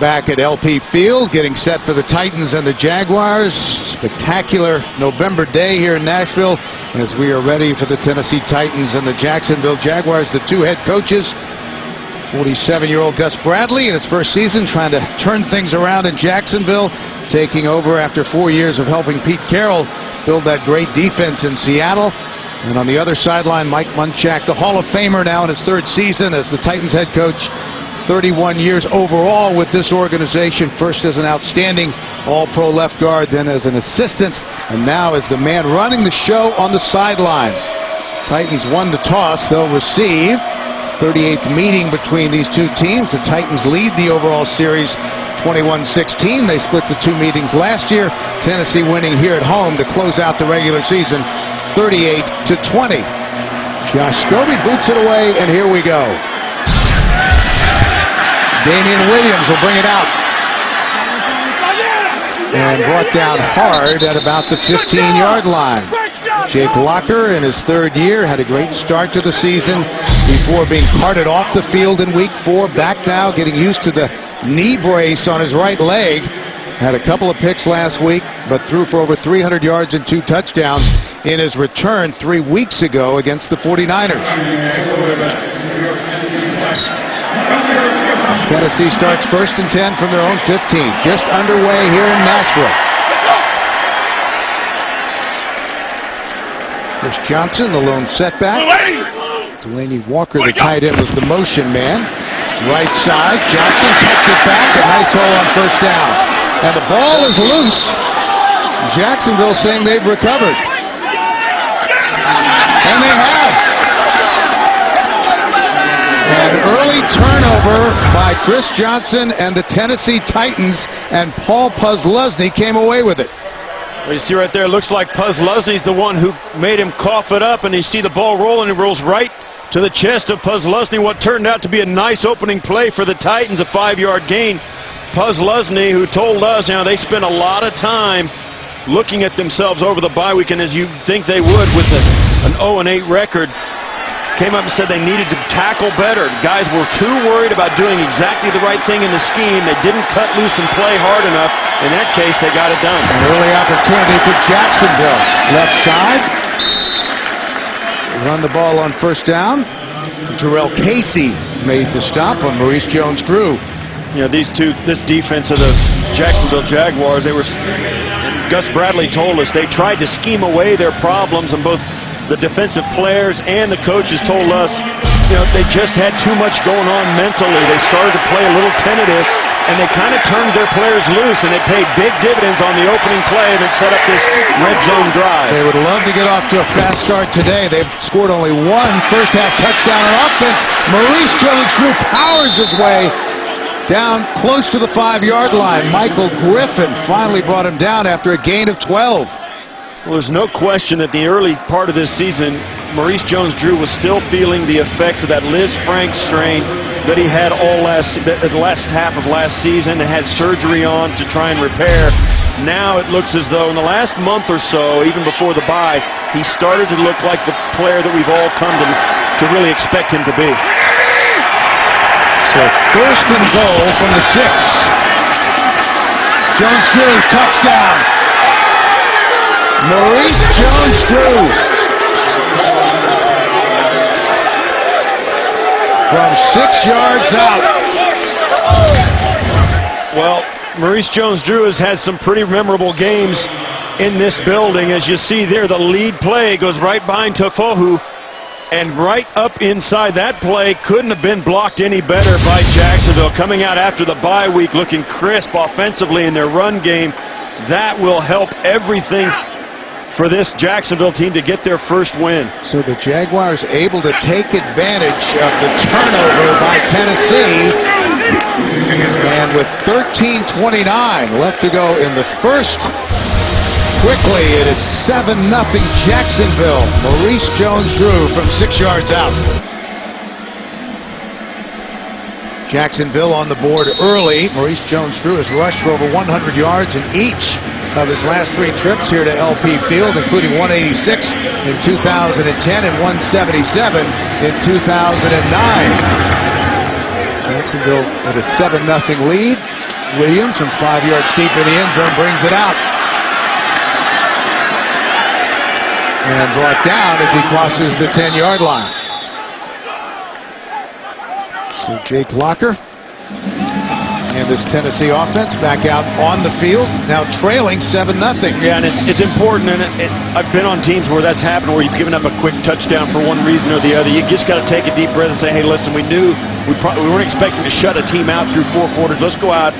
back at LP Field, getting set for the Titans and the Jaguars. Spectacular November day here in Nashville as we are ready for the Tennessee Titans and the Jacksonville Jaguars. The two head coaches, 47-year-old Gus Bradley in his first season, trying to turn things around in Jacksonville, taking over after 4 years of helping Pete Carroll build that great defense in Seattle. And on the other sideline, Mike Munchak, the Hall of Famer now in his third season as the Titans head coach. 31 years overall with this organization, first as an outstanding all-pro left guard, then as an assistant, and now as the man running the show on the sidelines. Titans won the toss. They'll receive. 38th meeting between these two teams. The Titans lead the overall series 21-16. They split the two meetings last year. Tennessee winning here at home to close out the regular season 38-20. Josh Scobie boots it away, and here we go. Damian Williams will bring it out. And brought down hard at about the 15-yard line. Jake Locker in his third year had a great start to the season before being carted off the field in week 4. Back now, getting used to the knee brace on his right leg. Had a couple of picks last week, but threw for over 300 yards and 2 touchdowns in his return 3 weeks ago against the 49ers. Tennessee starts 1st and 10 from their own 15. Just underway here in Nashville. Chris Johnson, the lone setback. Delaney Walker, the tight end, was the motion man. Right side, Johnson cuts it back. A nice hole on 1st down. And the ball is loose. Jacksonville saying they've recovered. And they have. An early turnover by Chris Johnson and the Tennessee Titans, and Paul Posluszny came away with it. Well, you see right there, it looks like Posluszny's the one who made him cough it up, and you see the ball rolling. It rolls right to the chest of Posluszny. What turned out to be a nice opening play for the Titans, a 5-yard gain. Posluszny, who told us, they spent a lot of time looking at themselves over the bye weekend, as you think they would with an 0-8 record. Came up and said they needed to tackle better. Guys were too worried about doing exactly the right thing in the scheme. They didn't cut loose and play hard enough. In that case, they got it done. An early opportunity for Jacksonville. Left side. Run the ball on 1st down. Jarrell Casey made the stop on Maurice Jones-Drew. This defense of the Jacksonville Jaguars, Gus Bradley told us they tried to scheme away their problems, and both the defensive players and the coaches told us, they just had too much going on mentally. They started to play a little tentative, and they kind of turned their players loose, and it paid big dividends on the opening play that set up this red zone drive. They would love to get off to a fast start today. They've scored only 1 first-half touchdown on offense. Maurice Jones-Drew powers his way down close to the 5-yard line. Michael Griffin finally brought him down after a gain of 12. Well, there's no question that the early part of this season, Maurice Jones-Drew was still feeling the effects of that Liz Frank strain that he had the last half of last season and had surgery on to try and repair. Now it looks as though in the last month or so, even before the bye, he started to look like the player that we've all come to really expect him to be. So 1st and goal from the 6. Jones-Drew, touchdown. Maurice Jones-Drew from 6 yards out. Well, Maurice Jones-Drew has had some pretty memorable games in this building. As you see there, the lead play goes right behind Tofohu, and right up inside that play couldn't have been blocked any better by Jacksonville. Coming out after the bye week, looking crisp offensively in their run game. That will help everything for this Jacksonville team to get their first win. So the Jaguars able to take advantage of the turnover by Tennessee. And with 13:29 left to go in the first, quickly it is 7-0 Jacksonville. Maurice Jones-Drew from 6 yards out. Jacksonville on the board early. Maurice Jones-Drew has rushed for over 100 yards in each of his last 3 trips here to LP Field, including 186 in 2010 and 177 in 2009. Jacksonville with a 7-0 lead. Williams from 5 yards deep in the end zone brings it out. And brought down as he crosses the 10-yard line. So Jake Locker and this Tennessee offense back out on the field, now trailing 7-0. Yeah, and it's important, and I've been on teams where that's happened, where you've given up a quick touchdown for one reason or the other. You just got to take a deep breath and say, hey, listen, we knew we weren't expecting to shut a team out through 4 quarters. Let's go out,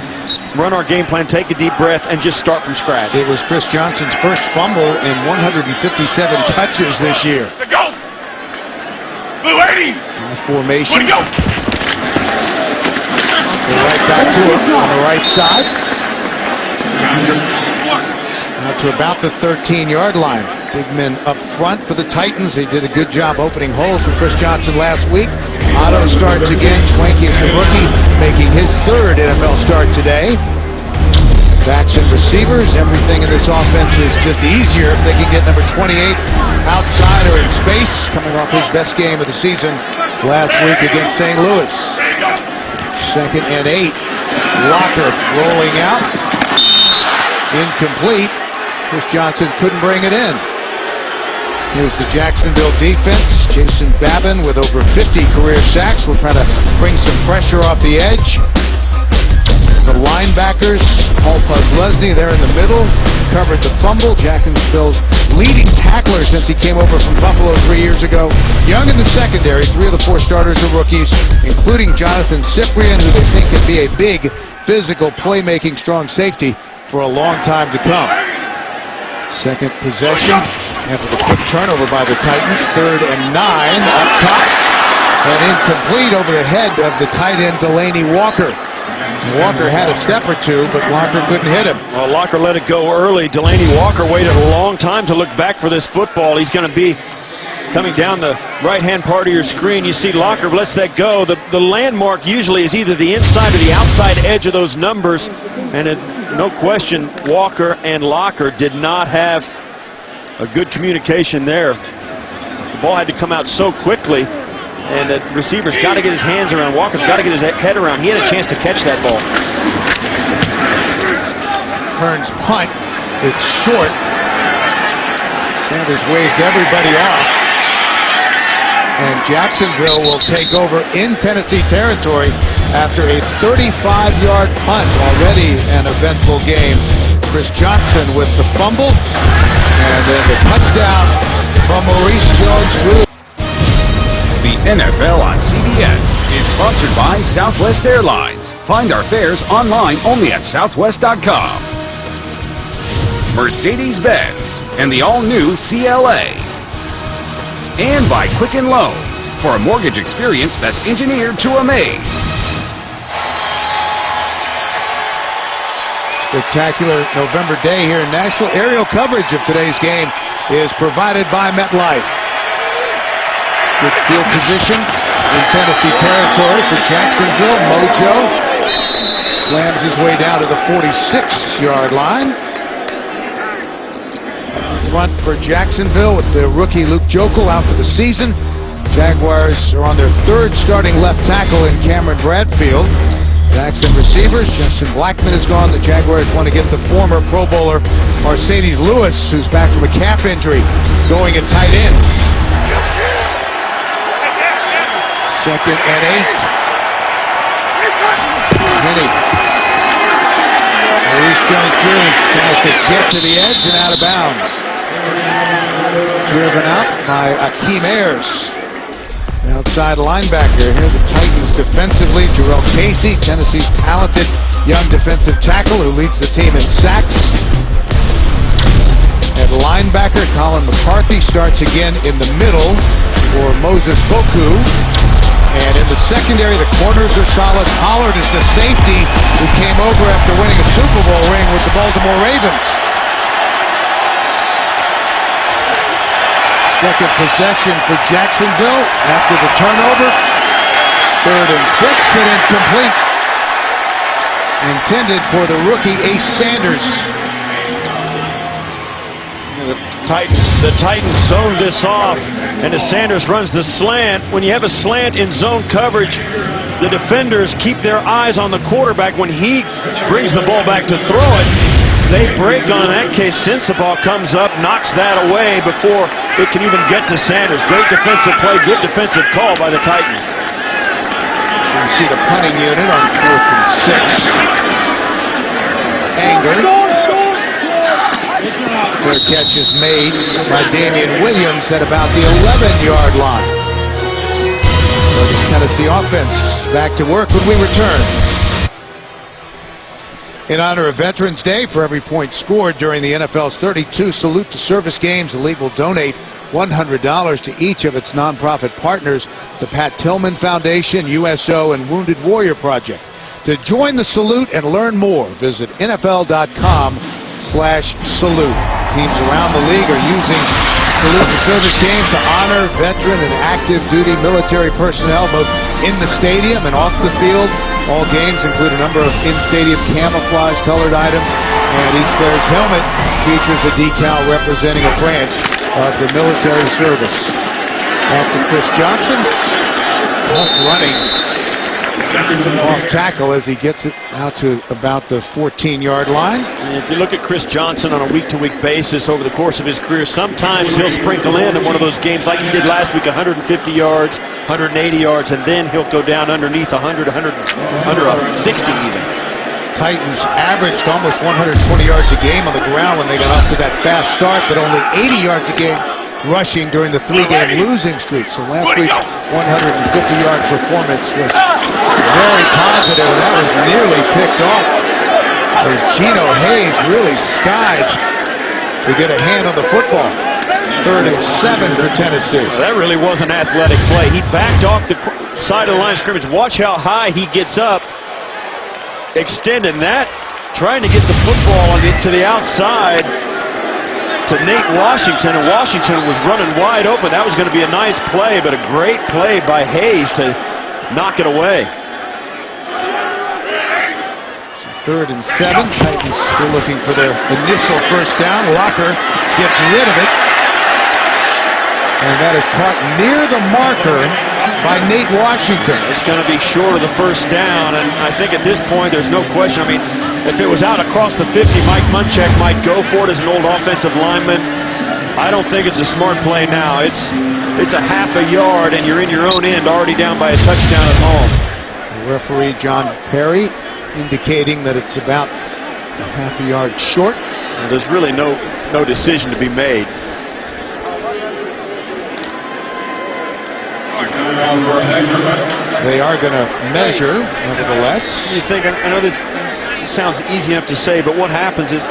run our game plan, take a deep breath, and just start from scratch. It was Chris Johnson's first fumble in 157 touches this year. Go! Blue 80! Formation. Way to go! Right back to him on the right side. Out to about the 13-yard line. Big men up front for the Titans. They did a good job opening holes for Chris Johnson last week. Otto starts again. Schwenke is the rookie, making his 3rd NFL start today. Backs and receivers. Everything in this offense is just easier if they can get number 28 outside or in space, coming off his best game of the season last week against St. Louis. 2nd and 8. Locker rolling out. Incomplete. Chris Johnson couldn't bring it in. Here's the Jacksonville defense. Jason Babin with over 50 career sacks will try to bring some pressure off the edge. The linebackers, Paul Puzlesny there in the middle, covered the fumble. Jacksonville's leading tackler since he came over from Buffalo 3 years ago. Young in the secondary, 3 of the 4 starters are rookies, including Jonathan Cyprien, who they think can be a big, physical, playmaking, strong safety for a long time to come. 2nd possession after the quick turnover by the Titans. 3rd and 9 up top. And incomplete over the head of the tight end Delaney Walker. Walker had a step or two, but Locker couldn't hit him. Well, Locker let it go early. Delaney Walker waited a long time to look back for this football. He's going to be coming down the right-hand part of your screen. You see Locker lets that go. The landmark usually is either the inside or the outside edge of those numbers. And no question, Walker and Locker did not have a good communication there. The ball had to come out so quickly. And the receiver's got to get his hands around. Walker's got to get his head around. He had a chance to catch that ball. Hearn's punt. It's short. Sanders waves everybody off. And Jacksonville will take over in Tennessee territory after a 35-yard punt. Already an eventful game. Chris Johnson with the fumble. And then the touchdown from Maurice Jones-Drew. The NFL on CBS is sponsored by Southwest Airlines. Find our fares online only at southwest.com. Mercedes-Benz and the all-new CLA. And by Quicken Loans for a mortgage experience that's engineered to amaze. Spectacular November day here in Nashville. Aerial coverage of today's game is provided by MetLife. Good field position in Tennessee territory for Jacksonville. Mojo slams his way down to the 46-yard line. Front for Jacksonville with the rookie Luke Jokel out for the season. Jaguars are on their 3rd starting left tackle in Cameron Bradfield. Backs and receivers, Justin Blackman is gone. The Jaguars want to get the former Pro Bowler Mercedes Lewis, who's back from a calf injury, going at tight end. 2nd and 8. Henny. Maurice Jones-Drew tries to get to the edge and out of bounds. Driven out by Akeem Ayers. Outside linebacker. Here the Titans defensively. Jarrell Casey, Tennessee's talented young defensive tackle who leads the team in sacks. At linebacker, Colin McCarthy starts again in the middle for Moses Boku. And in the secondary, the corners are solid. Pollard is the safety who came over after winning a Super Bowl ring with the Baltimore Ravens. 2nd possession for Jacksonville after the turnover. 3rd and 6 and incomplete. Intended for the rookie Ace Sanders. The Titans zoned this off, and as Sanders runs the slant, when you have a slant in zone coverage, the defenders keep their eyes on the quarterback. When he brings the ball back to throw it, they break on. In that case, Sensabaugh comes up, knocks that away before it can even get to Sanders. Great defensive play, good defensive call by the Titans. You can see the punting unit on 4th and 6. Anger. Their catch is made by Damian Williams at about the 11-yard line. So the Tennessee offense back to work when we return. In honor of Veterans Day, for every point scored during the NFL's 32 Salute to Service games, the league will donate $100 to each of its nonprofit partners, the Pat Tillman Foundation, USO, and Wounded Warrior Project. To join the salute and learn more, visit NFL.com/salute. Teams around the league are using Salute to Service games to honor veteran and active duty military personnel both in the stadium and off the field. All games include a number of in-stadium camouflage colored items, and each player's helmet features a decal representing a branch of the military service. After Chris Johnson, tough running off tackle as he gets it out to about the 14-yard line. If you look at Chris Johnson on a week-to-week basis over the course of his career, sometimes he'll sprinkle in one of those games like he did last week, 150 yards, 180 yards, and then he'll go down underneath 100, under 60 even. Titans averaged almost 120 yards a game on the ground when they got off to that fast start, but only 80 yards a game rushing during the 3-game losing streak. So last week's 150-yard performance was very positive, and that was nearly picked off as Geno Hayes really skied to get a hand on the football. 3rd and 7 for Tennessee. Well, that really was an athletic play. He backed off the side of the line of scrimmage. Watch how high he gets up, extending that, trying to get the football to the outside to Nate Washington, and Washington was running wide open. That was going to be a nice play, but a great play by Hayes to knock it away. 3rd and 7. Titans still looking for their initial first down. Locker gets rid of it, and that is caught near the marker by Nate Washington. It's going to be short of the first down, and I think at this point there's no question. I mean, if it was out across the 50, Mike Munchak might go for it as an old offensive lineman. I don't think it's a smart play now. It's a half a yard, and you're in your own end, already down by a touchdown at home. The referee, John Perry, indicating that it's about a half a yard short. And there's really no decision to be made. They are going to measure, nevertheless. You think, I know this sounds easy enough to say, but what happens is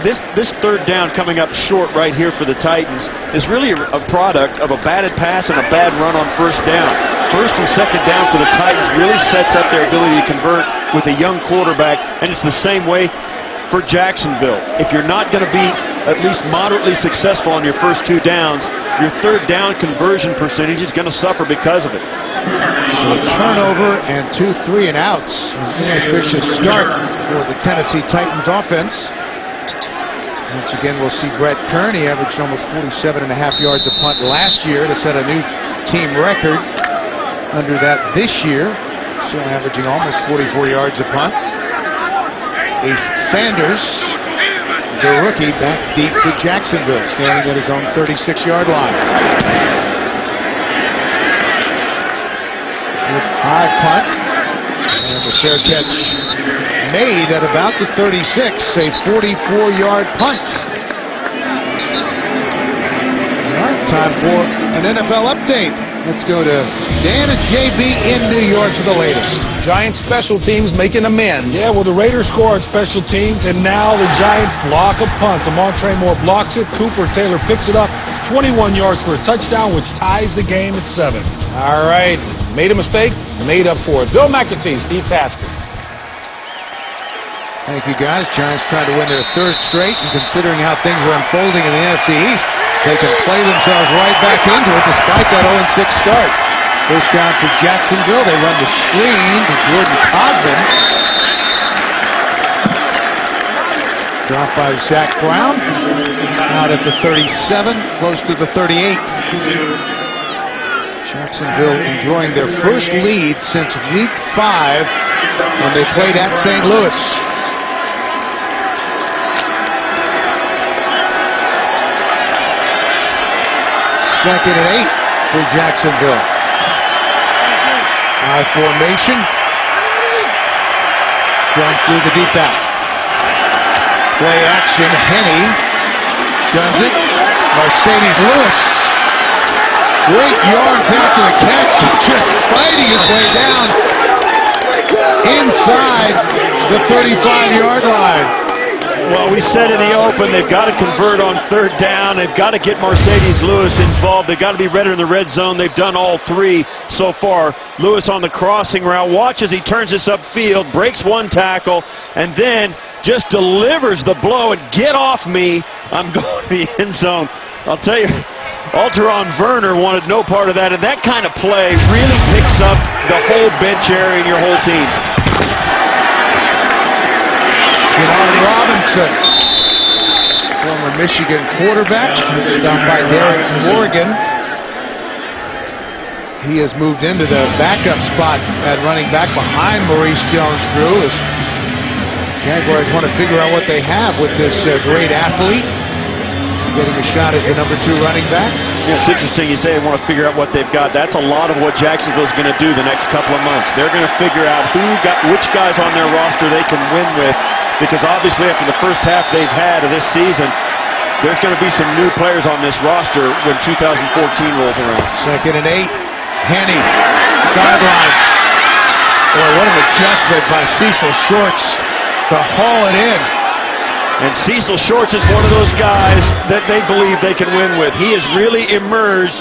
this 3rd down coming up short right here for the Titans is really a product of a batted pass and a bad run on 1st down. 1st and 2nd down for the Titans really sets up their ability to convert with a young quarterback, and it's the same way for Jacksonville. If you're not going to be at least moderately successful on your first 2 downs, your 3rd down conversion percentage is going to suffer because of it. So a turnover and 2 3-and-outs. Suspicious start for the Tennessee Titans offense. Once again, we'll see Brett Kern. He averaged almost 47.5 yards a punt last year to set a new team record. Under that this year, still averaging almost 44 yards a punt. Ace Sanders, the rookie, back deep for Jacksonville, standing at his own 36-yard line. High punt, and the fair catch made at about the 36, a 44-yard punt. All right, time for an NFL update. Let's go to Dan and JB in New York for the latest. Giants special teams making amends. Yeah, well, the Raiders score on special teams, and now the Giants block a punt. Montre Moore blocks it. Cooper Taylor picks it up. 21 yards for a touchdown, which ties the game at 7. All right, made a mistake, made up for it. Bill McAtee, Steve Tasker. Thank you, guys. Giants trying to win their 3rd straight, and considering how things are unfolding in the NFC East, they can play themselves right back into it despite that 0-6 start. First down for Jacksonville. They run the screen to Jordan Cogman. Dropped by Zach Brown. Out at the 37, close to the 38. Jacksonville enjoying their first lead since week 5 when they played at St. Louis. Second and 8 for Jacksonville. High formation. Jones through the deep out. Play action. Henney does it. Mercedes Lewis. Great yards after the catch. Just fighting his way down inside the 35-yard line. Well, we said in the open, they've got to convert on third down. They've got to get Mercedes Lewis involved. They've got to be ready in the red zone. They've done all 3 so far. Lewis on the crossing route. Watch as he turns this upfield, breaks 1 tackle, and then just delivers the blow. And get off me. I'm going to the end zone. I'll tell you, Alteron Werner wanted no part of that. And that kind of play really picks up the whole bench area and your whole team. Robinson, former Michigan quarterback, stopped by Derek Morgan. He has moved into the backup spot at running back behind Maurice Jones-Drew. As Jaguars want to figure out what they have with this great athlete. Getting a shot as the number 2 running back. Yeah, it's interesting you say they want to figure out what they've got. That's a lot of what Jacksonville's going to do the next couple of months. They're going to figure out which guys on their roster they can win with. Because obviously after the first half they've had of this season, there's going to be some new players on this roster when 2014 rolls around. Second and 8. Henney, sideline. Boy, what an adjustment by Cecil Shorts to haul it in. And Cecil Shorts is one of those guys that they believe they can win with. He has really emerged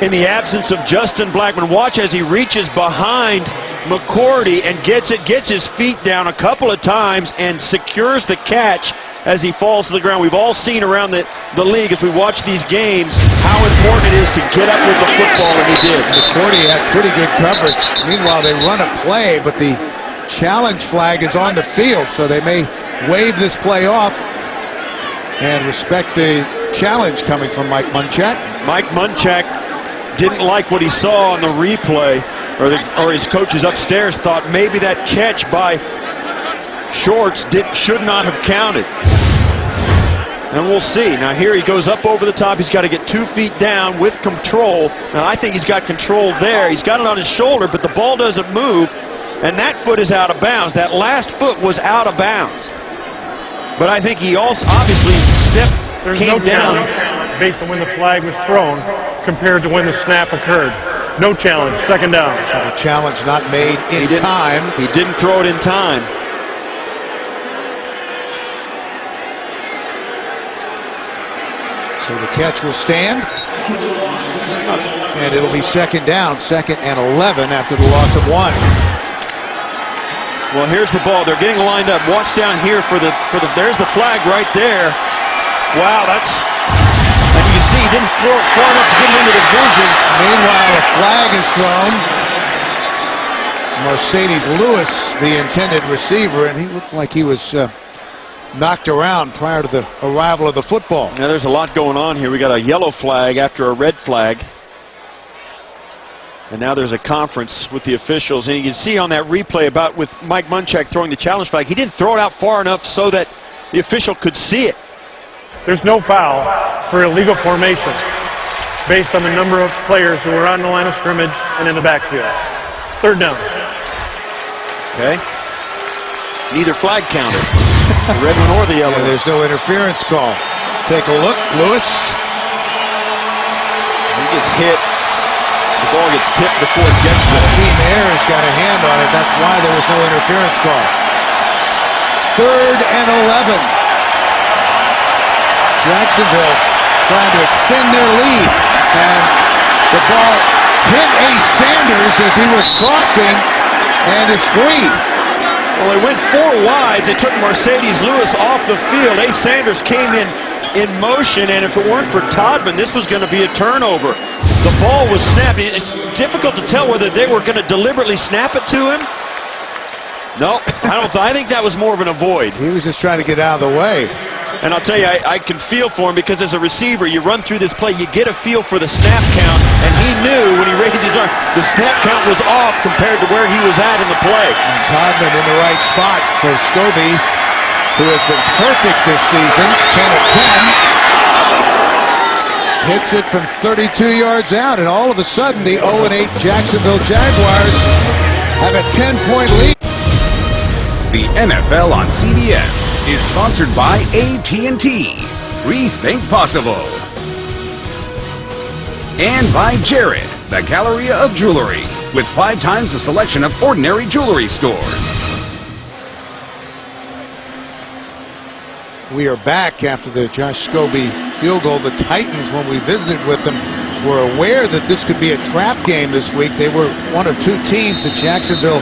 in the absence of Justin Blackman. Watch as he reaches behind McCourty and gets his feet down a couple of times and secures the catch as he falls to the ground. We've all seen around the league as we watch these games how important it is to get up with the football, and he did. McCourty had pretty good coverage. Meanwhile, they run a play, but the challenge flag is on the field, so they may wave this play off and respect the challenge coming from Mike Munchak. Mike Munchak didn't like what he saw on the replay, or his coaches upstairs thought maybe that catch by Shorts should not have counted. And we'll see. Now here he goes up over the top. He's got to get 2 feet down with control. Now I think he's got control there. He's got it on his shoulder, but the ball doesn't move. And that foot is out of bounds. That last foot was out of bounds. But I think he also obviously came down. Based on when the flag was thrown compared to when the snap occurred. No challenge, second down. So the challenge not made in time. He didn't throw it in time. So the catch will stand. And it'll be second down, 2nd and 11 after the loss of 1. Well, here's the ball. They're getting lined up. Watch down here for the there's the flag right there. Wow, and you can see he didn't throw it far enough to get it into the vision. Meanwhile, a flag is thrown. Mercedes Lewis, the intended receiver, and he looked like he was knocked around prior to the arrival of the football. Now there's a lot going on here. We got a yellow flag after a red flag. And now there's a conference with the officials. And you can see on that replay about with Mike Munchak throwing the challenge flag, he didn't throw it out far enough so that the official could see it. There's no foul for illegal formation based on the number of players who are on the line of scrimmage and in the backfield. Third down. Okay. Neither flag counted. The red one or the yellow. And there's no interference call. Take a look. Lewis. He gets hit. The ball gets tipped before it gets there. Team Ayers got a hand on it. That's why there was no interference call. 3rd and 11. Jacksonville trying to extend their lead. And the ball hit Ace Sanders as he was crossing and is free. Well, they went 4 wides. They took Mercedes Lewis off the field. Ace Sanders came in motion, and if it weren't for Todman, this was going to be a turnover. The ball was snapped. It's difficult to tell whether they were going to deliberately snap it to him No, I think that was more of an avoid. He was just trying to get out of the way. And I'll tell you, I can feel for him because as a receiver, you run through this play, you get a feel for the snap count, and he knew when he raised his arm, the snap count was off compared to where he was at in the play. And Codman in the right spot. So Scobie, who has been perfect this season, 10 of 10, hits it from 32 yards out, and all of a sudden the 0-8 Jacksonville Jaguars have a 10-point lead. The NFL on CBS is sponsored by AT&T. Rethink possible. And by Jared, the Galleria of Jewelry, with 5 times the selection of ordinary jewelry stores. We are back after the Josh Scobie field goal. The Titans, when we visited with them, were aware that this could be a trap game this week. They were one of 2 teams that Jacksonville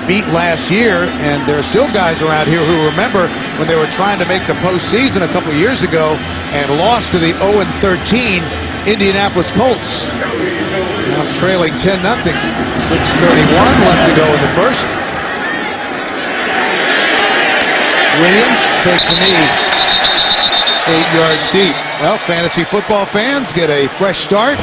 beat last year, and there are still guys around here who remember when they were trying to make the postseason a couple years ago and lost to the 0-13 Indianapolis Colts. Now trailing 10-0. 6:31 left to go in the first. Williams takes a knee 8 yards deep. Well, fantasy football fans get a fresh start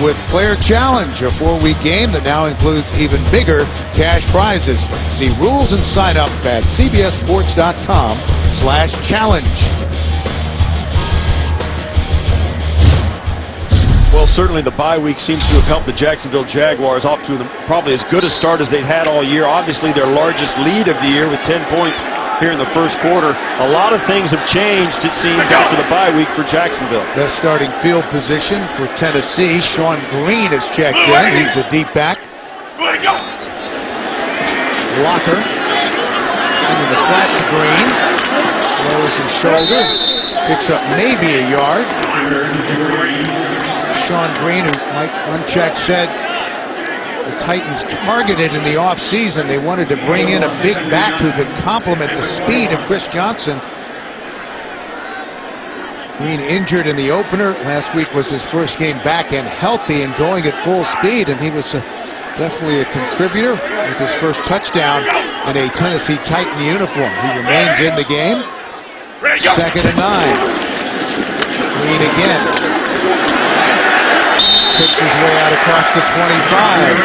with Player Challenge, a 4-week game that now includes even bigger cash prizes. See rules and sign up at cbssports.com/challenge. Well, certainly the bye week seems to have helped the Jacksonville Jaguars off to probably as good a start as they've had all year. Obviously their largest lead of the year with 10 points here in the first quarter. A lot of things have changed, it seems, after the bye week for Jacksonville. Best starting field position for Tennessee. Sean Green is checked in. He's the deep back. Locker into the flat to Green. Lowers his shoulder. Picks up maybe a yard. Sean Green, who Mike Munchak said the Titans targeted in the offseason. They wanted to bring in a big back who could complement the speed of Chris Johnson. Green injured in the opener. Last week was his first game back and healthy and going at full speed, and he was definitely a contributor with his first touchdown in a Tennessee Titan uniform. He remains in the game. 2nd and 9. Green again. Kicks his way out across the 25.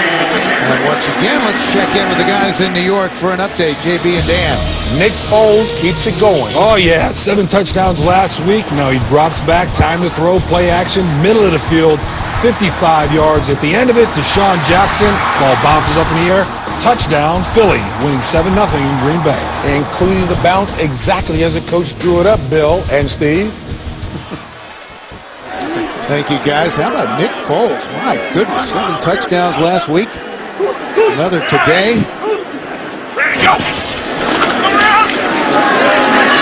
And once again, let's check in with the guys in New York for an update. JB and Dan. Nick Foles keeps it going. Oh, yeah. 7 touchdowns last week. Now he drops back. Time to throw. Play action. Middle of the field. 55 yards. At the end of it, Deshaun Jackson. Ball bounces up in the air. Touchdown, Philly. Winning 7-0 in Green Bay. Including the bounce exactly as the coach drew it up, Bill and Steve. Thank you, guys. How about Nick Foles? My goodness, 7 touchdowns last week. Another today.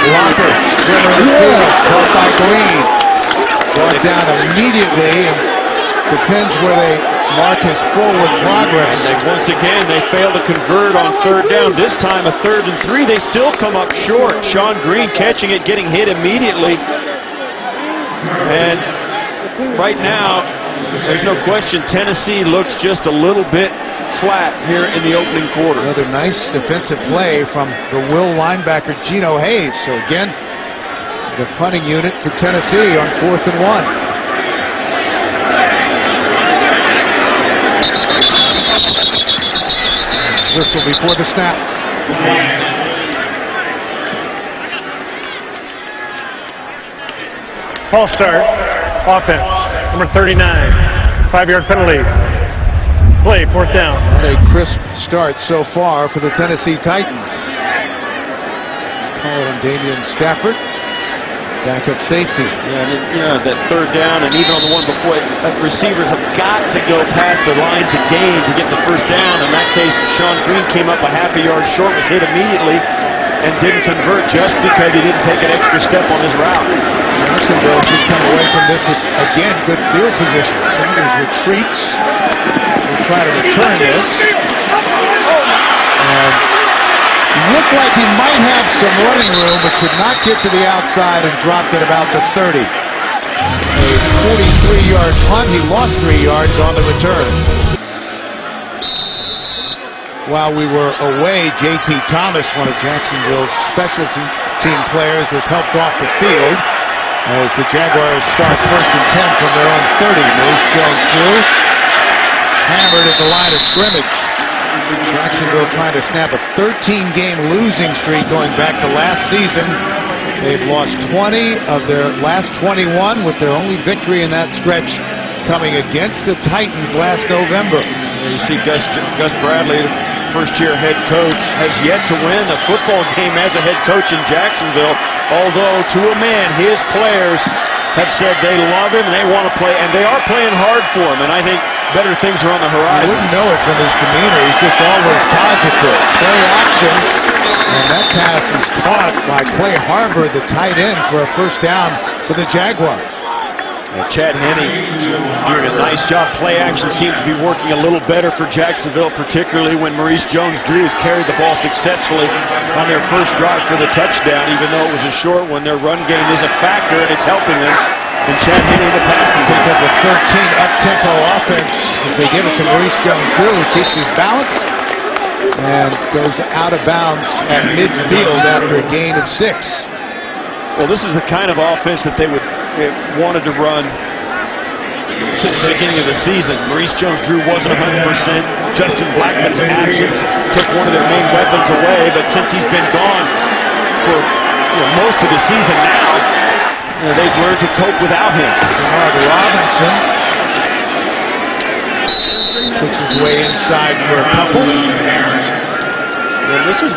Locker, center of the field, caught by Green. Brought down immediately, and depends where they mark his forward progress. Once again, they fail to convert on 3rd down. This time a 3rd and 3. They still come up short. Sean Green catching it, getting hit immediately. And right now, there's no question Tennessee looks just a little bit flat here in the opening quarter. Another nice defensive play from the Will linebacker Geno Hayes. So again, the punting unit for Tennessee on 4th and 1. Whistle before the snap. False start. Offense. Number 39. 5-yard penalty. Play. 4th down. A crisp start so far for the Tennessee Titans. Call it on Damian Stafford. Backup safety. Yeah, and that 3rd down, and even on the one before, receivers have got to go past the line to gain to get the 1st down. In that case, Sean Green came up a half a yard short, was hit immediately, and didn't convert just because he didn't take an extra step on his route. Jacksonville should come away from this with, again, good field position. Sanders retreats. Will try to return this. And looked like he might have some running room, but could not get to the outside and dropped at about the 30. A 43-yard punt. He lost 3 yards on the return. while we were away, J.T. Thomas, one of Jacksonville's special team players, was helped off the field as the Jaguars start 1st and 10 from their own 30. Maurice Jones-Drew hammered at the line of scrimmage. Jacksonville trying to snap a 13-game losing streak going back to last season. They've lost 20 of their last 21, with their only victory in that stretch coming against the Titans last November. You see Gus Bradley, the first-year head coach, has yet to win a football game as a head coach in Jacksonville, although to a man, his players have said they love him and they want to play, and they are playing hard for him, and I think better things are on the horizon. You wouldn't know it from his demeanor. He's just always positive. Play action, and that pass is caught by Clay Harbor, the tight end, for a first down for the Jaguars. Chad Henne doing a nice job. Play action seems to be working a little better for Jacksonville, particularly when Maurice Jones-Drew has carried the ball successfully on their first drive for the touchdown. Even though it was a short one, their run game is a factor, and it's helping them. And Chad Henne in the passing game. But with 13 up-tempo offense as they give it to Maurice Jones-Drew, who keeps his balance and goes out of bounds at midfield after a gain of 6. Well, this is the kind of offense that they wanted to run since the beginning of the season. Maurice Jones-Drew wasn't 100%. Justin Blackman's absence took one of their main weapons away, but since he's been gone for most of the season now, they've learned to cope without him. Denard Robinson puts his way inside for a couple. And this is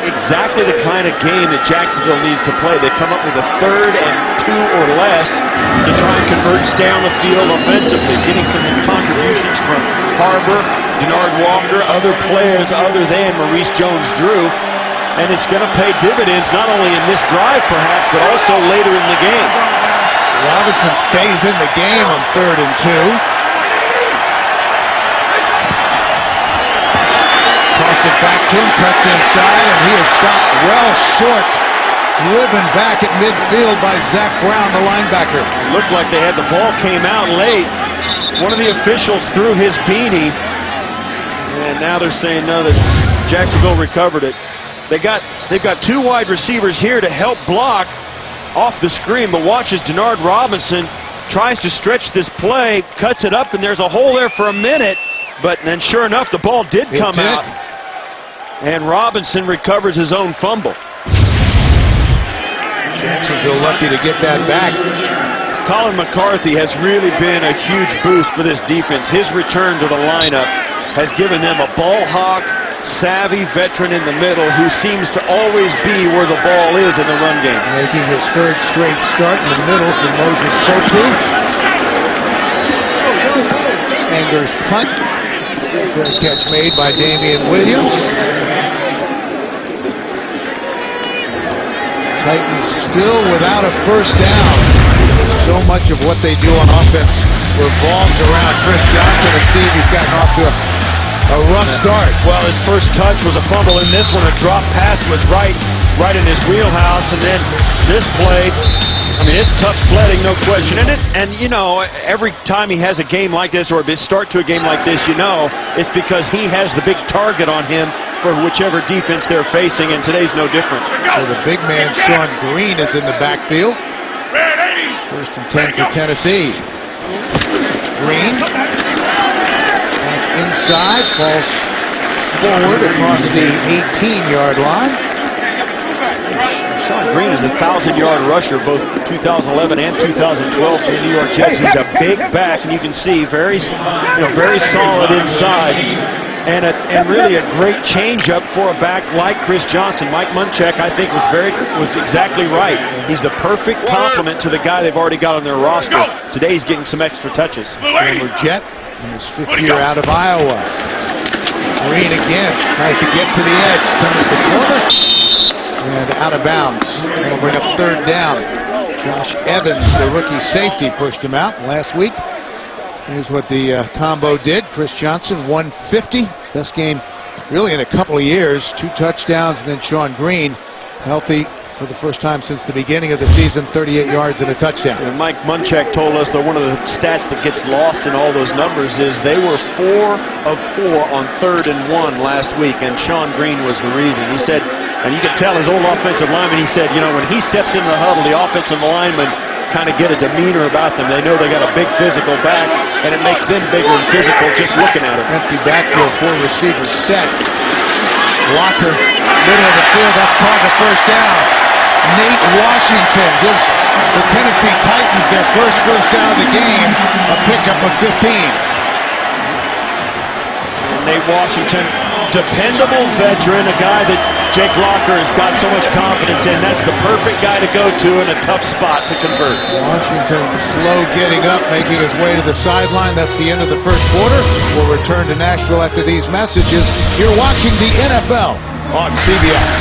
exactly the kind of game that Jacksonville needs to play. They come up with a 3rd and 2 or less to try and convert and stay on the field offensively, getting some contributions from Harbor, Denard Walker, other players other than Maurice Jones-Drew. And it's going to pay dividends not only in this drive perhaps, but also later in the game. Robinson stays in the game on 3rd and 2. Toss it back to him, cuts inside, and he is stopped well short. Driven back at midfield by Zach Brown, the linebacker. It looked like they had the ball, came out late. One of the officials threw his beanie, and now they're saying no, that Jacksonville recovered it. They've got 2 wide receivers here to help block off the screen, but watch as Denard Robinson tries to stretch this play, cuts it up, and there's a hole there for a minute, but then sure enough, the ball did come out. And Robinson recovers his own fumble. Jacksonville lucky to get that back. Colin McCarthy has really been a huge boost for this defense. His return to the lineup has given them a ball hawk, savvy veteran in the middle who seems to always be where the ball is in the run game. Making his 3rd straight start in the middle for Moses Fotu. Anger's punt. Great catch made by Damian Williams. Titans still without a first down. So much of what they do on offense revolves around Chris Johnson, and Steve, he's gotten off to a rough start. Well, his first touch was a fumble. In this one, a drop pass was right in his wheelhouse, and then this play, I mean, it's tough sledding, no question in it. And every time he has a game like this, or a start to a game like this, it's because he has the big target on him for whichever defense they're facing, and today's no different. So the big man, Sean Green, is in the backfield. 1st and 10 for Tennessee. Green inside, falls forward across the 18-yard line. Sean Green is a 1,000-yard rusher, both 2011 and 2012 for the New York Jets. He's a big back, and you can see very solid inside. And really a great changeup for a back like Chris Johnson. Mike Munchak, I think, was exactly right. He's the perfect complement to the guy they've already got on their roster. Today he's getting some extra touches. Former Jet in his 5th year out of Iowa. Green again tries to get to the edge, turns the corner, and out of bounds. That'll bring up 3rd down. Josh Evans, the rookie safety, pushed him out last week. Here's what the combo did. Chris Johnson, 150. Best game really in a couple of years. 2 touchdowns, and then Sean Green, healthy for the first time since the beginning of the season, 38 yards and a touchdown. And Mike Munchak told us that one of the stats that gets lost in all those numbers is they were 4 of 4 on 3rd and 1 last week, and Sean Green was the reason. He said, and you can tell his old offensive lineman, he said, you know, when he steps into the huddle, the offensive linemen kind of get a demeanor about them. They know they got a big physical back, and it makes them bigger and physical just looking at him. Empty backfield, 4 receivers set. Blocker, middle of the field, that's called the first down. Nate Washington gives the Tennessee Titans their first down of the game, a pickup of 15. And Nate Washington, dependable veteran, a guy that Jake Locker has got so much confidence in. That's the perfect guy to go to in a tough spot to convert. Washington slow getting up, making his way to the sideline. That's the end of the first quarter. We'll return to Nashville after these messages. You're watching the NFL on CBS.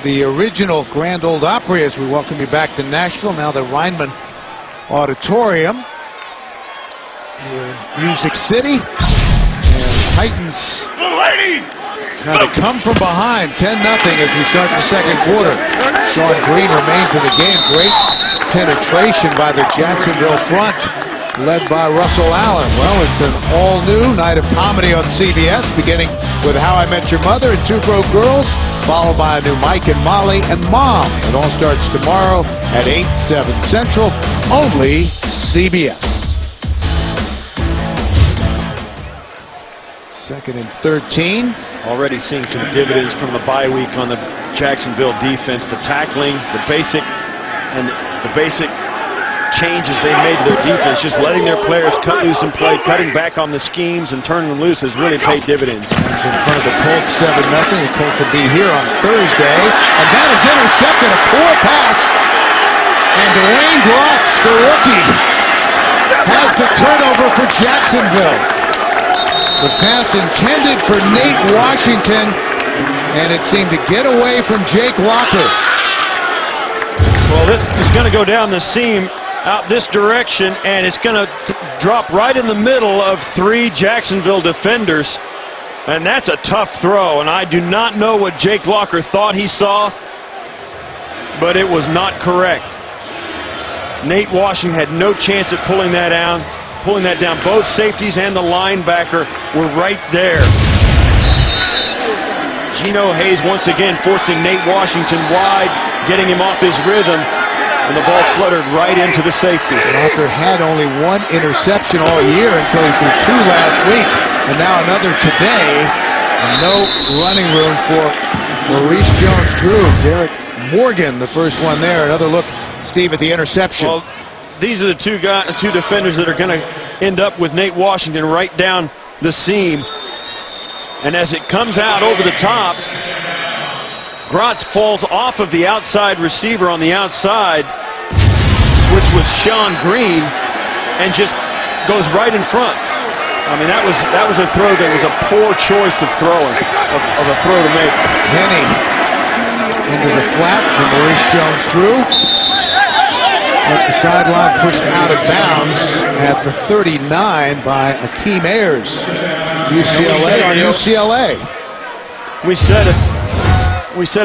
The original Grand Ole Opry, as we welcome you back to Nashville, now the Ryman Auditorium here in Music City. Titans trying to come from behind 10-0 as we start the second quarter. Sean Green remains in the game. Great penetration by the Jacksonville front, led by Russell Allen. Well, it's an all-new night of comedy on CBS, beginning with How I Met Your Mother and Two Broke Girls, followed by a new Mike and Molly and Mom. It all starts tomorrow at 8, 7 Central, only CBS. 2nd and 13. Already seeing some dividends from the bye week on the Jacksonville defense. The tackling, the basic changes they made to their defense, just letting their players cut loose and play, cutting back on the schemes and turning them loose has really paid dividends. In front of the Colts, 7-0. The Colts will be here on Thursday. And that is intercepted, a poor pass. And Dwayne Grotz, the rookie, has the turnover for Jacksonville. The pass intended for Nate Washington, and it seemed to get away from Jake Locker. Well, this is going to go down the seam out this direction, and it's going to drop right in the middle of 3 Jacksonville defenders. And that's a tough throw, and I do not know what Jake Locker thought he saw, but it was not correct. Nate Washington had no chance at pulling that down. Both safeties and the linebacker were right there. Geno Hayes once again forcing Nate Washington wide, getting him off his rhythm, and the ball fluttered right into the safety. Locker had only 1 interception all year until he threw 2 last week, and now another today. And no running room for Maurice Jones-Drew. Derek Morgan, the first one there. Another look, Steve, at the interception. Well, these are the two defenders that are going to end up with Nate Washington right down the seam. And as it comes out over the top, Grotz falls off of the outside receiver on the outside, which was Sean Green, and just goes right in front. I mean, that was a throw that was a poor choice of throwing, of a throw to make. Henny into the flat for Maurice Jones-Drew. At the sideline, pushed out of bounds at the 39 by Akeem Ayers. UCLA on UCLA. We said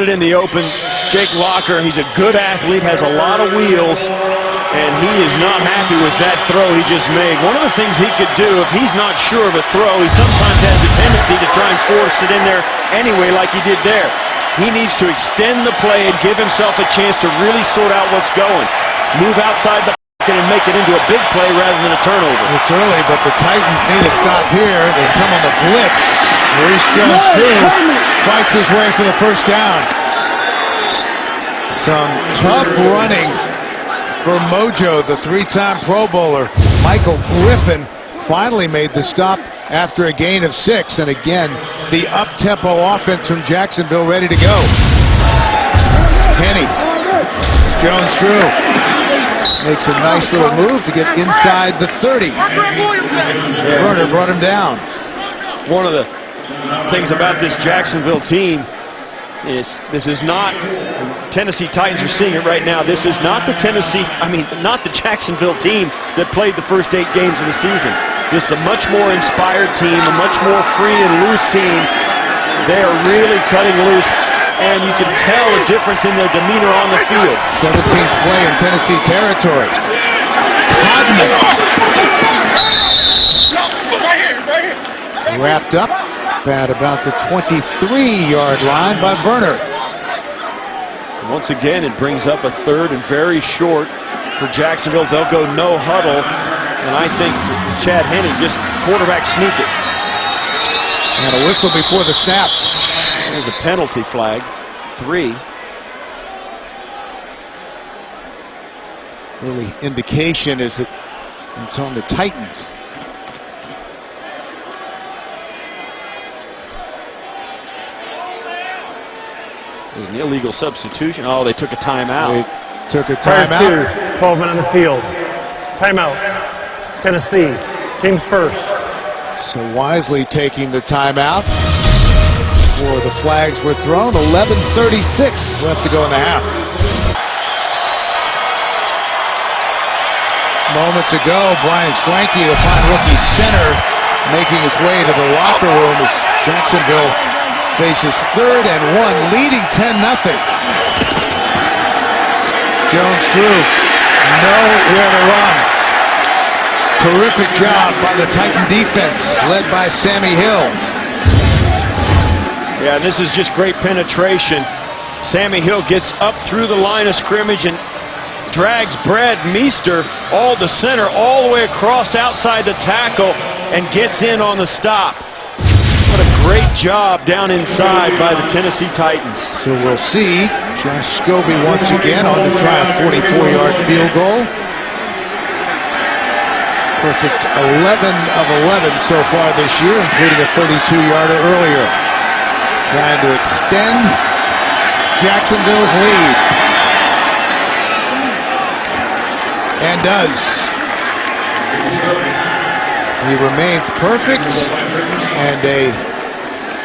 it in the open. Jake Locker, he's a good athlete, has a lot of wheels, and he is not happy with that throw he just made. One of the things he could do, if he's not sure of a throw, he sometimes has a tendency to try and force it in there anyway, like he did there. He needs to extend the play and give himself a chance to really sort out what's going. Move outside the pocket and make it into a big play rather than a turnover. It's early, but the Titans need a stop here. They come on the blitz. Maurice Jones-Drew fights his way for the first down. Some tough running for Mojo, the 3-time Pro Bowler. Michael Griffin finally made the stop after a gain of 6. And again, the up-tempo offense from Jacksonville ready to go. Henny. Jones-Drew makes a nice little move to get inside the 30. Turner brought him down. One of the things about this Jacksonville team is this is not, Tennessee Titans are seeing it right now, this is not the not the Jacksonville team that played the first 8 games of the season. This is a much more inspired team, a much more free and loose team. They are really cutting loose, and you can tell the difference in their demeanor on the field. 17th play in Tennessee territory. Hodman wrapped up at about the 23-yard line by Werner. Once again, it brings up a third and very short for Jacksonville. They'll go no huddle, and I think Chad Henne just quarterback sneak it. And a whistle before the snap. There's a penalty flag. 3. Early indication is that it's on the Titans. It was an illegal substitution. Oh, they took a timeout. They took a Prior timeout. to 12 men on the field. Timeout. Tennessee. Teams first. So wisely taking the timeout before the flags were thrown. 11:36 left to go in the half. Moments ago, Brian Schwanke, the fine rookie center, making his way to the locker room as Jacksonville faces 3rd and 1, leading 10-0. Jones-Drew nowhere to run. Terrific job by the Titan defense, led by Sammy Hill. Yeah, this is just great penetration. Sammy Hill gets up through the line of scrimmage and drags Brad Meester all to center, all the way across outside the tackle, and gets in on the stop. What a great job down inside by the Tennessee Titans. So we'll see. Josh Scobie once again on to try a 44-yard field goal. Perfect 11 of 11 so far this year, including a 32-yarder earlier. Trying to extend Jacksonville's lead. And does. He remains perfect, and a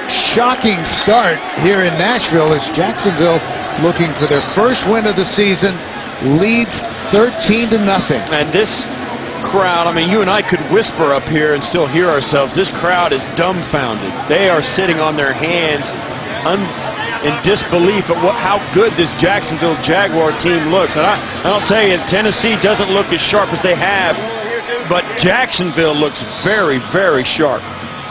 shocking start here in Nashville as Jacksonville, looking for their first win of the season, leads 13-0. And this crowd, I mean, you and I could whisper up here and still hear ourselves. This crowd is dumbfounded. They are sitting on their hands in disbelief at how good this Jacksonville Jaguar team looks. And I'll tell you, Tennessee doesn't look as sharp as they have, but Jacksonville looks very, very sharp.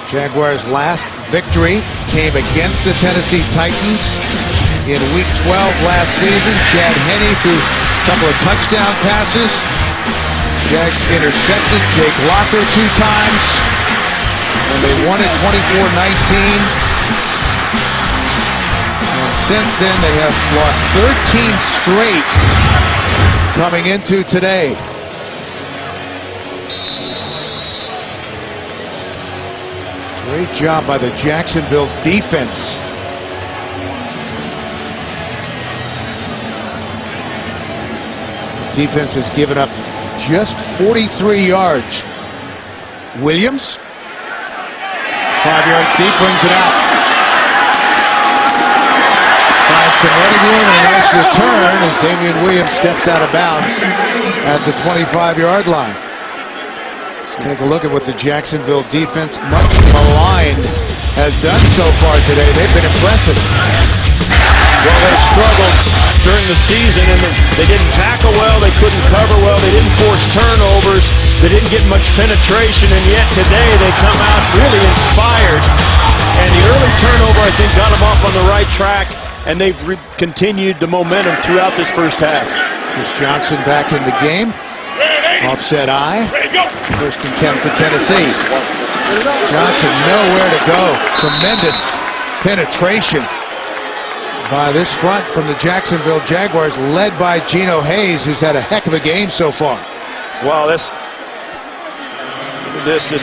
Jaguars' last victory came against the Tennessee Titans in Week 12 last season. Chad Henne threw a couple of touchdown passes. Jags intercepted Jake Locker 2 times, and they won it 24-19. And since then, they have lost 13 straight coming into today. Great job by the Jacksonville defense. The defense has given up just 43 yards. Williams, 5 yards deep, brings it out. Finds some running room and a nice return as Damian Williams steps out of bounds at the 25-yard line. Take a look at what the Jacksonville defense, much maligned, has done so far today. They've been impressive. Well, they've struggled during the season, and they didn't tackle well, they couldn't cover well, they didn't force turnovers, they didn't get much penetration, and yet today they come out really inspired. And the early turnover, I think, got them off on the right track, and they've continued the momentum throughout this first half. Chris Johnson back in the game. Offset eye. 1st and 10 for Tennessee. Johnson nowhere to go. Tremendous penetration by this front from the Jacksonville Jaguars, led by Geno Hayes, who's had a heck of a game so far. Wow, this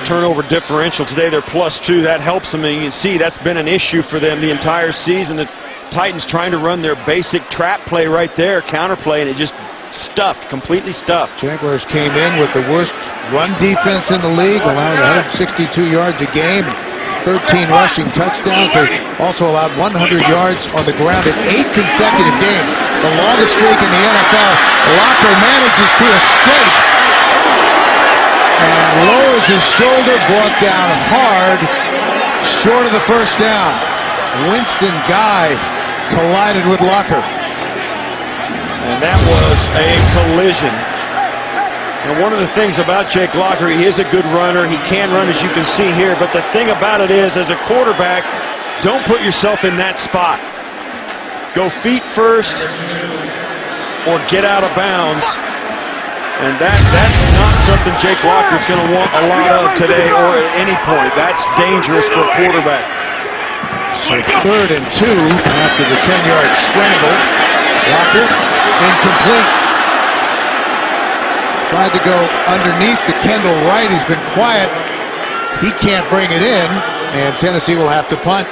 turnover differential today, they're +2. That helps them, and you can see that's been an issue for them the entire season. The Titans trying to run their basic trap play right there, counter play, and it just stuffed, completely stuffed. Jaguars came in with the worst run defense in the league, allowing 162 yards a game, 13 rushing touchdowns. They also allowed 100 yards on the ground in 8 consecutive games, the longest streak in the NFL. Locker manages to escape and lowers his shoulder, brought down hard, short of the first down. Winston Guy collided with Locker. And that was a collision. And one of the things about Jake Locker, he is a good runner. He can run, as you can see here. But the thing about it is, as a quarterback, don't put yourself in that spot. Go feet first or get out of bounds. And that's not something Jake Locker's going to want a lot of today or at any point. That's dangerous for a quarterback. So 3rd and 2 after the 10-yard scramble. Locker incomplete. Tried to go underneath to Kendall Wright. He's been quiet. He can't bring it in, and Tennessee will have to punt.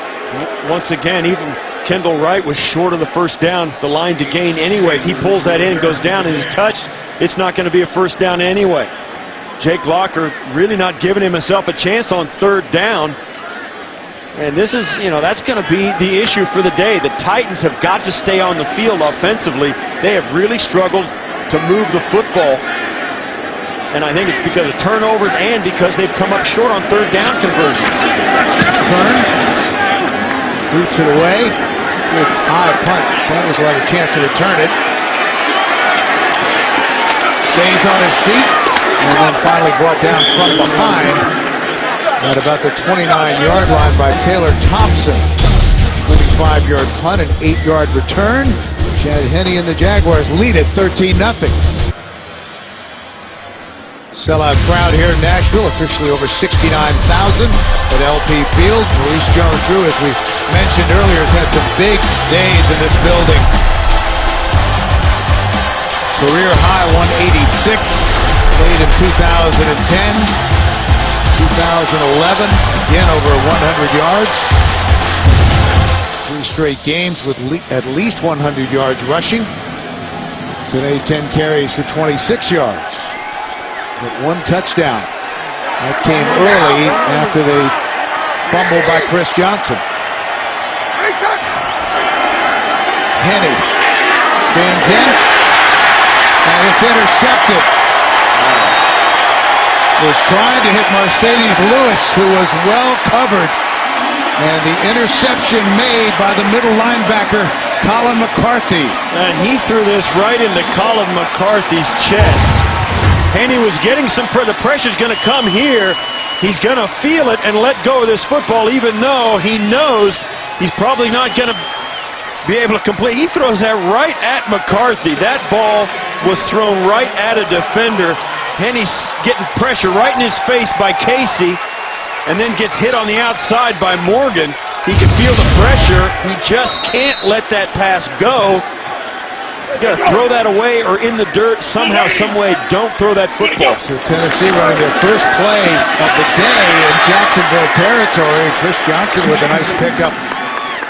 Once again, even Kendall Wright was short of the first down, the line to gain anyway. If he pulls that in and goes down and is touched, it's not going to be a first down anyway. Jake Locker really not giving himself a chance on 3rd down. And this is, that's going to be the issue for the day. The Titans have got to stay on the field offensively. They have really struggled to move the football. And I think it's because of turnovers and because they've come up short on 3rd down conversions. Kern boots it away. Good high punt. Sanders will have a chance to return it. Stays on his feet. And then finally brought down from behind at about the 29-yard line by Taylor Thompson. 25-yard punt, an 8-yard return. Chad Henne and the Jaguars lead at 13-0. Sellout crowd here in Nashville, officially over 69,000 at LP Field. Maurice Jones-Drew, as we mentioned earlier, has had some big days in this building. Career high 186, played in 2010, 2011, again over 100 yards. 3 straight games with at least 100 yards rushing. Today 10 carries for 26 yards. With 1 touchdown. That came early after the fumble by Chris Johnson. Henne stands in, and it's intercepted. Was trying to hit Mercedes Lewis, who was well covered, and the interception made by the middle linebacker, Colin McCarthy. And he threw this right into Colin McCarthy's chest. Henne was getting the pressure's going to come here. He's going to feel it and let go of this football, even though he knows he's probably not going to be able to complete. He throws that right at McCarthy. That ball was thrown right at a defender. Henne's getting pressure right in his face by Casey, and then gets hit on the outside by Morgan. He can feel the pressure. He just can't let that pass go. You got to throw that away or in the dirt somehow, some way. Don't throw that football. So Tennessee running their first play of the day in Jacksonville territory. Chris Johnson with a nice pickup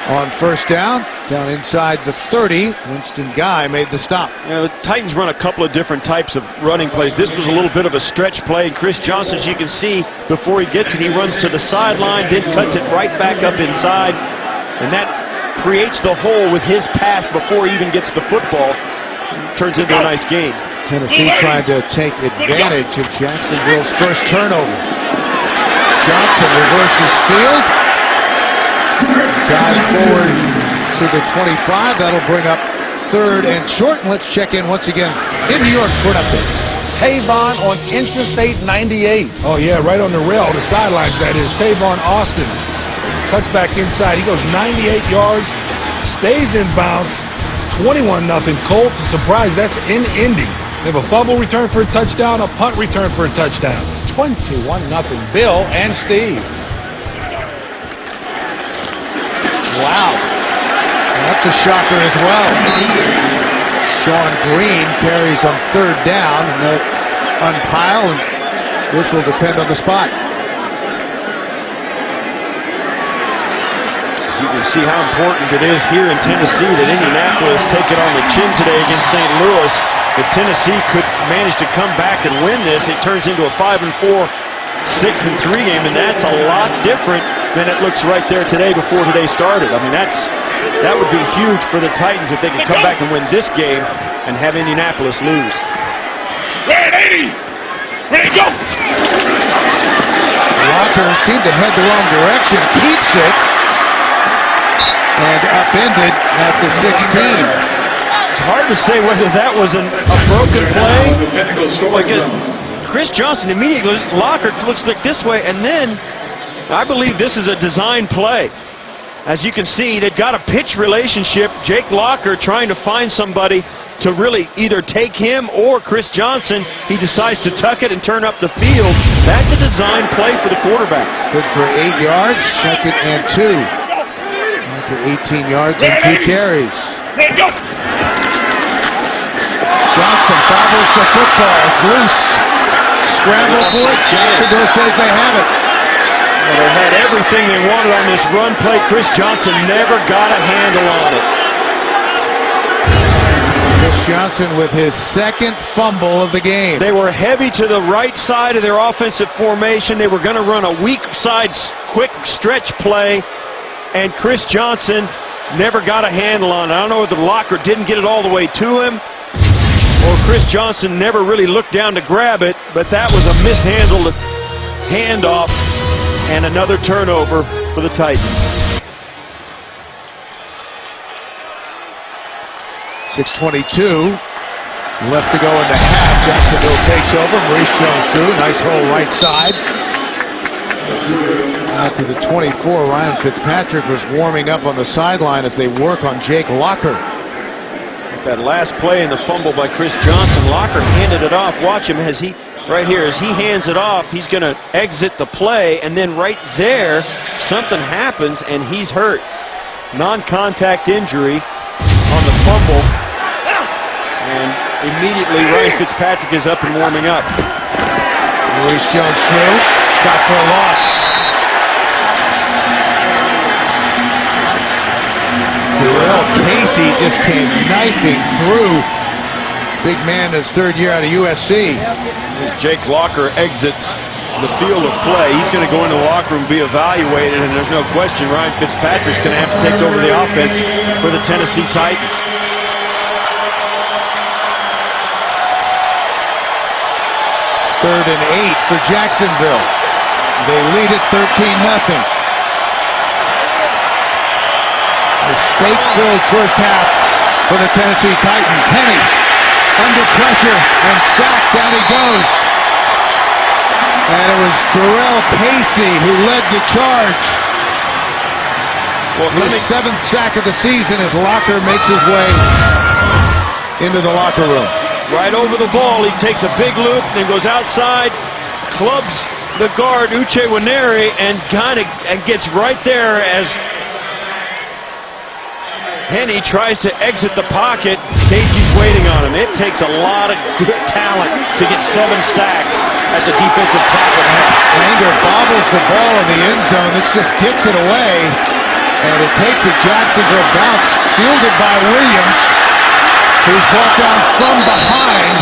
on 1st down inside the 30. Winston Guy made the stop. The Titans run a couple of different types of running plays. This was a little bit of a stretch play. Chris Johnson, as you can see, before he gets it, he runs to the sideline, then cuts it right back up inside, and that creates the hole with his path before he even gets the football. Turns into a nice game. Tennessee trying to take advantage of Jacksonville's first turnover. Johnson reverses field. Dives forward to the 25. That'll bring up 3rd and short. And let's check in once again in New York for an update. Tavon on Interstate 98. Oh, yeah, right on the rail, the sidelines, that is. Tavon Austin cuts back inside. He goes 98 yards, stays in bounds. 21-0 Colts. A surprise, that's in Indy. They have a fumble return for a touchdown, a punt return for a touchdown. 21-0 Bill and Steve. Wow. That's a shocker as well. Sean Green carries on 3rd down, and they'll unpile, and this will depend on the spot. You can see how important it is here in Tennessee that Indianapolis take it on the chin today against St. Louis. If Tennessee could manage to come back and win this, it turns into a 5-4, 6-3 game, and that's a lot different than it looks right there today before today started. I mean, that would be huge for the Titans if they could come back and win this game and have Indianapolis lose. Red 80! Ready, go! Locker seemed to head the wrong direction, keeps it. and upended at the 16. It's hard to say whether that was a broken play. Like Chris Johnson immediately goes, Locker looks like this way, and then I believe this is a design play. As you can see, they've got a pitch relationship. Jake Locker trying to find somebody to really either take him or Chris Johnson. He decides to tuck it and turn up the field. That's a design play for the quarterback. Good for 8 yards, 2nd and 2. For 18 yards and 2 carries. Johnson fumbles the football. It's loose. Scramble for it. Jacksonville says they have it. Well, they had everything they wanted on this run play. Chris Johnson never got a handle on it. Chris Johnson with his 2nd fumble of the game. They were heavy to the right side of their offensive formation. They were going to run a weak side quick stretch play, and Chris Johnson never got a handle on it. I don't know if the Locker didn't get it all the way to him, or Chris Johnson never really looked down to grab it, but that was a mishandled handoff and another turnover for the Titans. 6:22 left to go in the half. Jacksonville takes over. Maurice Jones-Drew, nice hole right side. Out to the 24, Ryan Fitzpatrick was warming up on the sideline as they work on Jake Locker. That last play in the fumble by Chris Johnson, Locker handed it off. Watch him as he, right here, as he hands it off, he's going to exit the play, and then right there, something happens, and he's hurt. Non-contact injury on the fumble, and immediately Ryan Fitzpatrick is up and warming up. Maurice Jones-Drew, stop for a loss. Jarrell Casey just came knifing through. Big man in his 3rd year out of USC. As Jake Locker exits the field of play, he's going to go into the locker room and be evaluated, and there's no question Ryan Fitzpatrick's going to have to take over the offense for the Tennessee Titans. Third and 8 for Jacksonville. They lead it 13-0. Mistake-filled first half for the Tennessee Titans. Henne under pressure and sacked. Down he goes. And it was Jarrell Casey who led the charge. Well, his 7th sack of the season as Locker makes his way into the locker room. Right over the ball, he takes a big loop, then goes outside, clubs the guard Uche Nwaneri, and kind of gets right there as Henne tries to exit the pocket. Casey's waiting on him. It takes a lot of good talent to get 7 sacks at the defensive tackle spot. Langer bobbles the ball in the end zone. It just gets it away, and it takes a Jacksonville bounce, fielded by Williams, who's brought down from behind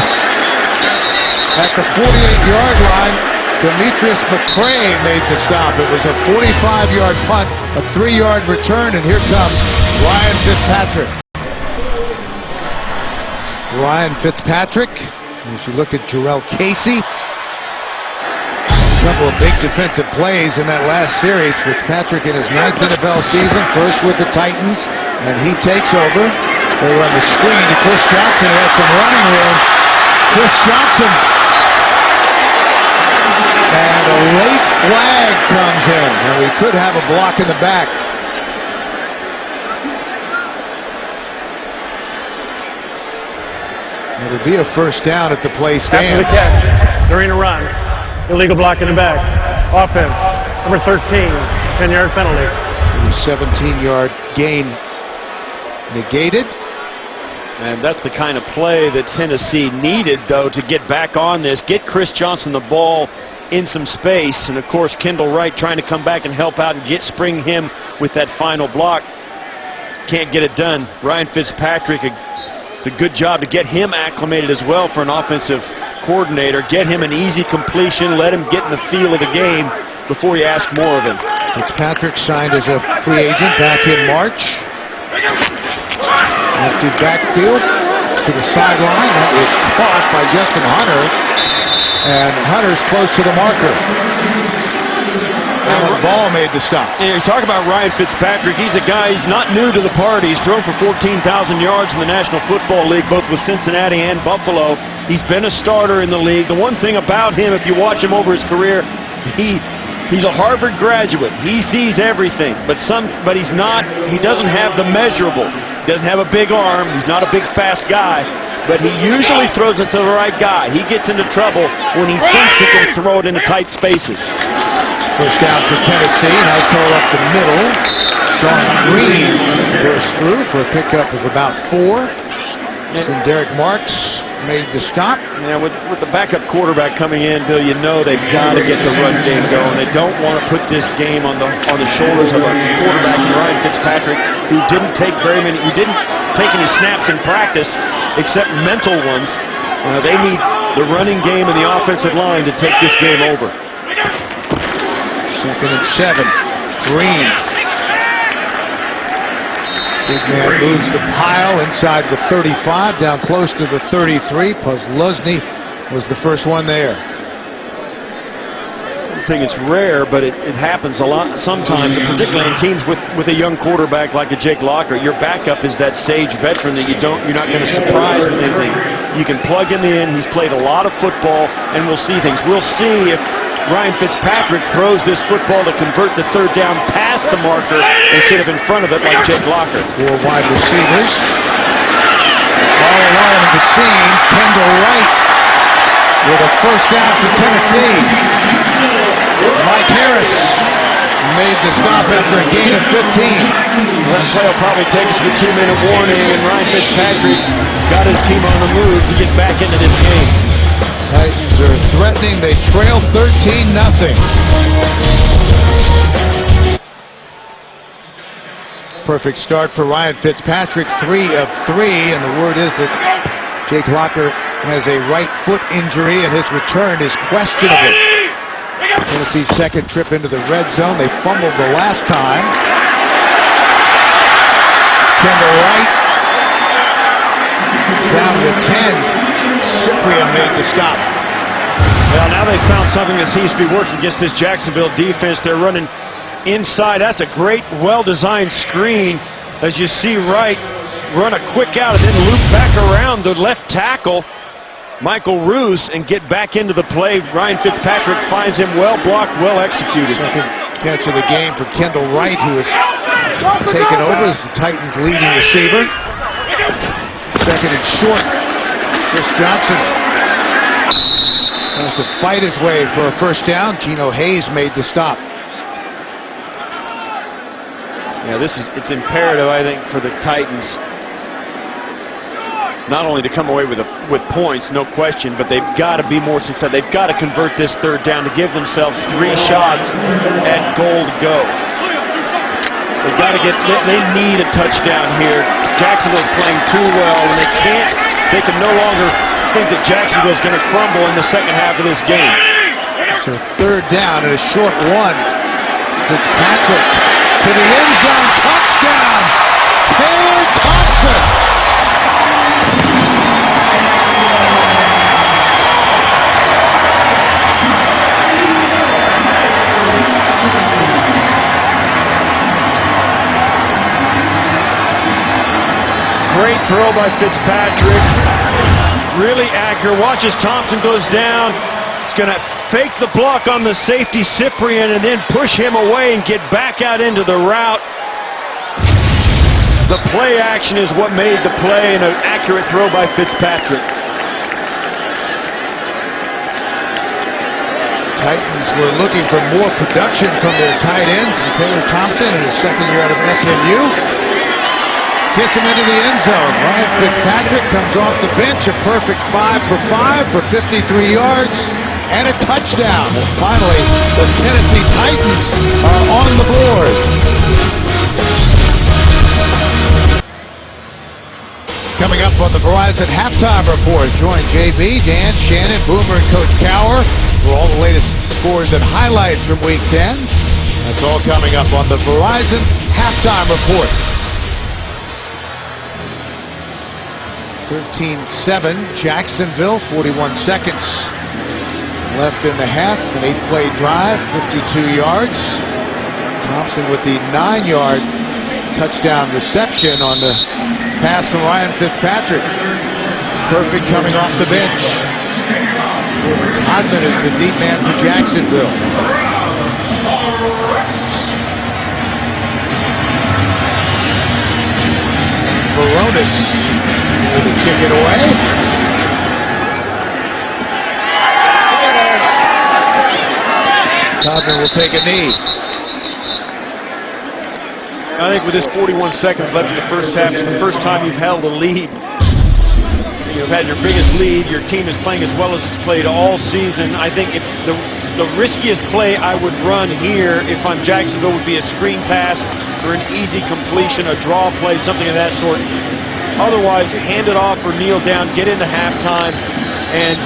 at the 48-yard line. Demetrius McCray made the stop. It was a 45-yard punt, a 3-yard return, and here comes Ryan Fitzpatrick. Ryan Fitzpatrick, as you look at Jarrell Casey, a couple of big defensive plays in that last series. Fitzpatrick in his 9th NFL season, first with the Titans, and he takes over. They run the screen to Chris Johnson, who has some running room. Chris Johnson. And a late flag comes in, and we could have a block in the back. It'll be a first down if the play stands. After the catch, during a run, illegal block in the back. Offense, number 13, 10-yard penalty. 17-yard gain negated. And that's the kind of play that Tennessee needed, though, to get back on this, get Chris Johnson the ball in some space, and of course Kendall Wright trying to come back and help out and spring him with that final block. Can't get it done. Ryan Fitzpatrick, it's a good job to get him acclimated as well for an offensive coordinator. Get him an easy completion, let him get in the feel of the game before you ask more of him. Fitzpatrick signed as a free agent back in March. Empty backfield to the sideline. That was caught by Justin Hunter. And Hunter's close to the marker. Alan Ball made the stop. You talk about Ryan Fitzpatrick. He's a guy, he's not new to the party. He's thrown for 14,000 yards in the National Football League, both with Cincinnati and Buffalo. He's been a starter in the league. The one thing about him, if you watch him over his career, he's a Harvard graduate. He sees everything, but he's not, he doesn't have the measurables. He doesn't have a big arm. He's not a big, fast guy, but he usually throws it to the right guy. He gets into trouble when he thinks he can throw it into tight spaces. First down for Tennessee. Nice hole up the middle. Sean Green burst through for a pickup of about 4. And Derek Marks made the stop. Yeah, with the backup quarterback coming in, Bill, you know they've got to get the run game going. They don't want to put this game on the shoulders of a quarterback, Ryan Fitzpatrick, who didn't take any snaps in practice except mental ones. They need the running game and the offensive line to take this game over. 2nd and 7. Green. Big man moves the pile inside the 35, down close to the 33. Pusluzny was the first one there. I think it's rare, but it happens a lot sometimes, and particularly in teams with a young quarterback like a Jake Locker. Your backup is that sage veteran that you're not going to surprise with anything. You can plug him in. He's played a lot of football, and we'll see things. We'll see if Ryan Fitzpatrick throws this football to convert the 3rd down past the marker instead of in front of it like Jake Locker. 4 wide receivers. All alone in the seam. Kendall Wright with a first down for Tennessee. Mike Harris made the stop after a gain of 15. That play will probably take us to the 2-minute warning, and Ryan Fitzpatrick got his team on the move to get back into this game. Titans are threatening. They trail 13-0. Perfect start for Ryan Fitzpatrick, 3 of 3, and the word is that Jake Locker has a right foot injury and his return is questionable. Tennessee's 2nd trip into the red zone. They fumbled the last time. Kendall Wright down to the 10. Cyprian made the stop. Well, now they found something that seems to be working against this Jacksonville defense. They're running inside. That's a great, well-designed screen. As you see Wright run a quick out and then loop back around the left tackle, Michael Roos, and get back into the play. Ryan Fitzpatrick finds him well blocked, well executed. 2nd catch of the game for Kendall Wright, who has taken over as the Titans' leading receiver. 2nd and short. Chris Johnson has to fight his way for a first down. Geno Hayes made the stop. Yeah, it's imperative, I think, for the Titans not only to come away with points, no question, but they've got to be more successful. They've got to convert this 3rd down to give themselves 3 shots at goal to go. They need a touchdown here. Jacksonville's playing too well, and they can no longer think that Jacksonville's going to crumble in the second half of this game. So 3rd down and a short one. Fitzpatrick to the end zone, touchdown, Taylor Thompson. Great throw by Fitzpatrick. Really accurate. Watch as Thompson goes down. He's going to fake the block on the safety, Cyprian, and then push him away and get back out into the route. The play action is what made the play, and an accurate throw by Fitzpatrick. Titans were looking for more production from their tight ends, and Taylor Thompson in his 2nd year out of SMU gets him into the end zone. Ryan Fitzpatrick comes off the bench, a perfect 5 for 5 for 53 yards and a touchdown. And finally, the Tennessee Titans are on the board. Coming up on the Verizon Halftime Report, join JB, Dan, Shannon, Boomer, and Coach Cower for all the latest scores and highlights from Week 10. That's all coming up on the Verizon Halftime Report. 13-7, Jacksonville, 41 seconds left in the half. An 8-play drive, 52 yards. Thompson with the 9-yard touchdown reception on the pass from Ryan Fitzpatrick. Perfect coming off the bench. Todman is the deep man for Jacksonville. Baronis to kick it away. Todman will take a knee. I think with this 41 seconds left in the first half, it's the first time you've held a lead. You've had your biggest lead. Your team is playing as well as it's played all season. I think if the riskiest play I would run here if I'm Jacksonville would be a screen pass for an easy completion, a draw play, something of that sort. Otherwise, hand it off or kneel down, get into halftime, and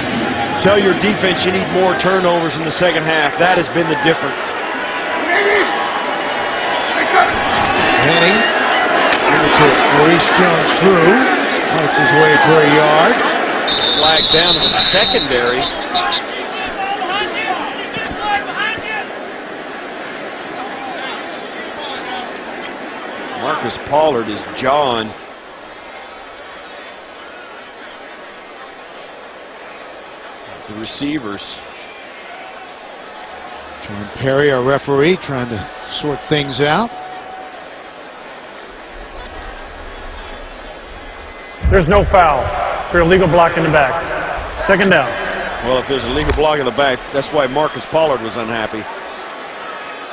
tell your defense you need more turnovers in the second half. That has been the difference. Henny, to Maurice Jones-Drew, fights his way for a yard. Flag down in the secondary. Marcus Pollard is John. The receivers. John Perry, our referee, trying to sort things out. There's no foul for illegal block in the back. Second down. Well, if there's a legal block in the back, that's why Marcus Pollard was unhappy.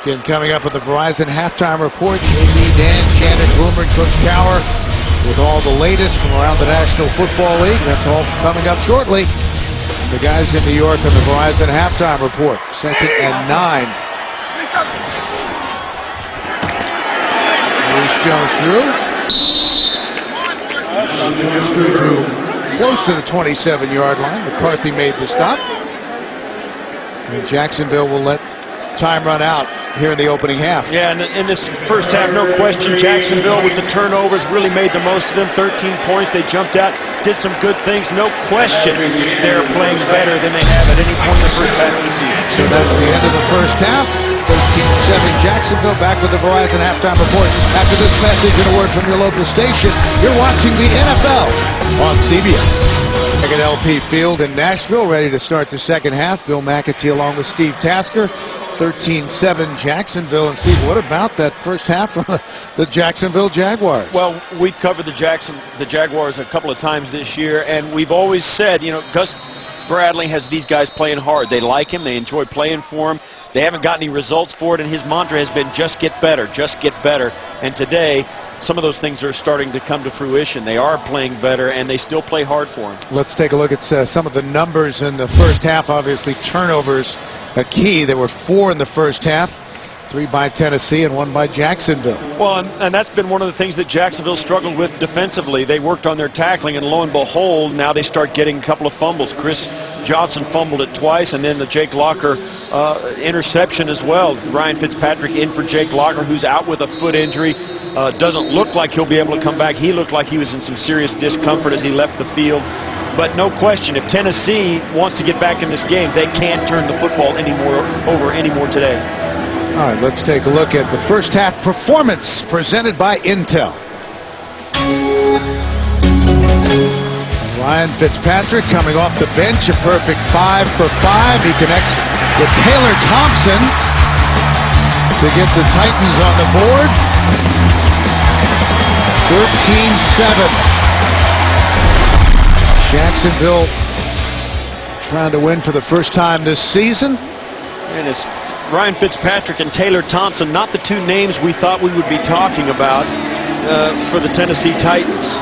Again, coming up with the Verizon halftime report, JD, Dan, Shannon, Boomer, and Coach Cower with all the latest from around the National Football League. That's all coming up shortly. The guys in New York on the Verizon halftime report. 2nd and 9. Maurice Jones-Drew. Jones-Drew drew close to the 27-yard line. McCarthy made the stop. And Jacksonville will let time run out here in the opening half. Yeah, and in this first half, no question, Jacksonville with the turnovers really made the most of them. 13 points, they jumped out, did some good things. No question they're playing better than they have at any point in the first half of the season. So that's the end of the first half. 13-7 Jacksonville. Back with the Verizon halftime report after this message and a word from your local station. You're watching the NFL on CBS. Back at LP Field in Nashville, ready to start the second half. Bill McAtee along with Steve Tasker. 13-7 Jacksonville. And Steve, what about that first half from the Jacksonville Jaguars? Well, we've covered the Jaguars a couple of times this year, and we've always said, you know, Gus Bradley has these guys playing hard. They like him. They enjoy playing for him. They haven't got any results for it, and his mantra has been just get better, just get better. And today, some of those things are starting to come to fruition. They are playing better, and they still play hard for him. Let's take a look at some of the numbers in the first half. Obviously, turnovers a key. There were 4 in the first half. 3 by Tennessee and 1 by Jacksonville. Well, and that's been one of the things that Jacksonville struggled with defensively. They worked on their tackling, and lo and behold, now they start getting a couple of fumbles. Chris Johnson fumbled it twice, and then the Jake Locker interception as well. Ryan Fitzpatrick in for Jake Locker, who's out with a foot injury. Doesn't look like he'll be able to come back. He looked like he was in some serious discomfort as he left the field. But no question, if Tennessee wants to get back in this game, they can't turn the football over anymore today. All right, let's take a look at the first half performance presented by Intel. Ryan Fitzpatrick coming off the bench, a perfect 5 for 5. He connects with Taylor Thompson to get the Titans on the board. 13-7. Jacksonville trying to win for the first time this season. And it's Ryan Fitzpatrick and Taylor Thompson, not the two names we thought we would be talking about for the Tennessee Titans.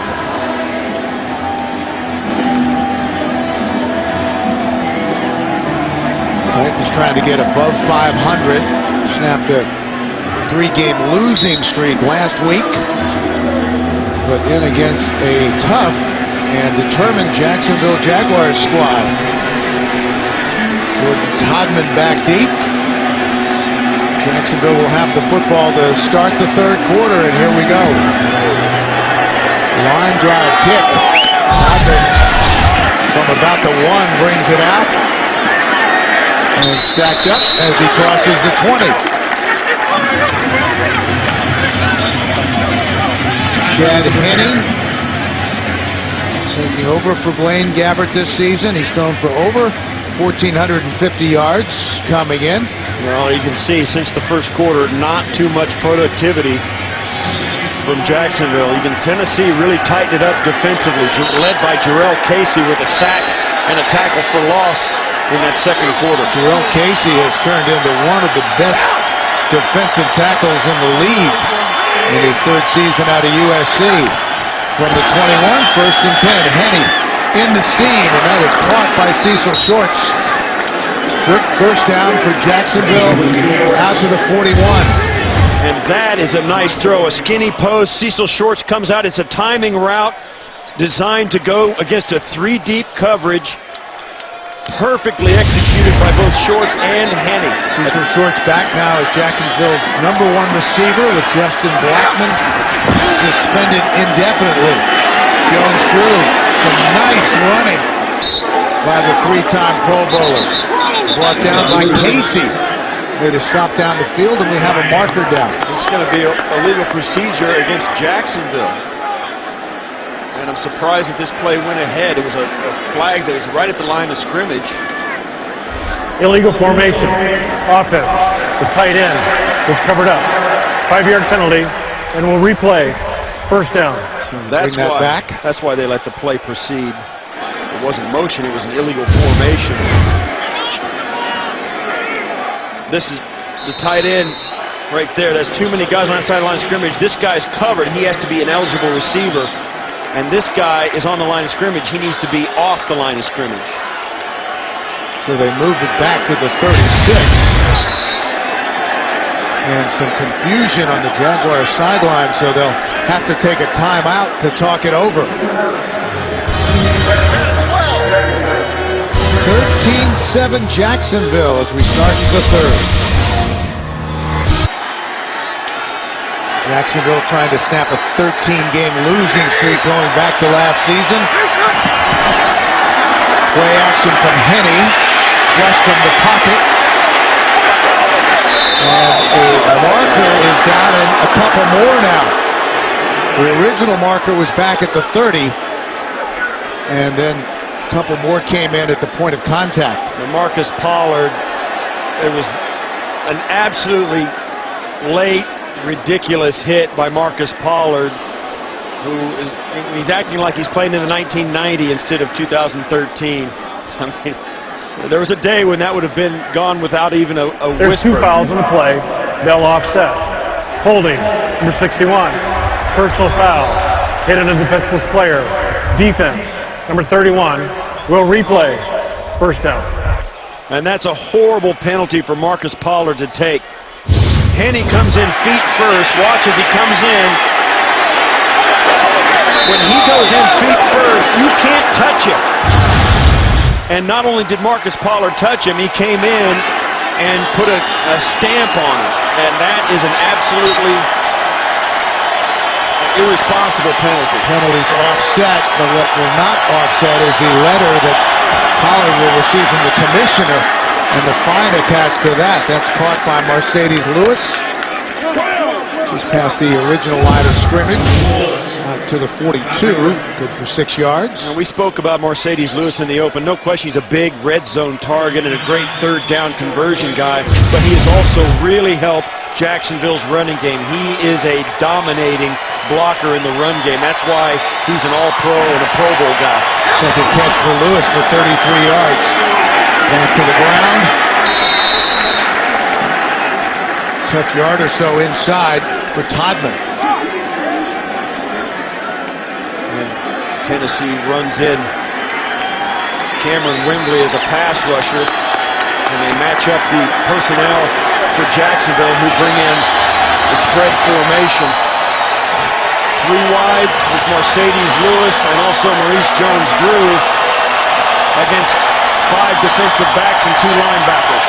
Titans trying to get above 500. Snapped a 3-game losing streak last week, but in against a tough and determined Jacksonville Jaguars squad. Jordan Todman back deep. Jacksonville will have the football to start the third quarter, and here we go. Line drive kick. Todman from about the 1 brings it out. And stacked up as he crosses the 20. Chad Henne taking over for Blaine Gabbert this season. He's thrown for over 1,450 yards coming in. Well, you can see since the first quarter, not too much productivity from Jacksonville. Even Tennessee really tightened it up defensively, led by Jarrell Casey with a sack and a tackle for loss in that second quarter. Jarrell Casey has turned into one of the best defensive tackles in the league in his third season out of USC. From the 21, 1st and 10. Henne in the seam, and that is caught by Cecil Shorts. Quick first down for Jacksonville out to the 41. And that is a nice throw, a skinny post. Cecil Shorts comes out. It's a timing route designed to go against a 3-deep coverage. Perfectly executed by both Shorts and Henne. Cecil Shorts back now as Jacksonville's #1 receiver, with Justin Blackman suspended indefinitely. Jones-Drew, some nice running by the 3-time Pro Bowler. Brought down by Casey. Made a stop down the field, and we have a marker down. This is going to be a legal procedure against Jacksonville. And I'm surprised that this play went ahead. It was a flag that was right at the line of scrimmage. Illegal formation. Offense. The tight end was covered up. 5-yard penalty, and we'll replay. First down. That's Bring that why, back. That's why they let the play proceed. It wasn't motion, it was an illegal formation. This is the tight end right there. That's too many guys on that sideline scrimmage. This guy's covered. He has to be an eligible receiver. And this guy is on the line of scrimmage. He needs to be off the line of scrimmage. So they moved it back to the 36. And some confusion on the Jaguars sideline, so they'll have to take a timeout to talk it over. 13-7 Jacksonville as we start the third. Jacksonville trying to snap a 13-game losing streak going back to last season. Play action from Henne, flush from the pocket. And a marker is down, and a couple more now. The original marker was back at the 30, and then a couple more came in at the point of contact. Marcus Pollard, it was an absolutely late, ridiculous hit by Marcus Pollard, he's acting like he's playing in the 1990 instead of 2013. I mean, there was a day when that would have been gone without even a There's whisper. 2 fouls in the play. They'll offset. Holding, number 61. Personal foul. Hit on a defenseless player. Defense, number 31. Will replay. First down. And that's a horrible penalty for Marcus Pollard to take. Henne comes in feet first. Watch as he comes in. When he goes in feet first, you can't touch him. And not only did Marcus Pollard touch him, he came in and put a stamp on him. And that is an absolutely irresponsible penalty. Penalties offset, but what will not offset is the letter that Pollard will receive from the commissioner and the fine attached to that. That's caught by Mercedes Lewis. Just past the original line of scrimmage. Out to the 42. Good for 6 yards. And we spoke about Mercedes Lewis in the open. No question, he's a big red zone target and a great third down conversion guy. But he has also really helped Jacksonville's running game. He is a dominating blocker in the run game. That's why he's an all-pro and a Pro Bowl guy. Second catch for Lewis for 33 yards. Back to the ground. Tough yard or so inside for Todman. And Tennessee runs in Cameron Wembley as a pass rusher. And they match up the personnel for Jacksonville, who bring in the spread formation. 3 wides with Mercedes Lewis and also Maurice Jones-Drew against 5 defensive backs and 2 linebackers.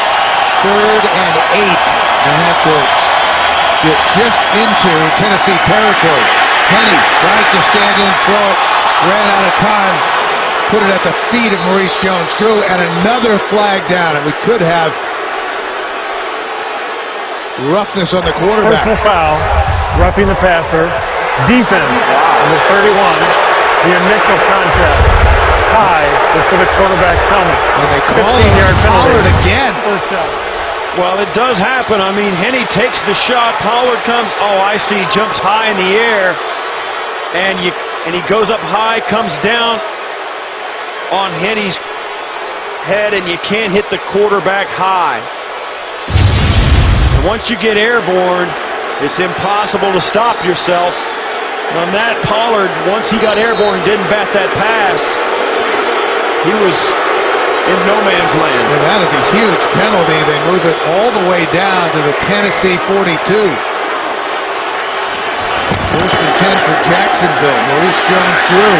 3rd and 8. They have to get just into Tennessee territory. Henne tries to stand in, throw it, ran out of time. put it at the feet of Maurice Jones-Drew, and another flag down, and we could have roughness on the quarterback. Personal foul, roughing the passer, defense, number 31, the initial contact. High is to the quarterback's helmet. And they call 15-yard Pollard penalty. again. First down. Well, it does happen. I mean, Henne takes the shot. Pollard comes. Oh, I see. Jumps high in the air, and he goes up high, comes down on Henne's head, and you can't hit the quarterback high. And once you get airborne, it's impossible to stop yourself. And on that, Pollard, once he got airborne and didn't bat that pass, he was in no man's land. And that is a huge penalty. They move it all the way down to the Tennessee 42. First and 10 for Jacksonville. Maurice Jones-Drew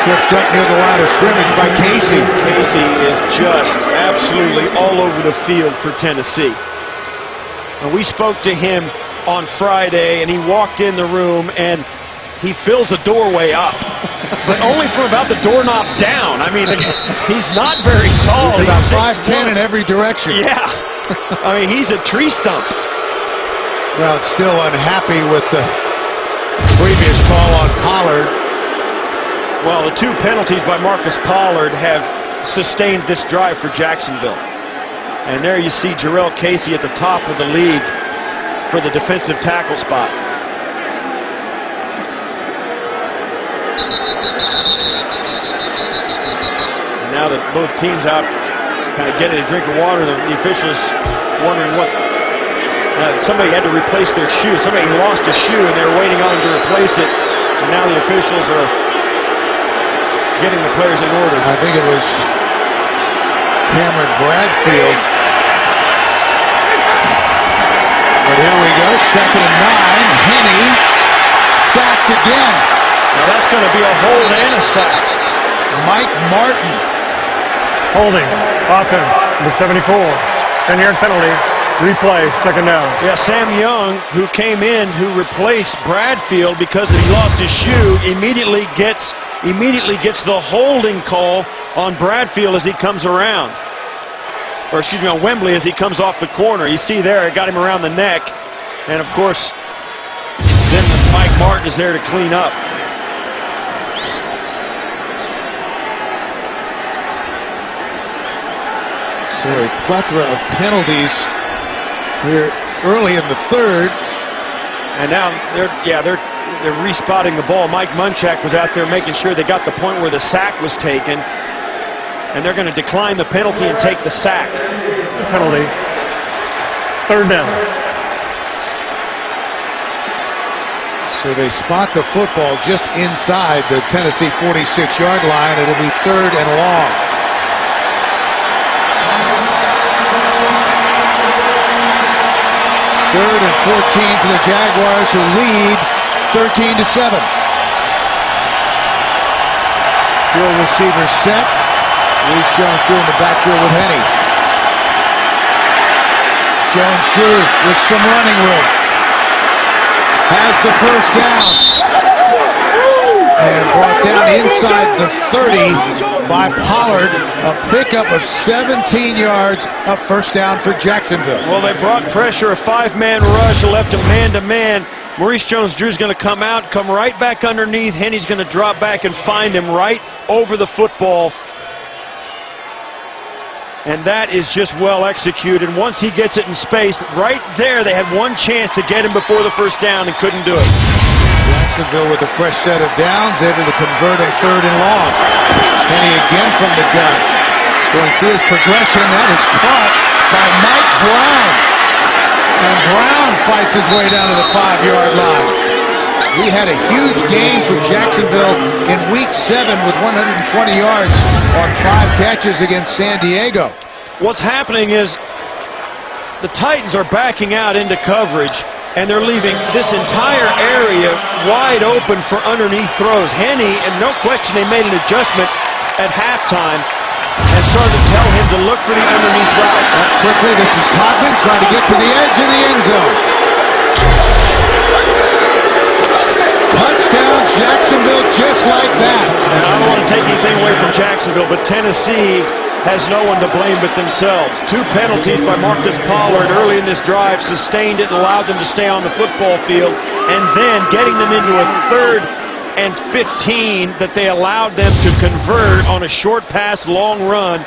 tripped up near the line of scrimmage by Casey. Casey is just absolutely all over the field for Tennessee. And we spoke to him on Friday, and he walked in the room, and he fills the doorway up, but only from about the doorknob down. I mean, he's not very tall. He's about 5'10" in every direction. Yeah. I mean, he's a tree stump. Well, still unhappy with the previous call on Pollard. Well, the two penalties by Marcus Pollard have sustained this drive for Jacksonville. And there you see Jarrell Casey at the top of the league for the defensive tackle spot. Now that both teams out kind of getting a drink of water, the officials wondering what. Somebody had to replace their shoe. Somebody lost a shoe and they were waiting on him to replace it. And now the officials are getting the players in order. I think it was Cameron Bradfield. But here we go, 2nd and 9. Henne sacked again. Now that's going to be a hold and a sack. Mike Martin. Holding, offense, number 74. 10-yard penalty, replay, 2nd down. Yeah, Sam Young, who came in, who replaced Bradfield because he lost his shoe, immediately gets the holding call on Bradfield as he comes around. Or excuse me, on Wembley as he comes off the corner. You see there, it got him around the neck. And of course, then Mike Martin is there to clean up. So a plethora of penalties here early in the 3rd. And now they're respotting the ball. Mike Munchak was out there making sure they got the point where the sack was taken. And they're going to decline the penalty and take the sack. Penalty, 3rd down. So they spot the football just inside the Tennessee 46-yard line. It'll be 3rd and long. Third and 14 for the Jaguars, who lead 13-7. Field receiver set. Maurice Jones-Drew in the backfield with Henne. Jones-Drew with some running room. Has the first down. And brought down inside the 30 by Pollard. A pickup of 17 yards, a first down for Jacksonville. Well, they brought pressure, a 5-man rush, left him man-to-man. Maurice Jones-Drew is going to come out, come right back underneath. Henne's going to drop back and find him right over the football. And that is just well executed. Once he gets it in space, right there, they had one chance to get him before the first down and couldn't do it. Jacksonville with a fresh set of downs, able to convert on 3rd and long. Henne again from the gun. Going through his progression, that is caught by Mike Brown. And Brown fights his way down to the 5-yard line. We had a huge game for Jacksonville in Week 7 with 120 yards on 5 catches against San Diego. What's happening is the Titans are backing out into coverage, and they're leaving this entire area wide open for underneath throws. Henne, and no question they made an adjustment at halftime and started to tell him to look for the underneath routes. Quickly, this is Codman trying to get to the edge of the end zone. Touchdown, Jacksonville, just like that. take anything away from Jacksonville, but Tennessee has no one to blame but themselves. 2 penalties by Marcus Pollard early in this drive sustained it and allowed them to stay on the football field, and then getting them into a 3rd and 15 that they allowed them to convert on a short pass, long run.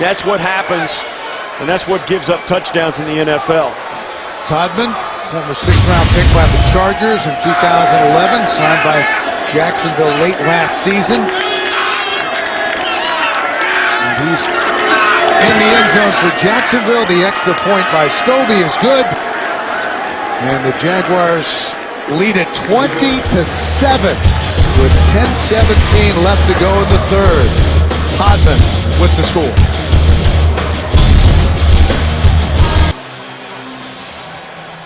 That's what happens, and that's what gives up touchdowns in the NFL. Todman, former 6th-round pick by the Chargers in 2011, signed by Jacksonville late last season. And he's in the end zone for Jacksonville. The extra point by Scobie is good. And the Jaguars lead at 20-7 with 10:17 left to go in the 3rd. Todman with the score.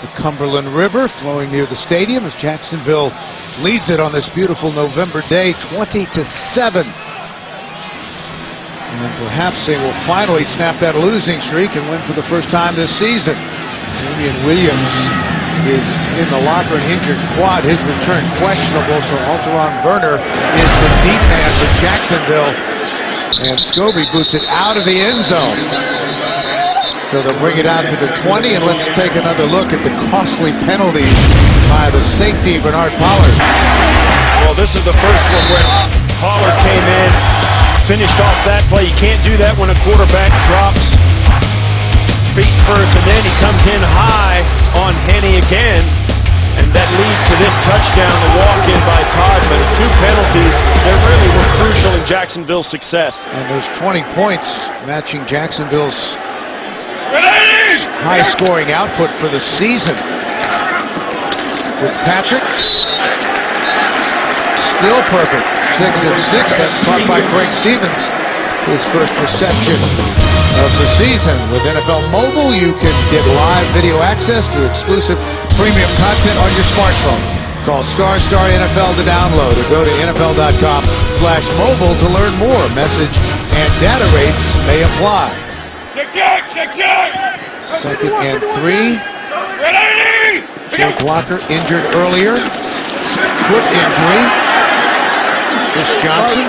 The Cumberland River flowing near the stadium as Jacksonville leads it on this beautiful November day, 20-7. And perhaps they will finally snap that losing streak and win for the first time this season. Damian Williams is in the locker, an injured quad. His return questionable, so Alteron Werner is the deep man for Jacksonville. And Scobie boots it out of the end zone. So they'll bring it out to the 20, and let's take another look at the costly penalties by the safety, Bernard Pollard. Well, this is the first one where Pollard came in, finished off that play. You can't do that when a quarterback drops feet first, and then he comes in high on Henne again, and that leads to this touchdown, the walk-in by Todman. 2 penalties that really were crucial in Jacksonville's success. And those 20 points matching Jacksonville's high-scoring output for the season. Fitzpatrick, still perfect, 6 of 6. That's caught by Craig Stevens, his first reception of the season. With NFL Mobile, you can get live video access to exclusive premium content on your smartphone. Call *NFL to download, or go to NFL.com/mobile to learn more. Message and data rates may apply. Second and 3. Jake Locker injured earlier. Foot injury. Chris Johnson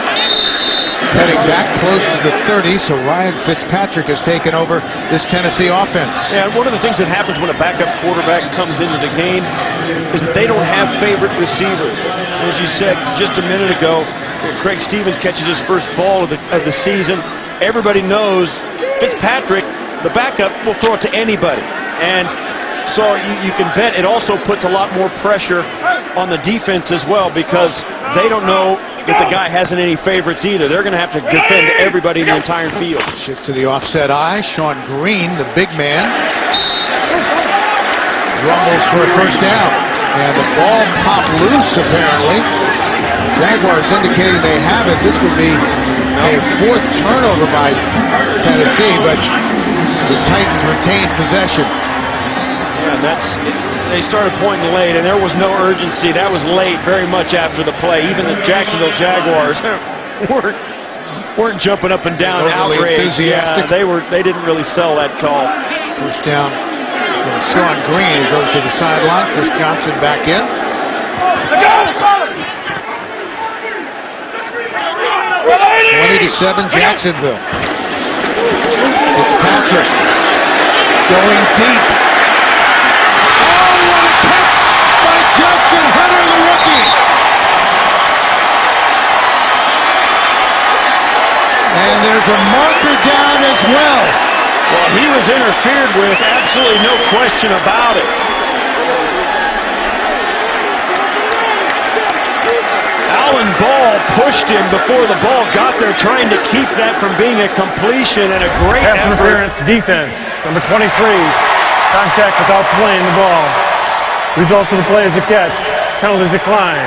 heading back close to the 30, so Ryan Fitzpatrick has taken over this Tennessee offense. Yeah, one of the things that happens when a backup quarterback comes into the game is that they don't have favorite receivers. As you said just a minute ago, Craig Stevens catches his first ball of the season. Everybody knows Fitzpatrick, the backup, will throw it to anybody. And so you can bet it also puts a lot more pressure on the defense as well, because they don't know that the guy hasn't any favorites either. They're going to have to defend everybody in the entire field. Shift to the offset eye. Sean Green, the big man, rumbles for a first down. And the ball popped loose, apparently. Jaguars indicating they have it. This would be a 4th turnover by Tennessee, but the Titans retained possession. Yeah, they started pointing late, and there was no urgency. That was late, very much after the play. Even the Jacksonville Jaguars weren't jumping up and down, outraged. Yeah, they didn't really sell that call. First down from Sean Green, who goes to the sideline. Chris Johnson back in. 20-7 Jacksonville. Fitzpatrick going deep. Justin Hunter, the rookie. And there's a marker down as well. Well, he was interfered with, absolutely no question about it. Alan Ball pushed him before the ball got there, trying to keep that from being a completion, and a great Pass effort. interference, defense, number 23, contact without playing the ball. Results of the play is a catch. Penalties decline.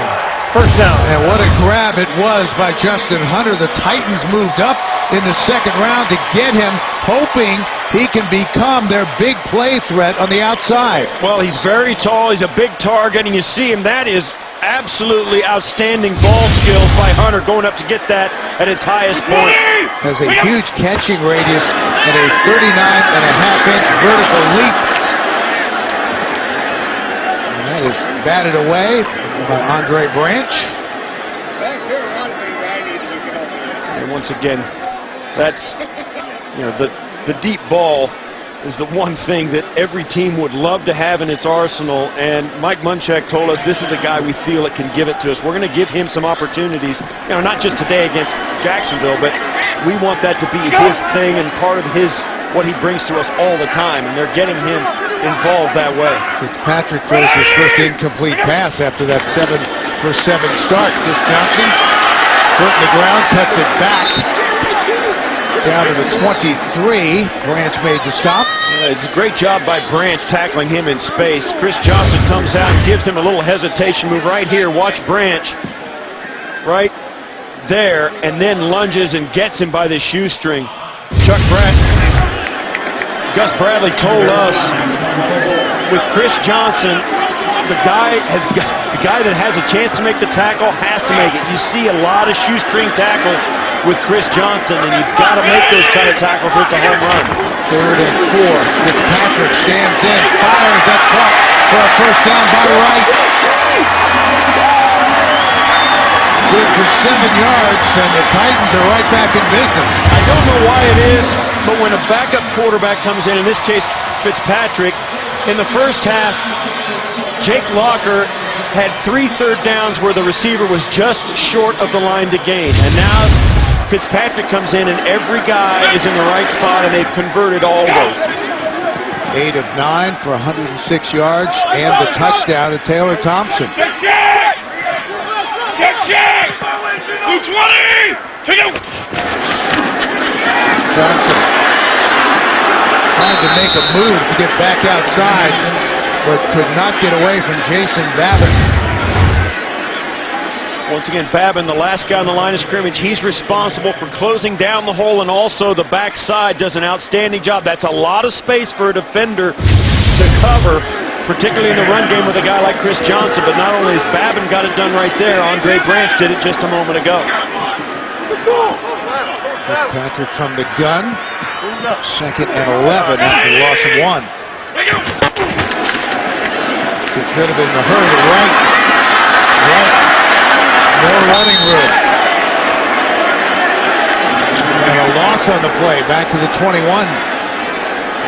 First down. And what a grab it was by Justin Hunter. The Titans moved up in the 2nd round to get him, hoping he can become their big play threat on the outside. Well, he's very tall. He's a big target, and you see him. That is absolutely outstanding ball skills by Hunter, going up to get that at its highest point. Has a huge catching radius and a 39.5-inch vertical leap. That is batted away by Andre Branch. And once again, that's, the deep ball is the one thing that every team would love to have in its arsenal, and Mike Munchak told us this is a guy we feel that can give it to us. We're going to give him some opportunities, not just today against Jacksonville, but we want that to be his thing and part of what he brings to us all the time, and they're getting him involved that way. Fitzpatrick throws his first incomplete pass after that 7-for-7 start. Chris Johnson, foot in the ground, cuts it back down to the 23. Branch made the stop. It's a great job by Branch tackling him in space. Chris Johnson comes out and gives him a little hesitation move right here. Watch Branch right there, and then lunges and gets him by the shoestring. Gus Bradley told us with Chris Johnson, the guy that has a chance to make the tackle has to make it. You see a lot of shoestring tackles with Chris Johnson, and you've got to make those kind of tackles with the home run. 3rd and 4. Fitzpatrick stands in, fires. That's caught for a first down by Wright. Good for 7 yards, and the Titans are right back in business. I don't know why it is, but when a backup quarterback comes in this case Fitzpatrick, in the first half, Jake Locker had 3 third downs where the receiver was just short of the line to gain. And now Fitzpatrick comes in and every guy is in the right spot, and they've converted all those. 8 of 9 for 106 yards and the touchdown to Taylor Thompson. Check! 220! Take it! Johnson trying to make a move to get back outside, but could not get away from Jason Babin. Once again, Babin, the last guy on the line of scrimmage, he's responsible for closing down the hole, and also the backside does an outstanding job. That's a lot of space for a defender to cover, particularly in the run game with a guy like Chris Johnson. But not only has Babin got it done right there, Andre Branch did it just a moment ago. Fitzpatrick from the gun. 2nd and 11 after the loss of 1. Gets rid of it in a hurry. Right. No running room. And a loss on the play. Back to the 21.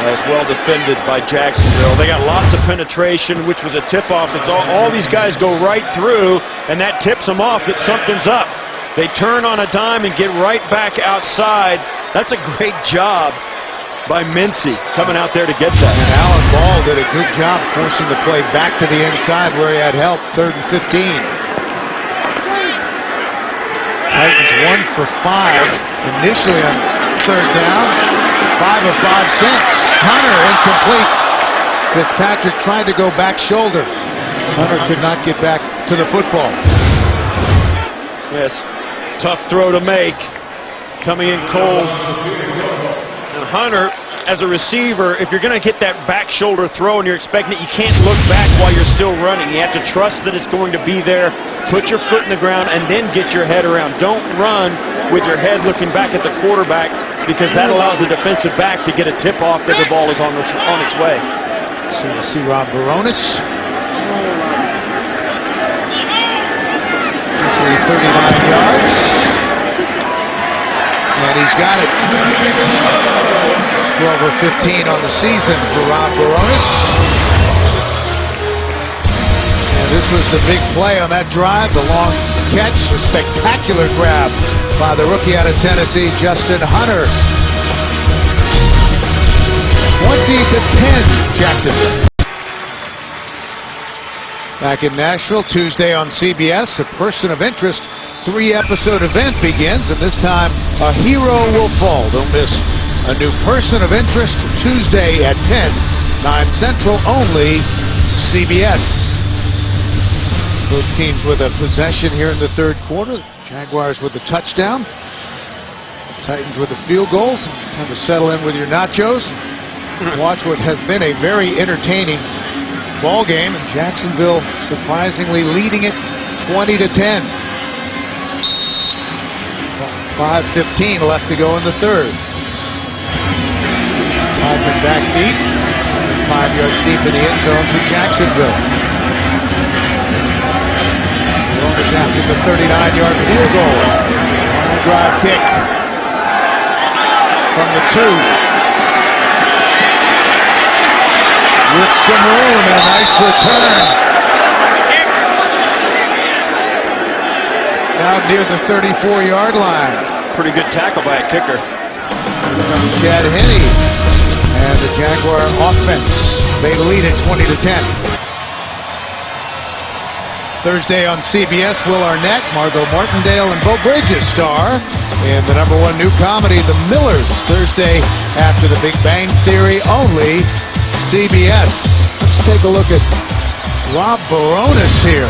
That was well defended by Jacksonville. They got lots of penetration, which was a tip-off. It's all these guys go right through, and that tips them off that something's up. They turn on a dime and get right back outside. That's a great job by Mincy coming out there to get that. And Alan Ball did a good job forcing the play back to the inside where he had help. 3rd and 15. Titans 1 for 5 initially on 3rd down. 5 of 5 since. Hunter incomplete. Fitzpatrick tried to go back shoulder. Hunter could not get back to the football. Yes, tough throw to make. Coming in cold. And Hunter, as a receiver, if you're going to get that back shoulder throw and you're expecting it, you can't look back while you're still running. You have to trust that it's going to be there. Put your foot in the ground and then get your head around. Don't run with your head looking back at the quarterback, because that allows the defensive back to get a tip-off that the ball is on its way. So we'll see Rob Baronis. Usually 39 yards. And he's got it. 12 or 15 on the season for Rob Baronis. And this was the big play on that drive. The long catch, a spectacular grab by the rookie out of Tennessee, Justin Hunter. 20-10, Jacksonville. Back in Nashville, Tuesday on CBS, a Person of Interest 3-episode event begins, and this time a hero will fall. Don't miss a new Person of Interest Tuesday at 10, 9 Central, only CBS. Both teams with a possession here in the 3rd quarter. Jaguars with a touchdown. Titans with a field goal. Time to settle in with your nachos. Watch what has been a very entertaining ball game, and Jacksonville surprisingly leading it 20-10. 5:15 left to go in the 3rd. Todman back deep, 5 yards deep in the end zone for Jacksonville. Jaguars after the 39-yard field goal. Line drive kick from the 2. With some room and a nice return. Out near the 34-yard line. Pretty good tackle by a kicker. Here comes Chad Henne. And the Jaguar offense, they lead it 20-10. Thursday on CBS, Will Arnett, Margot Martindale, and Bo Bridges star in the #1 new comedy, The Millers, Thursday after The Big Bang Theory, only CBS. Let's take a look at Rob Baronis here,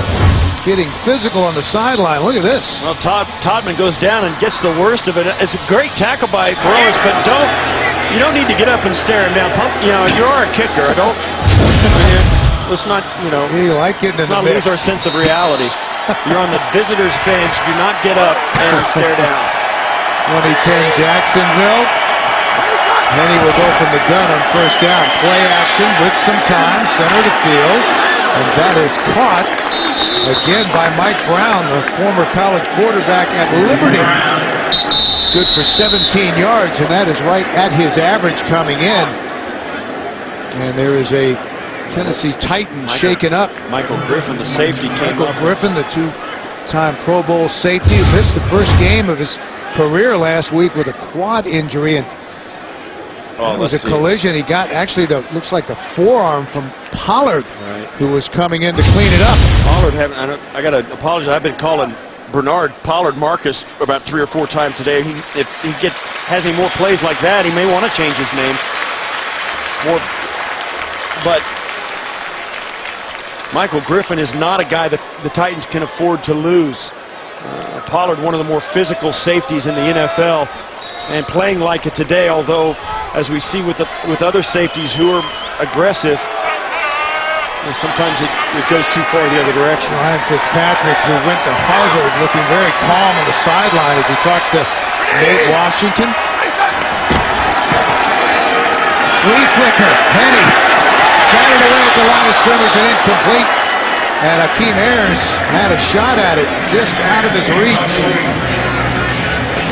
getting physical on the sideline. Look at this. Well, Todman goes down and gets the worst of it. It's a great tackle by Baronis, but you don't need to get up and stare him down. You are a kicker. Let's not, You like getting in let's not the mix. lose our sense of reality. You're on the visitor's bench. Do not get up and stare down. 2010 Jacksonville. Henne will go from the gun on first down. Play action with some time, center of the field. And that is caught again by Mike Brown, the former college quarterback at Liberty. Good for 17 yards, and that is right at his average coming in. And there is a Tennessee Titan shaken up. Michael Griffin, the safety, came Michael up. Griffin, the two-time Pro Bowl safety, who missed the first game of his career last week with a quad injury, and it was a collision. He got actually looks like the forearm from Pollard, who was coming in to clean it up. Pollard, I got to apologize. I've been calling Bernard Pollard Marcus about 3 or 4 times today. If he has any more plays like that, he may want to change his name. But Michael Griffin is not a guy that the Titans can afford to lose. Pollard, one of the more physical safeties in the NFL, and playing like it today, although as we see with other safeties who are aggressive, sometimes it goes too far the other direction. Ryan Fitzpatrick, who went to Harvard, looking very calm on the sideline as he talked to Nate Washington. Flea flicker, Henne batted away at the line of scrimmage and incomplete. And Akeem Ayers had a shot at it just out of his reach.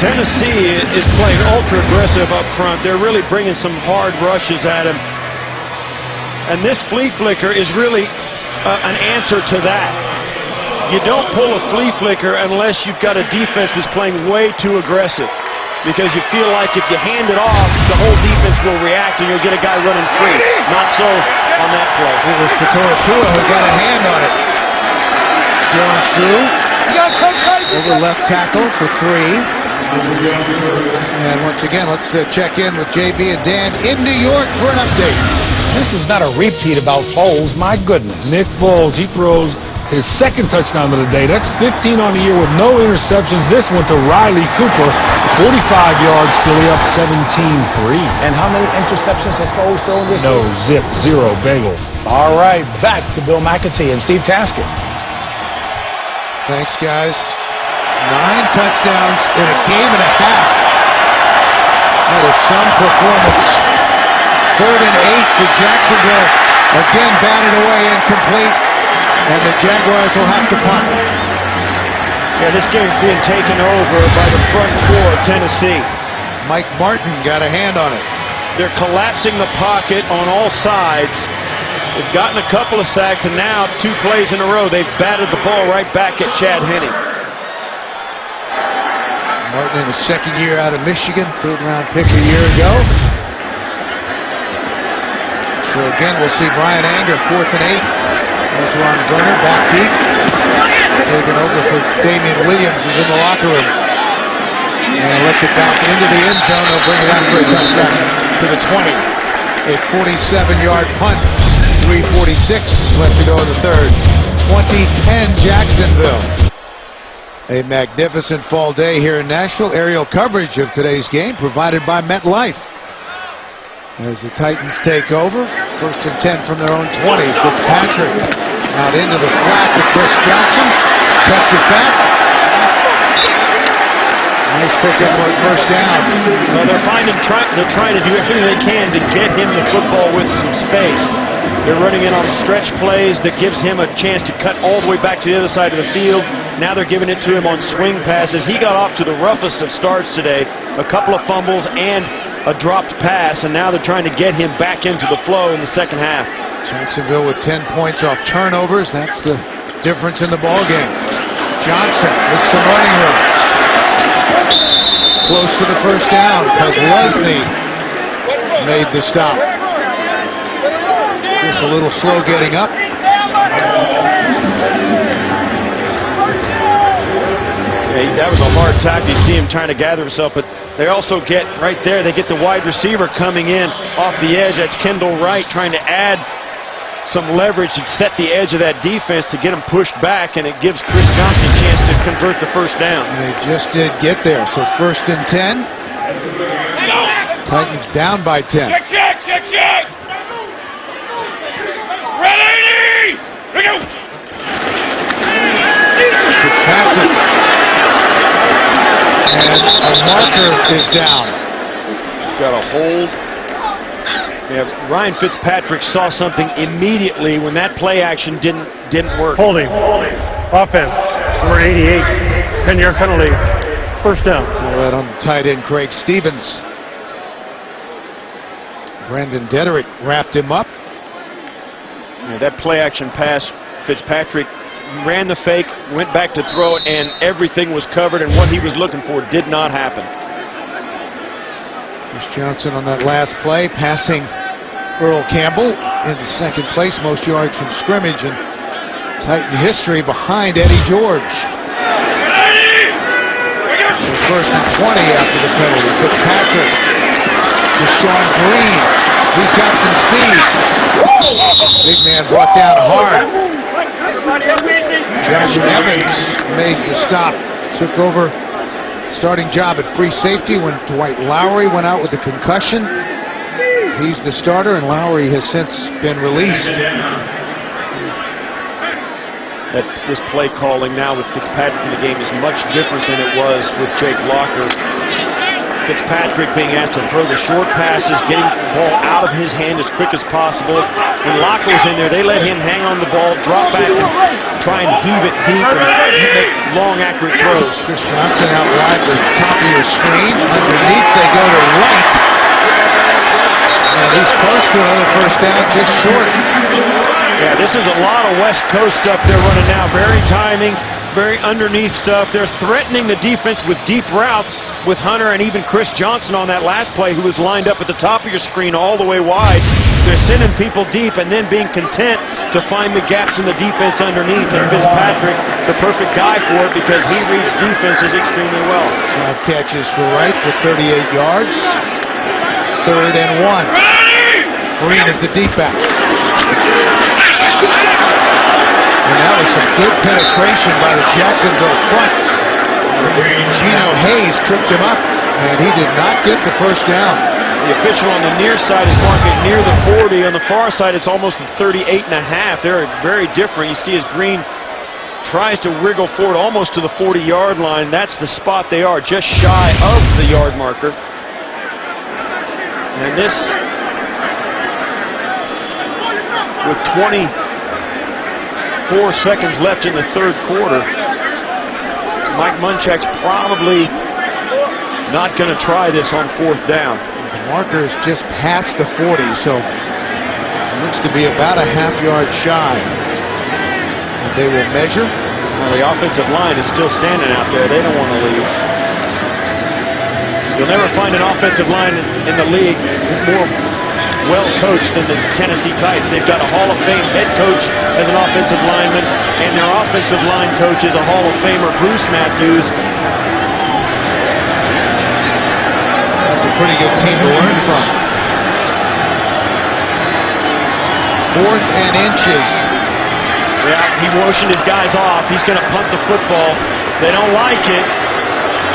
Tennessee is playing ultra aggressive up front. They're really bringing some hard rushes at him. And this flea flicker is really an answer to that. You don't pull a flea flicker unless you've got a defense that's playing way too aggressive, because you feel like if you hand it off, the whole defense will react and you'll get a guy running free. Not so on that play. It was Katora Tua who got a hand on it. Jones Drew over left tackle for 3. And once again, let's check in with JB and Dan in New York for an update. This is not a repeat about Foles, my goodness. Nick Foles, he throws his second touchdown of the day. That's 15 on the year with no interceptions. This one to Riley Cooper, 45 yards, Philly up 17-3. And how many interceptions has Foles thrown this No, season? zip, zero, bagel. All right, back to Bill McAtee and Steve Tasker. Thanks, guys. 9 touchdowns in a game and a half. That is some performance. 3rd and 8 for Jacksonville. Again, batted away, incomplete. And the Jaguars will have to punt. Yeah, this game's being taken over by the front 4 of Tennessee. Mike Martin got a hand on it. They're collapsing the pocket on all sides. They've gotten a couple of sacks, and now 2 plays in a row, they've batted the ball right back at Chad Henne. Martin in his second year out of Michigan, 3rd-round pick a year ago. So again, we'll see Brian Anger, 4th and 8. Antoine Brenner back deep. Taking over for Damian Williams, who's in the locker room. And lets it bounce into the end zone. They'll bring it out for a touchdown to the 20. A 47-yard punt. 3:46 left to go in the 3rd. 2010 Jacksonville. A magnificent fall day here in Nashville. Aerial coverage of today's game provided by MetLife. As the Titans take over, 1st and 10 from their own 20. Fitzpatrick out into the flat to Chris Johnson. Cuts it back. Nice pick up a first down. Well, they're trying to do everything they can to get him the football with some space. They're running in on stretch plays that gives him a chance to cut all the way back to the other side of the field. Now they're giving it to him on swing passes. He got off to the roughest of starts today. A couple of fumbles and a dropped pass, and now they're trying to get him back into the flow in the second half. Jacksonville with 10 points off turnovers. That's the difference in the ball game. Johnson with some running room. Close to the first down because Lesney made the stop. Just a little slow getting up. Yeah, that was a hard tackle. You see him trying to gather himself, but they also get right there. They get the wide receiver coming in off the edge. That's Kendall Wright trying to add some leverage to set the edge of that defense to get him pushed back, and it gives Chris Johnson a chance to convert the first down. They just did get there. So 1st and 10. Titans down by 10. Check. Ready! Here we go! Fitzpatrick. And a marker is down. Got a hold. Yeah, Ryan Fitzpatrick saw something immediately when that play action didn't work. Holding. Offense. Number 88. 10-yard penalty. First down. That on the tight end, Craig Stevens. Brendan Dederick wrapped him up. Yeah, that play action pass, Fitzpatrick ran the fake, went back to throw it, and everything was covered, and what he was looking for did not happen. Chris Johnson on that last play, passing Earl Campbell into second place, most yards from scrimmage in Titan history behind Eddie George. So 1st and 20 after the penalty. Fitzpatrick to Sean Green. He's got some speed. Big man brought down hard. Josh Evans made the stop. Took over starting job at free safety when Dwight Lowry went out with a concussion. He's the starter, and Lowry has since been released. This play calling now with Fitzpatrick in the game is much different than it was with Jake Locker. Fitzpatrick being asked to throw the short passes, getting the ball out of his hand as quick as possible. When Locker was in there, they let him hang on the ball, drop back, and try and heave it deep and make long, accurate throws. Chris Johnson out wide the top of your screen. Underneath, they go to right. And he's close to another first down, just short. Yeah, this is a lot of West Coast stuff they're running now. Very timing, very underneath stuff. They're threatening the defense with deep routes with Hunter and even Chris Johnson on that last play, who was lined up at the top of your screen all the way wide. They're sending people deep and then being content to find the gaps in the defense underneath. And Fitzpatrick, the perfect guy for it because he reads defenses extremely well. 5 catches for Wright for 38 yards. 3rd and 1. Green is the deep back. And that was some good penetration by the Jacksonville front. Gino Hayes tripped him up, and he did not get the first down. The official on the near side is marking near the 40. On the far side, it's almost the 38.5. They're very different. You see as Green tries to wriggle forward almost to the 40-yard line. That's the spot they are, just shy of the yard marker. And this, with 24 seconds left in the third quarter, Mike Munchak's probably not going to try this on 4th down. The marker is just past the 40, so it looks to be about a half-yard shy. They will measure. Well, the offensive line is still standing out there. They don't want to leave. You'll never find an offensive line in the league more well-coached than the Tennessee Titans. They've got a Hall of Fame head coach as an offensive lineman, and their offensive line coach is a Hall of Famer, Bruce Matthews. That's a pretty good team to learn from. 4th and inches. Yeah, he motioned his guys off. He's going to punt the football. They don't like it,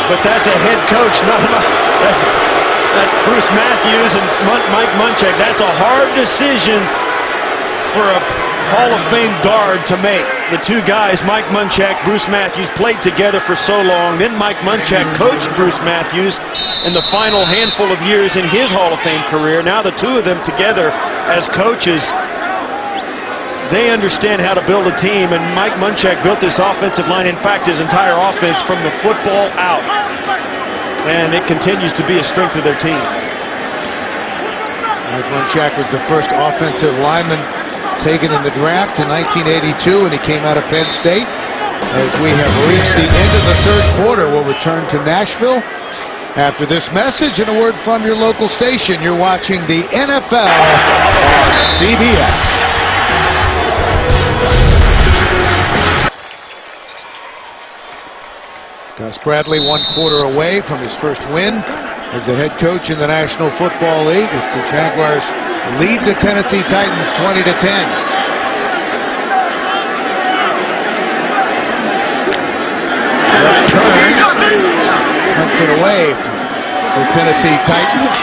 but that's a head coach. That's Bruce Matthews and Mike Munchak. That's a hard decision for a Hall of Fame guard to make. the two guys, Mike Munchak, Bruce Matthews, played together for so long. Then Mike Munchak coached Bruce Matthews in the final handful of years in his Hall of Fame career. Now the two of them together as coaches, they understand how to build a team, and Mike Munchak built this offensive line, in fact, his entire offense from the football out. And it continues to be a strength of their team. Mike Munchak was the first offensive lineman taken in the draft in 1982, and he came out of Penn State. As we have reached the end of the third quarter, we'll return to Nashville after this message and a word from your local station. You're watching the NFL on CBS. Gus Bradley 1 quarter away from his first win as the head coach in the National Football League as the Jaguars lead the Tennessee Titans 20-10. Left turn hunts it away from the Tennessee Titans.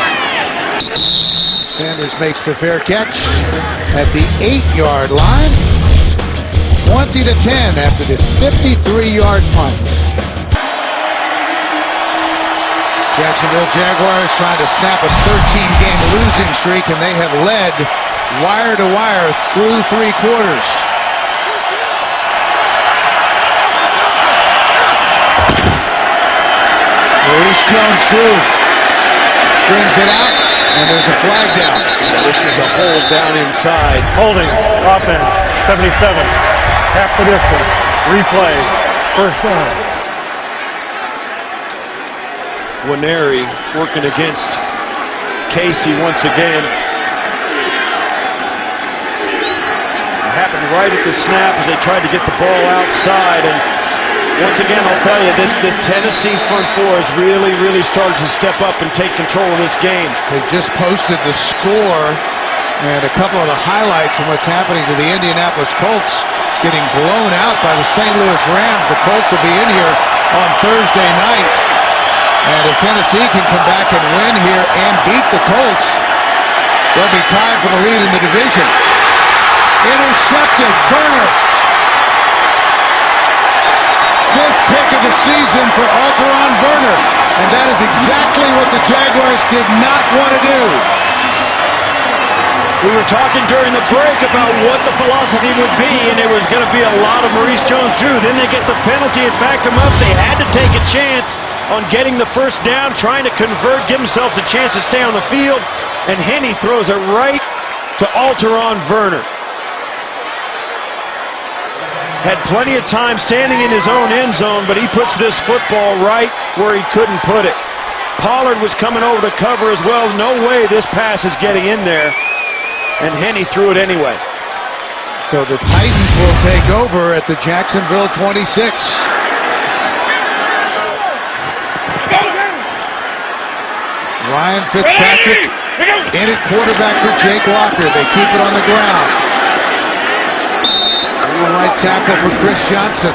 Sanders makes the fair catch at the 8-yard line. 20-10 after the 53-yard punt. Jacksonville Jaguars trying to snap a 13-game losing streak, and they have led wire to wire through 3 quarters. Maurice Jones-Drew brings it out, and there's a flag down. This is a hold down inside. Holding, offense, 77. Half the distance. Replay, first down. Winery working against Casey once again. It happened right at the snap as they tried to get the ball outside. And once again, I'll tell you, this Tennessee front four has really started to step up and take control of this game. They just posted the score and a couple of the highlights from what's happening to the Indianapolis Colts getting blown out by the St. Louis Rams. The Colts will be in here on Thursday night. And if Tennessee can come back and win here and beat the Colts, they'll be tied for the lead in the division. Intercepted, Burner. 5th pick of the season for Alteron Burner. And that is exactly what the Jaguars did not want to do. We were talking during the break about what the philosophy would be, and it was going to be a lot of Maurice Jones-Drew. Then they get the penalty and backed him up. They had to take a chance on getting the first down, trying to convert, give themselves a chance to stay on the field, and Henne throws it right to Alteron Werner. Had plenty of time standing in his own end zone, but he puts this football right where he couldn't put it. Pollard was coming over to cover as well. No way this pass is getting in there, and Henne threw it anyway. So the Titans will take over at the Jacksonville 26. Ryan Fitzpatrick in at quarterback for Jake Locker. They keep it on the ground. Right tackle for Chris Johnson.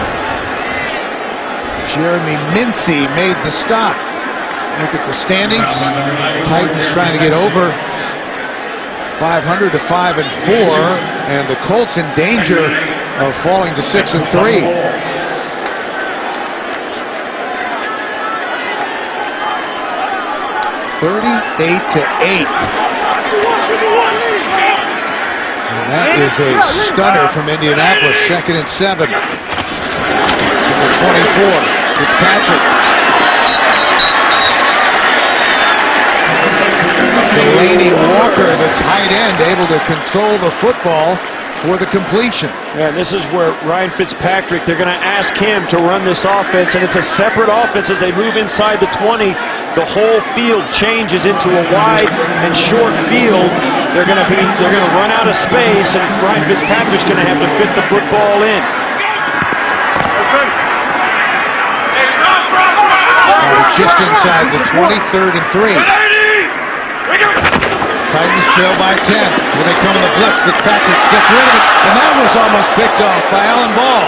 Jeremy Mincy made the stop. Look at the standings. Titans trying to get over 500 to 5-4, and the Colts in danger of falling to 6-3. 38-8. And that is a stunner from Indianapolis. 2nd and 7. Number 24, Fitzpatrick. Delaney Walker, the tight end, able to control the football for the completion. Yeah, and this is where Ryan Fitzpatrick, they're going to ask him to run this offense, and it's a separate offense as they move inside the 20. The whole field changes into a wide and short field. They're going to run out of space, and Ryan Fitzpatrick's going to have to fit the football in. Just inside the 20, 3rd and 3. Titans trail by 10. Here they come in the blitz. Fitzpatrick gets rid of it, and that was almost picked off by Alan Ball.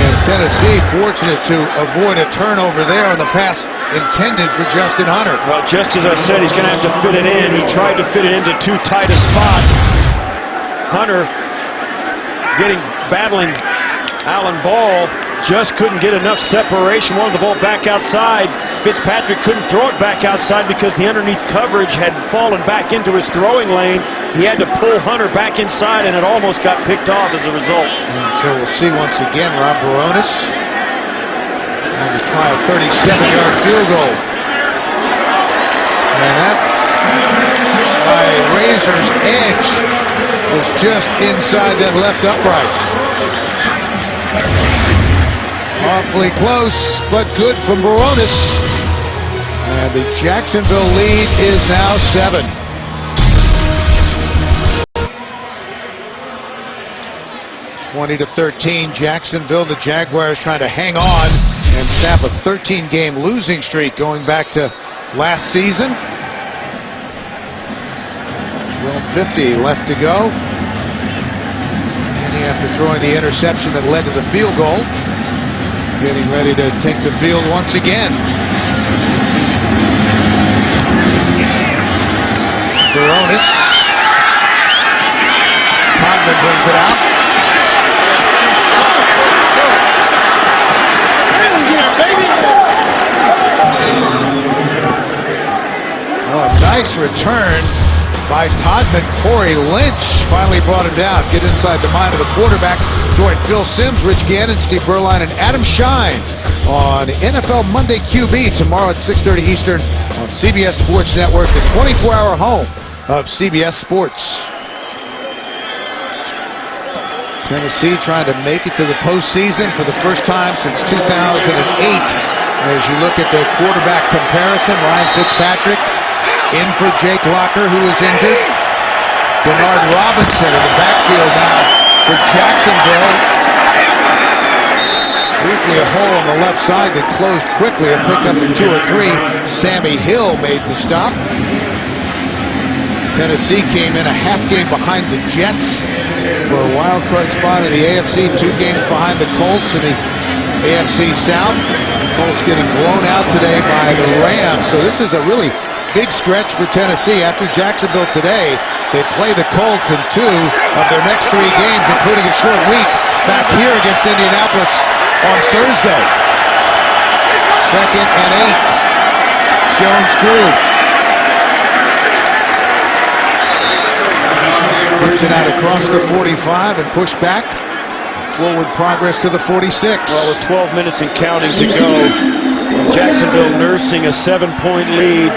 And Tennessee fortunate to avoid a turnover there on the pass intended for Justin Hunter. Well, just as I said, he's going to have to fit it in. He tried to fit it into too tight a spot. Hunter battling Alan Ball, just couldn't get enough separation. Wanted the ball back outside. Fitzpatrick couldn't throw it back outside because the underneath coverage had fallen back into his throwing lane. He had to pull Hunter back inside, and it almost got picked off as a result. And so we'll see once again Rob Baronis trying to try a 37-yard field goal. And that, by razor's edge, was just inside that left upright. Awfully close, but good from Baronis. And the Jacksonville lead is now 7. (20-13), Jacksonville. The Jaguars trying to hang on and snap a 13-game losing streak going back to last season. 12:50 left to go. And after throwing the interception that led to the field goal, getting ready to take the field once again. Baronis. Todman brings it out. Oh, a nice return by Todman. Corey Lynch finally brought him down. Get inside the mind of the quarterback. Join Phil Simms, Rich Gannon, Steve Berline, and Adam Shine on NFL Monday QB tomorrow at 6:30 Eastern on CBS Sports Network, the 24-hour home of CBS Sports. Tennessee trying to make it to the postseason for the first time since 2008. As you look at the quarterback comparison, Ryan Fitzpatrick in for Jake Locker, who is injured. Denard Robinson in the backfield now for Jacksonville. Briefly a hole on the left side that closed quickly. A pickup of 2 or 3. Sammy Hill made the stop. Tennessee came in a half game behind the Jets for a wild card spot in the AFC. 2 games behind the Colts in the AFC South. The Colts getting blown out today by the Rams. So this is a really big stretch for Tennessee. After Jacksonville today, they play the Colts in 2 of their next 3 games, including a short week back here against Indianapolis on Thursday. 2nd and 8. Jones-Drew gets it out across the 45 and pushed back. Forward progress to the 46. Well, with 12 minutes and counting to go, Jacksonville nursing a 7-point lead.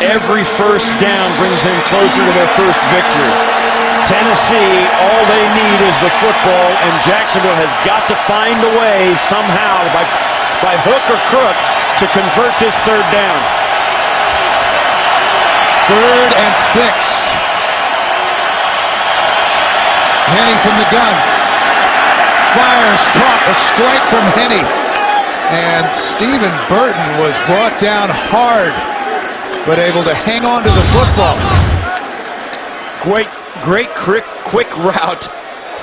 Every first down brings them closer to their first victory. Tennessee, all they need is the football, and Jacksonville has got to find a way somehow, by hook or crook, to convert this 3rd down. 3rd and 6. Henny from the gun. Fires, caught a strike from Henny. And Stephen Burton was brought down hard, but able to hang on to the football. Great quick route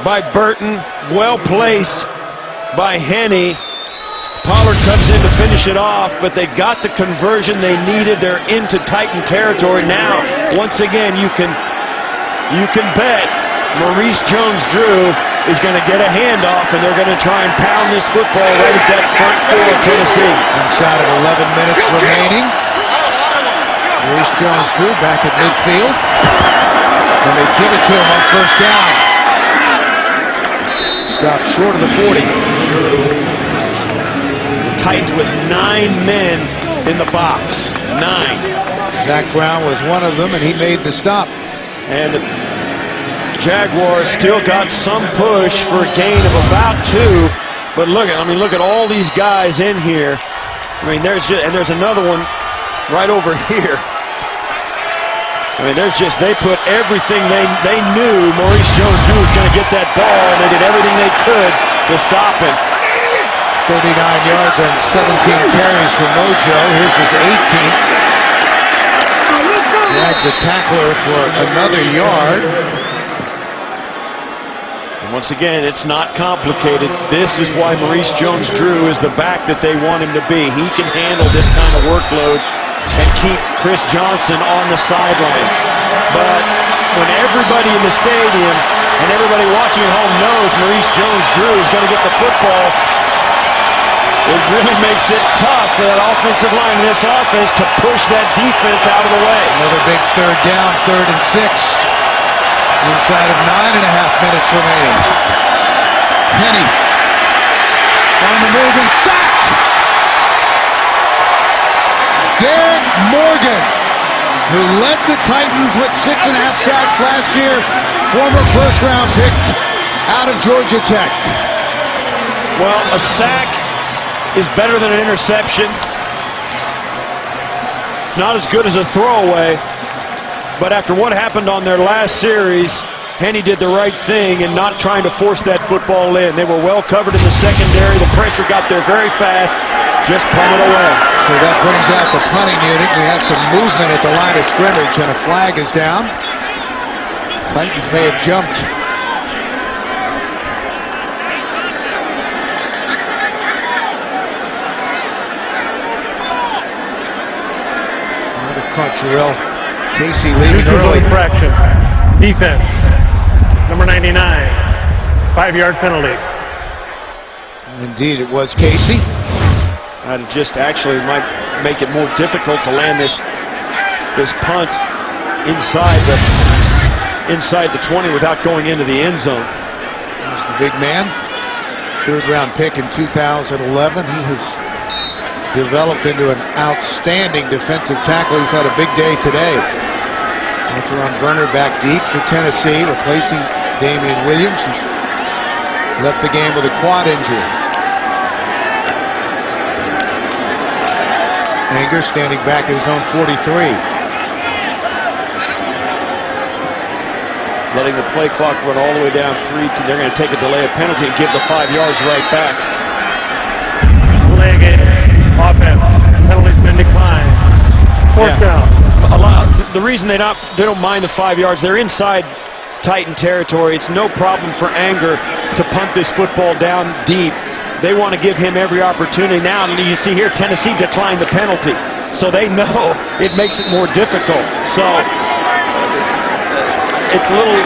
by Burton. Well placed by Henny. Pollard comes in to finish it off, but they got the conversion they needed. They're into Titan territory now. Once again, you can bet Maurice Jones-Drew is going to get a handoff, and they're going to try and pound this football right at that front 4 of Tennessee. Inside of 11 minutes remaining. Maurice Jones-Drew back at midfield. And they give it to him on 1st down. Stopped short of the 40. The Titans with 9 men in the box. 9. Zach Brown was one of them, and he made the stop. And the Jaguars still got some push for a gain of about 2. But look at all these guys in here. I mean, there's another one right over here. I mean, they put everything they knew Maurice Jones-Drew was going to get that ball, and they did everything they could to stop him. 39 yards on 17 carries for Mojo. Here's his 18th. Drags a tackler for another yard. And once again, it's not complicated. This is why Maurice Jones-Drew is the back that they want him to be. He can handle this kind of workload and keep Chris Johnson on the sideline. But when everybody in the stadium and everybody watching at home knows Maurice Jones-Drew is going to get the football, it really makes it tough for that offensive line in this offense to push that defense out of the way. Another big third down, 3rd and 6. Inside of 9.5 minutes remaining. Penny on the move and sacked. Derek Morgan, who led the Titans with 6.5 sacks last year, former first-round pick out of Georgia Tech. Well, a sack is better than an interception. It's not as good as a throwaway, but after what happened on their last series, Henny did the right thing in not trying to force that football in. They were well covered in the secondary. The pressure got there very fast. Just punt it away. So that brings out the punting unit. We have some movement at the line of scrimmage, and a flag is down. Titans may have jumped. Might have caught Jarrell Casey leaving Neutral early. infraction. Defense. Number 99. 5-yard penalty. And indeed, it was Casey. That just actually might make it more difficult to land this punt inside the 20 without going into the end zone. Here's the big man. 3rd-round pick in 2011. He has developed into an outstanding defensive tackle. He's had a big day today. Antoine Berner back deep for Tennessee, replacing Damian Williams, who left the game with a quad injury. Anger standing back at his own 43. Letting the play clock run all the way down 3. They're going to take a delay of penalty and give the 5 yards right back. Delay game. Offense. Penalty's been declined. 4th down. The reason they don't mind the 5 yards, they're inside Titan territory. It's no problem for Anger to punt this football down deep. They want to give him every opportunity now. And you see here, Tennessee declined the penalty. So they know it makes it more difficult. So it's a little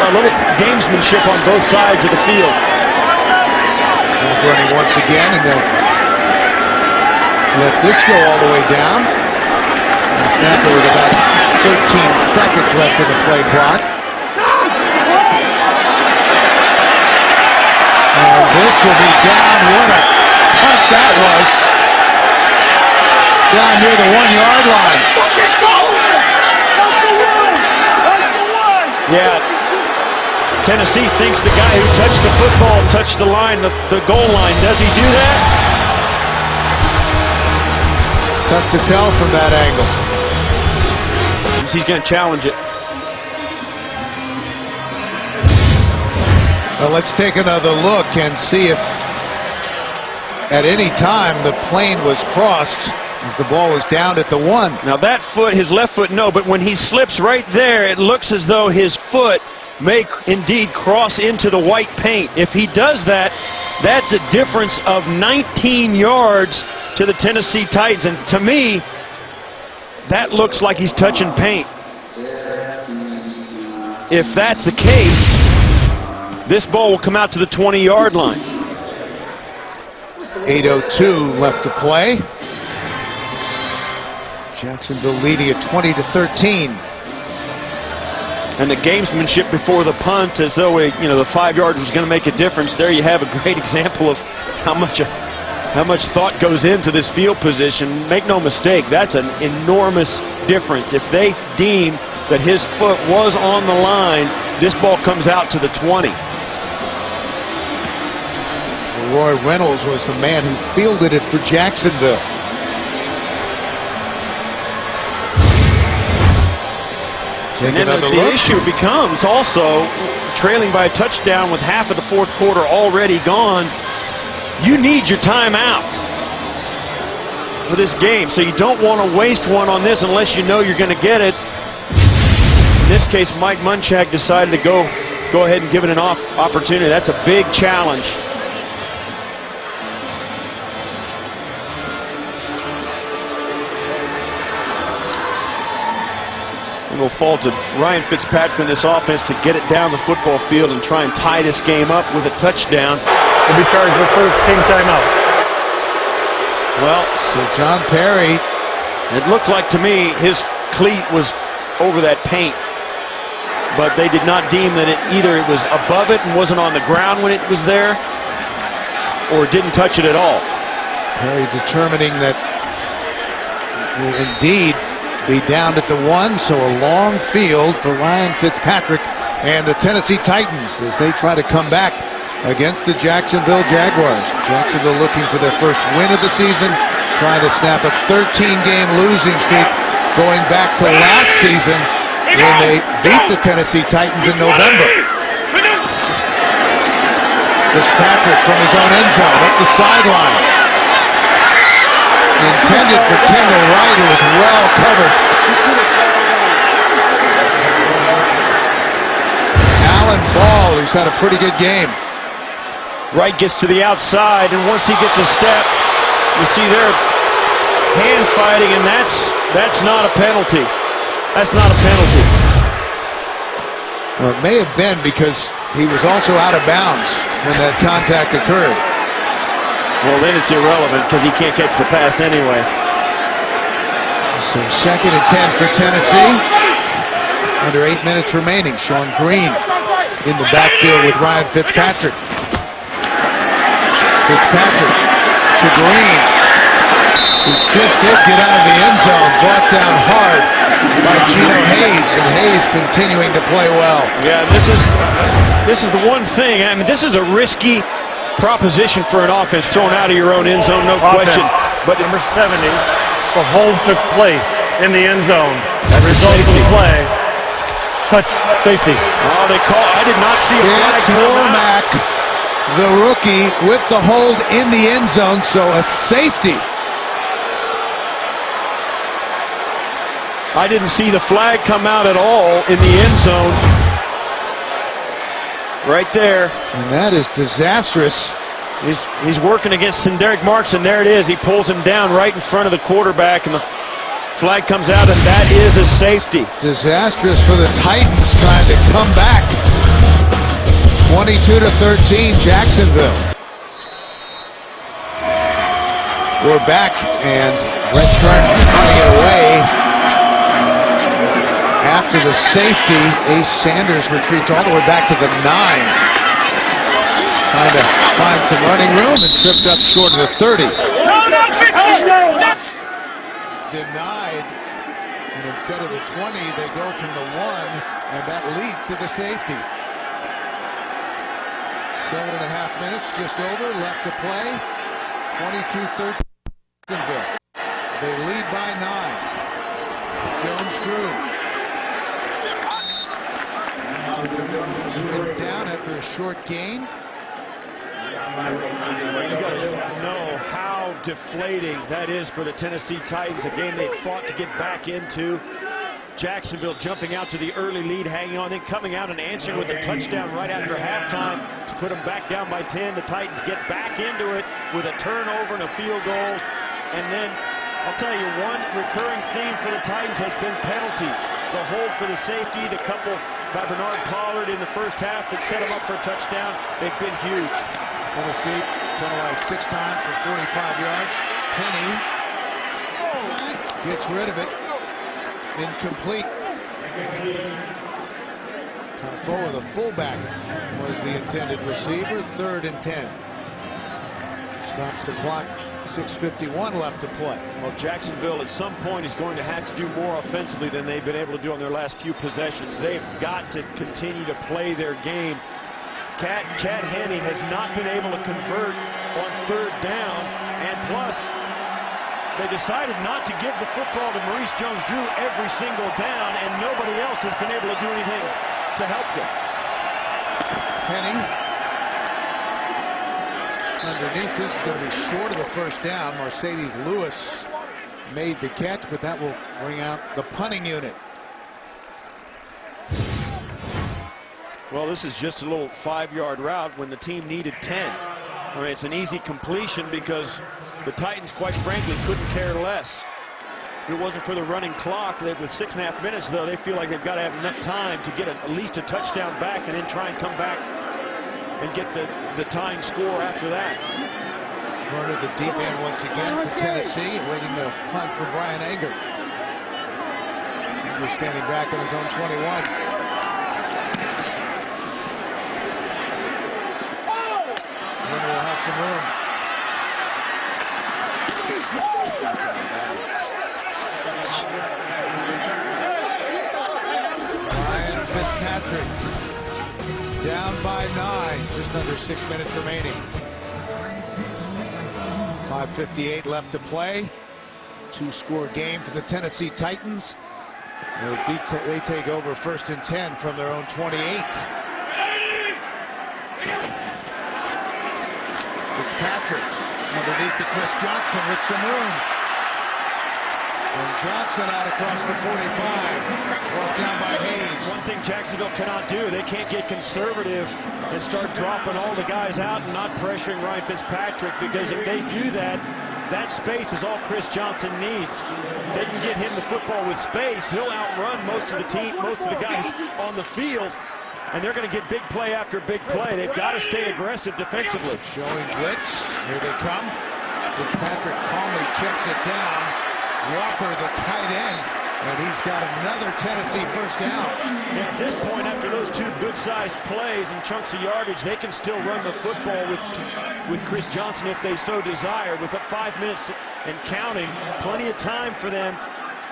gamesmanship on both sides of the field. Running once again, and they'll let this go all the way down. The snapper with about 13 seconds left in the play clock. And this will be down. What a punt that was. Down near the 1-yard line. Yeah. Tennessee thinks the guy who touched the football touched the line, the goal line. Does he do that? Tough to tell from that angle. He's going to challenge it. Well, let's take another look and see if at any time the plane was crossed as the ball was down at the 1. Now that foot, his left foot, no, but when he slips right there, it looks as though his foot may indeed cross into the white paint. If he does that, that's a difference of 19 yards to the Tennessee Titans. And to me, that looks like he's touching paint. If that's the case, this ball will come out to the 20-yard line. 8:02 left to play. Jacksonville leading at 20-13. And the gamesmanship before the punt, as though the 5 yards was going to make a difference. There you have a great example of how much thought goes into this field position. Make no mistake, that's an enormous difference. If they deem that his foot was on the line, this ball comes out to the 20. Roy Reynolds was the man who fielded it for Jacksonville. And then the issue becomes also trailing by a touchdown with half of the 4th quarter already gone. You need your timeouts for this game, so you don't want to waste one on this unless you know you're going to get it. In this case, Mike Munchak decided to go ahead and give it an opportunity. That's a big challenge. It will fall to Ryan Fitzpatrick in this offense to get it down the football field and try and tie this game up with a touchdown. He'll be charged with first team timeout. Well, So John Perry, it looked like to me his cleat was over that paint, but they did not deem that either it was above it and wasn't on the ground when it was there, or didn't touch it at all. Perry determining that will indeed be down at the 1, so a long field for Ryan Fitzpatrick and the Tennessee Titans as they try to come back against the Jacksonville Jaguars. Jacksonville looking for their first win of the season, trying to snap a 13-game losing streak going back to last season when they beat the Tennessee Titans in November. Fitzpatrick from his own end zone up the sideline. Intended for Kendall Wright, who was well covered. Alan Ball, who's had a pretty good game. Wright gets to the outside, and once he gets a step, you see they're hand fighting, and that's not a penalty. That's not a penalty. Well, it may have been because he was also out of bounds when that contact occurred. Well, then it's irrelevant because he can't catch the pass anyway. So 2nd and 10 for Tennessee. Under 8 minutes remaining. Sean Green in the backfield with Ryan Fitzpatrick. Fitzpatrick to Green. He just did get out of the end zone. Brought down hard by Gino Hayes. And Hayes continuing to play well. Yeah, this is the one thing. I mean, this is a risky proposition for an offense thrown out of your own end zone, no question. But number 70, the hold took place in the end zone. That's a result of safety. the play. Touch safety. Oh, they call. I did not see a flag It's come out. Womack, the rookie, with the hold in the end zone, so a safety. I didn't see the flag come out at all in the end zone. Right there. And that is disastrous. He's working against Derek Marks, and there it is. He pulls him down right in front of the quarterback, and the flag comes out, and that is a safety. Disastrous for the Titans trying to come back. 22-13, Jacksonville. We're back, and Brett Stratton running it away. After the safety, Ace Sanders retreats all the way back to the 9. Trying to find some running room and tripped up short of the 30. Denied. And instead of the 20, they go from the 1, and that leads to the safety. 7.5 minutes just over, left to play. 22-13. They lead by 9. Jones Drew. Down after a short gain. You got to know how deflating that is for the Tennessee Titans, a game they fought to get back into. Jacksonville jumping out to the early lead, hanging on, then coming out and answering with a touchdown right after halftime to put them back down by 10. The Titans get back into it with a turnover and a field goal. And then, I'll tell you, one recurring theme for the Titans has been penalties. The hold for the safety, the couple by Bernard Pollard in the first half that set him up for a touchdown, they've been huge. Tennessee penalized 6 times for 45 yards. Penny gets rid of it. Incomplete. Tafoa, the fullback, was the intended receiver. 3rd and 10. Stops the clock. 6:51 left to play. Well, Jacksonville at some point is going to have to do more offensively than they've been able to do on their last few possessions. They've got to continue to play their game. Chad Henne has not been able to convert on 3rd down, and plus they decided not to give the football to Maurice Jones-Drew every single down, and nobody else has been able to do anything to help them. Penny underneath. This is going to be short of the first down. Mercedes Lewis made the catch, but that will bring out the punting unit. Well, this is just a little 5-yard route when the team needed 10. I mean, it's an easy completion because the Titans, quite frankly, couldn't care less. If it wasn't for the running clock, with 6.5 minutes, though, they feel like they've got to have enough time to get at least a touchdown back and then try and come back and get the tying score after that. Turner, the deep end once again for Tennessee, awaiting the punt from Brian Anger. Anger standing back in his own 21. Turner will have some room. Ryan Fitzpatrick down by 9, just under 6 minutes remaining. 5:58 left to play. 2-score game for the Tennessee Titans as they take over 1st and 10 from their own 28. Fitzpatrick underneath to Chris Johnson with some room. And Johnson out across the 45, brought down by Hayes. One thing Jacksonville cannot do, they can't get conservative and start dropping all the guys out and not pressuring Ryan Fitzpatrick, because if they do that, that space is all Chris Johnson needs. If they can get him the football with space, he'll outrun most of the team, most of the guys on the field, and they're going to get big play after big play. They've got to stay aggressive defensively. Showing blitz. Here they come. Fitzpatrick calmly checks it down. Walker, the tight end, and he's got another Tennessee first down. Yeah, at this point, after those two good-sized plays and chunks of yardage, they can still run the football with Chris Johnson if they so desire. With 5 minutes and counting, plenty of time for them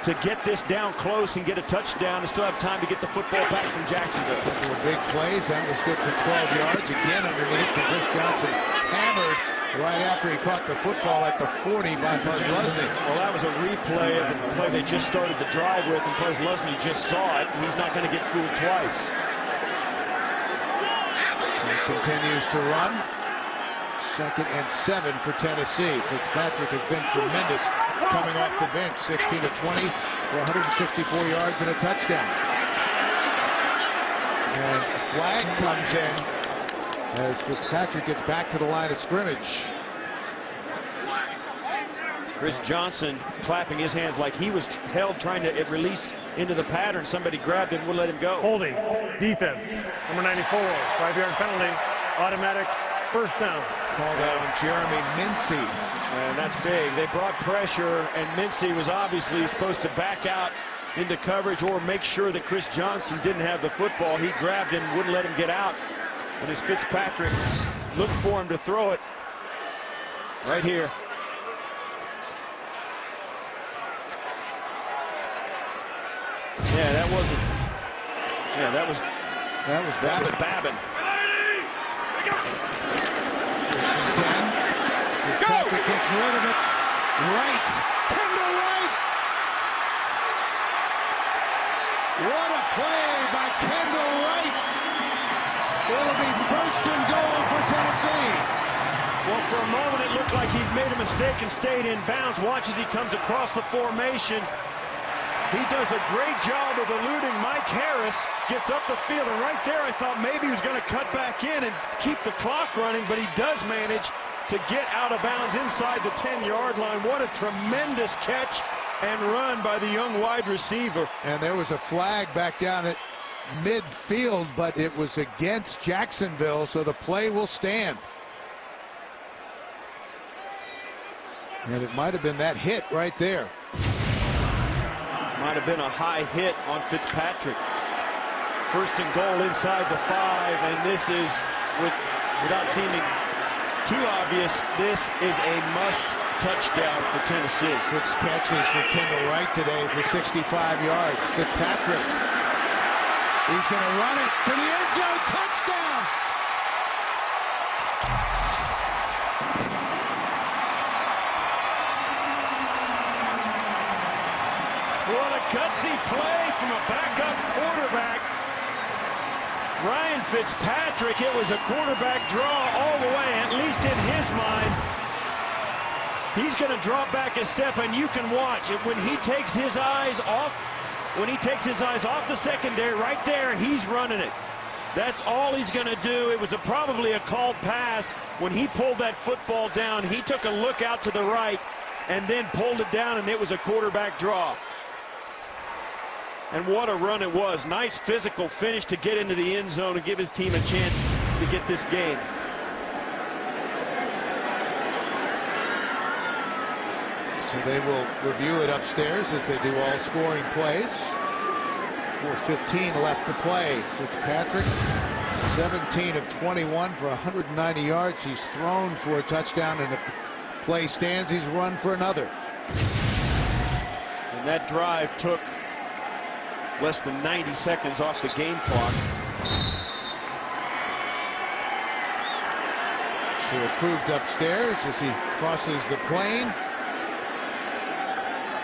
to get this down close and get a touchdown and still have time to get the football back from Jacksonville. A couple of big plays. That was good for 12 yards. Again underneath, and Chris Johnson hammered right after he caught the football at the 40 by Buzz Lusney. Well, that was a replay of the play they just started the drive with, and Buzz Lusney just saw it. He's not going to get fooled twice. He continues to run. 2nd and 7 for Tennessee. Fitzpatrick has been tremendous coming off the bench. 16 to 20 for 164 yards and a touchdown. And a flag comes in as Fitzpatrick gets back to the line of scrimmage. Chris Johnson clapping his hands like he was held trying to release into the pattern. Somebody grabbed him, wouldn't let him go. Holding, defense, number 94, 5-yard penalty, automatic first down. Called out on Jeremy Mincy. And that's big. They brought pressure, and Mincy was obviously supposed to back out into coverage or make sure that Chris Johnson didn't have the football. He grabbed him, wouldn't let him get out. And as Fitzpatrick looked for him to throw it right here. Yeah, that wasn't. Yeah, that was Babin. 10. Fitzpatrick gets rid of it. Right. Kendall Wright. What a play by Kendall Wright. It'll be 1st and goal for Tennessee. Well, for a moment it looked like he'd made a mistake and stayed in bounds. Watch as he comes across the formation. He does a great job of eluding Mike Harris, gets up the field, and right there I thought maybe he was going to cut back in and keep the clock running, but he does manage to get out of bounds inside the 10-yard line. What a tremendous catch and run by the young wide receiver. And there was a flag back down at midfield, but it was against Jacksonville, so the play will stand. And it might have been that hit right there. Might have been a high hit on Fitzpatrick. 1st and goal inside the 5, and this is, without seeming too obvious, this is a must touchdown for Tennessee. 6 catches for Kendall Wright today for 65 yards. Fitzpatrick, he's going to run it to the end zone. Touchdown! What a gutsy play from a backup quarterback. Ryan Fitzpatrick, it was a quarterback draw all the way, at least in his mind. He's going to drop back a step, and you can watch it when he takes his eyes off. When he takes his eyes off the secondary, right there, he's running it. That's all he's going to do. It was probably a called pass. When he pulled that football down, he took a look out to the right, and then pulled it down, and it was a quarterback draw. And what a run it was. Nice physical finish to get into the end zone and give his team a chance to get this game. So they will review it upstairs as they do all scoring plays. 4:15 left to play. Fitzpatrick, 17 of 21 for 190 yards. He's thrown for a touchdown, and if the play stands, he's run for another. And that drive took less than 90 seconds off the game clock. So approved upstairs as he crosses the plane.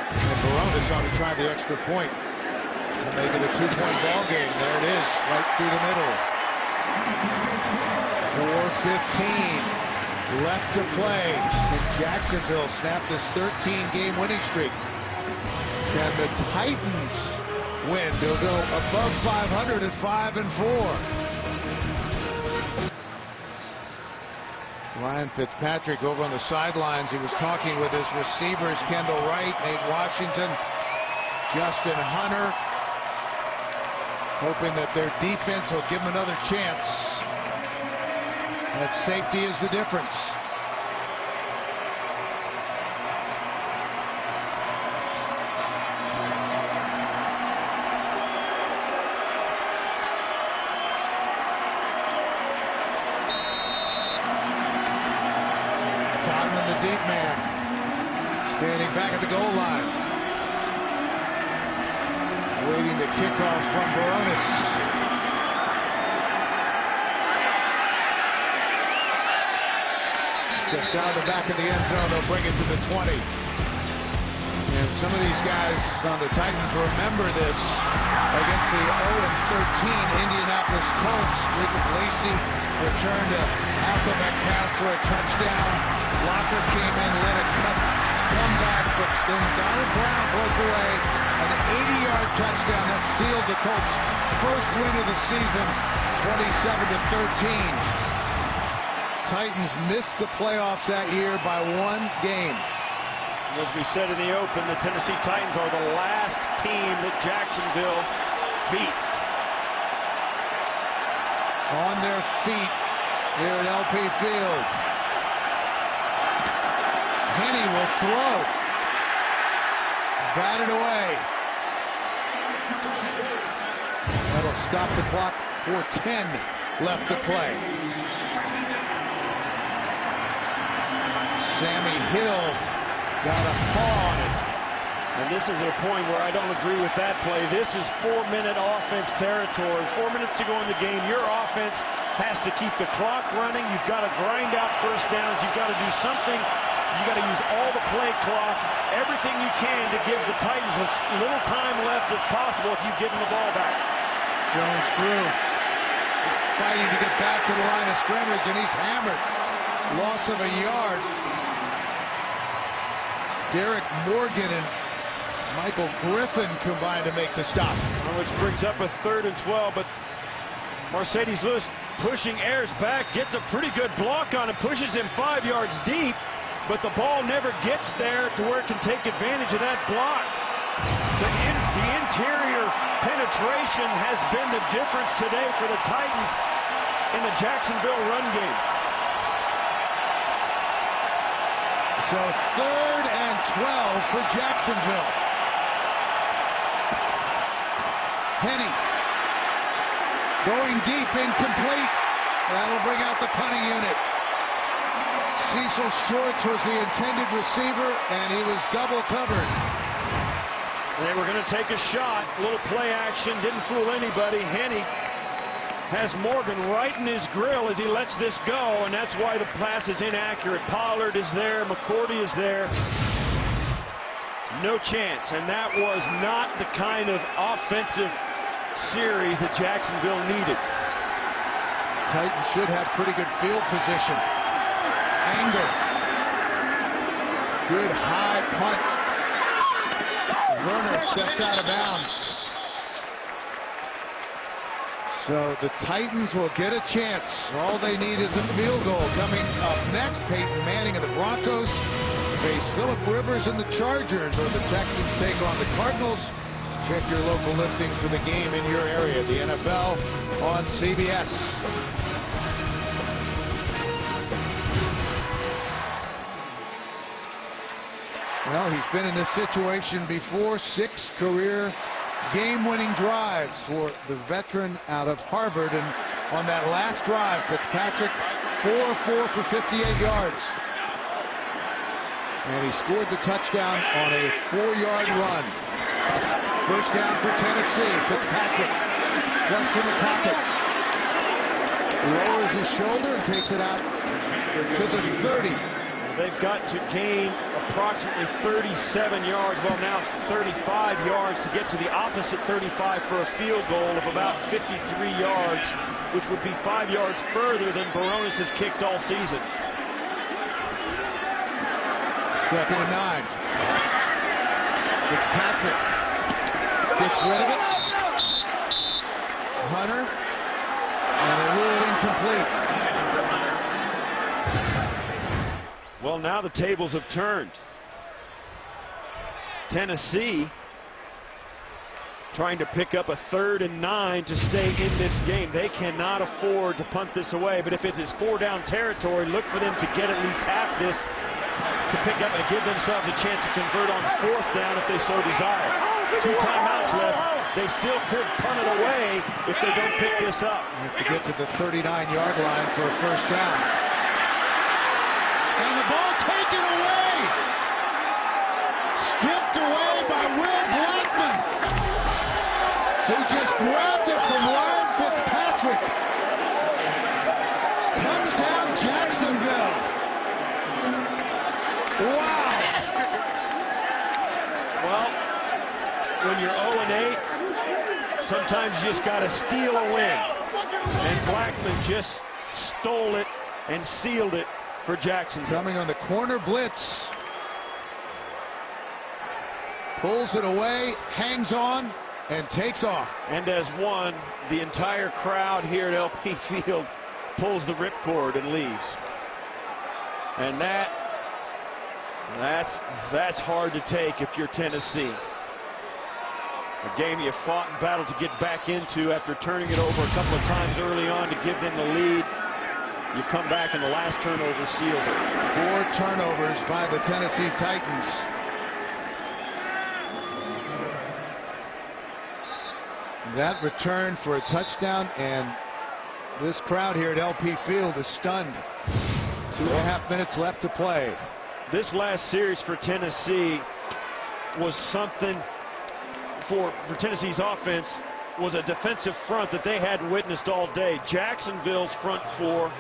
And Baronis on to try the extra point to make it a 2-point ball game. There it is, right through the middle. 4:15 left to play. And Jacksonville snapped this 13-game winning streak. Can the Titans win? They'll go above 500 at 5-4. Ryan Fitzpatrick over on the sidelines. He was talking with his receivers, Kendall Wright, Nate Washington, Justin Hunter, hoping that their defense will give them another chance. That safety is the difference. Deep man standing back at the goal line, waiting the kickoff from Baronis. Steps out the back of the end zone. They'll bring it to the 20. And some of these guys on the Titans remember this against the 0-13 Indianapolis Colts. Jacob Lacey returned a halfback pass for a touchdown. Locker came in, let it come back, but then Donald Brown broke away an 80-yard touchdown that sealed the Colts' first win of the season, 27-13. Titans missed the playoffs that year by one game. As we said in the open, the Tennessee Titans are the last team that Jacksonville beat. On their feet here at LP Field. Henny will throw. Batted away. That'll stop the clock. 4:10 left to play. Sammy Hill got a paw on it. And this is a point where I don't agree with that play. This is 4-minute offense territory. 4 minutes to go in the game. Your offense has to keep the clock running. You've got to grind out first downs. You've got to do something. You got to use all the play clock, everything you can to give the Titans as little time left as possible if you give them the ball back. Jones threw. He's fighting to get back to the line of scrimmage, and he's hammered. Loss of a yard. Derek Morgan and Michael Griffin combined to make the stop. Which brings up a 3rd and 12, but Mercedes Lewis pushing Ayers back, gets a pretty good block on him, pushes him 5 yards deep. But the ball never gets there to where it can take advantage of that block. The interior penetration has been the difference today for the Titans in the Jacksonville run game. So 3rd and 12 for Jacksonville. Henny going deep, incomplete. That'll bring out the punting unit. Cecil Shorts was the intended receiver, and he was double covered. They were going to take a shot. A little play action. Didn't fool anybody. Henny has Morgan right in his grill as he lets this go, and that's why the pass is inaccurate. Pollard is there. McCourty is there. No chance. And that was not the kind of offensive series that Jacksonville needed. Titans should have pretty good field position. Anger. Good high punt. Werner steps out of bounds. So the Titans will get a chance. All they need is a field goal. Coming up next, Peyton Manning of the Broncos face Phillip Rivers and the Chargers, or the Texans take on the Cardinals. Check your local listings for the game in your area. The NFL on CBS. Well, he's been in this situation before. 6 career game-winning drives for the veteran out of Harvard. And on that last drive, Fitzpatrick 4-4 for 58 yards. And he scored the touchdown on a 4-yard run. First down for Tennessee. Fitzpatrick flush from the pocket. Lowers his shoulder and takes it out to the 30. They've got to gain approximately 37 yards, well now 35 yards to get to the opposite 35 for a field goal of about 53 yards, which would be 5 yards further than Baronis has kicked all season. 2nd and 9. Fitzpatrick gets rid of it. Hunter, and they rule it incomplete. Well, now the tables have turned. Tennessee trying to pick up a 3rd and 9 to stay in this game. They cannot afford to punt this away, but if it is 4-down territory, look for them to get at least half this to pick up and give themselves a chance to convert on 4th down if they so desire. 2 timeouts left. They still could punt it away if they don't pick this up. You have to get to the 39-yard line for a first down. And the ball taken away. Stripped away by Will Blackman, who just grabbed it from Ryan Fitzpatrick. Touchdown, Jacksonville. Wow. Well, when you're 0-8, sometimes you just got to steal a win. And Blackman just stole it and sealed it for Jacksonville. Coming on the corner blitz. Pulls it away, hangs on, and takes off. And as one, the entire crowd here at LP Field pulls the ripcord and leaves. And that's hard to take if you're Tennessee. A game you fought and battled to get back into after turning it over a couple of times early on to give them the lead. You come back and the last turnover seals it. 4 turnovers by the Tennessee Titans. That return for a touchdown, and this crowd here at LP Field is stunned. 2.5 minutes left to play. This last series for Tennessee was something for Tennessee's offense, was a defensive front that they hadn't witnessed all day. Jacksonville's front 4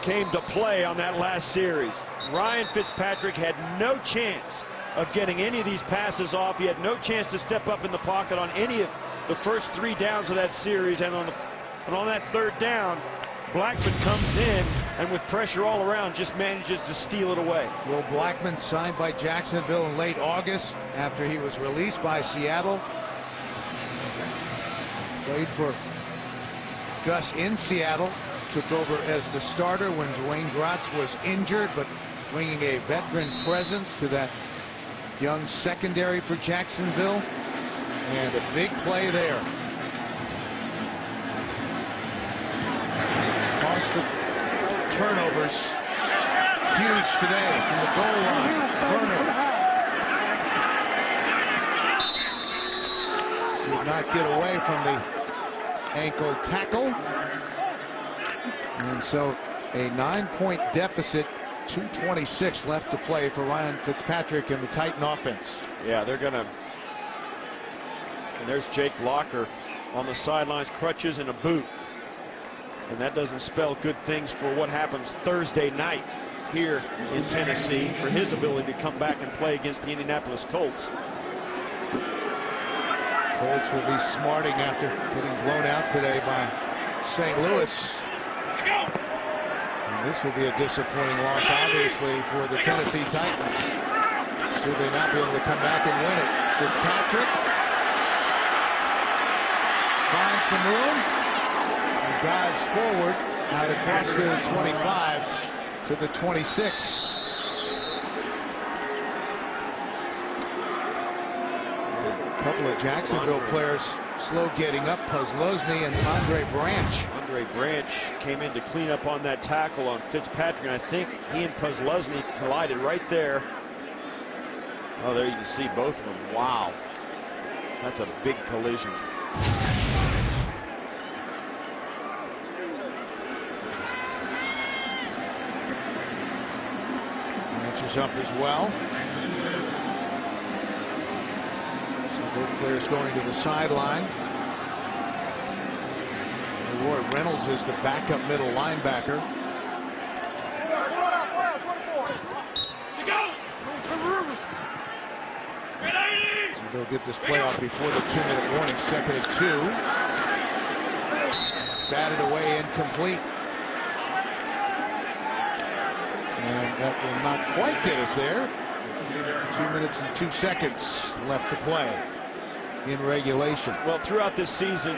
came to play on that last series. Ryan Fitzpatrick had no chance of getting any of these passes off. He had no chance to step up in the pocket on any of the first 3 downs of that series. And on that 3rd down, Blackman comes in and with pressure all around just manages to steal it away. Will Blackman signed by Jacksonville in late August after he was released by Seattle. Played for Gus in Seattle. Took over as the starter when Dwayne Gratz was injured, but bringing a veteran presence to that young secondary for Jacksonville. And a big play there. Cost of turnovers huge today from the goal line. Turner did not get away from the ankle tackle. And so a 9-point deficit, 2:26 left to play for Ryan Fitzpatrick and the Titan offense. Yeah, they're going to... And there's Jake Locker on the sidelines, crutches and a boot. And that doesn't spell good things for what happens Thursday night here in Tennessee for his ability to come back and play against the Indianapolis Colts. Colts will be smarting after getting blown out today by St. Louis. And this will be a disappointing loss, obviously, for the Tennessee Titans. Should they not be able to come back and win it? Fitzpatrick finds some room and dives forward out across the 25 to the 26. A couple of Jacksonville players slow getting up, Puzzlosny and Andre Branch. Andre Branch came in to clean up on that tackle on Fitzpatrick, and I think he and Puzzlosny collided right there. Oh, there you can see both of them. Wow. That's a big collision. Branch is up as well. Both players going to the sideline. Roy Reynolds is the backup middle linebacker. So they'll get this play off before the 2-minute warning. 2nd and 2. Batted away, incomplete. And that will not quite get us there. 2 minutes and 2 seconds left to play in regulation. Well, throughout this season,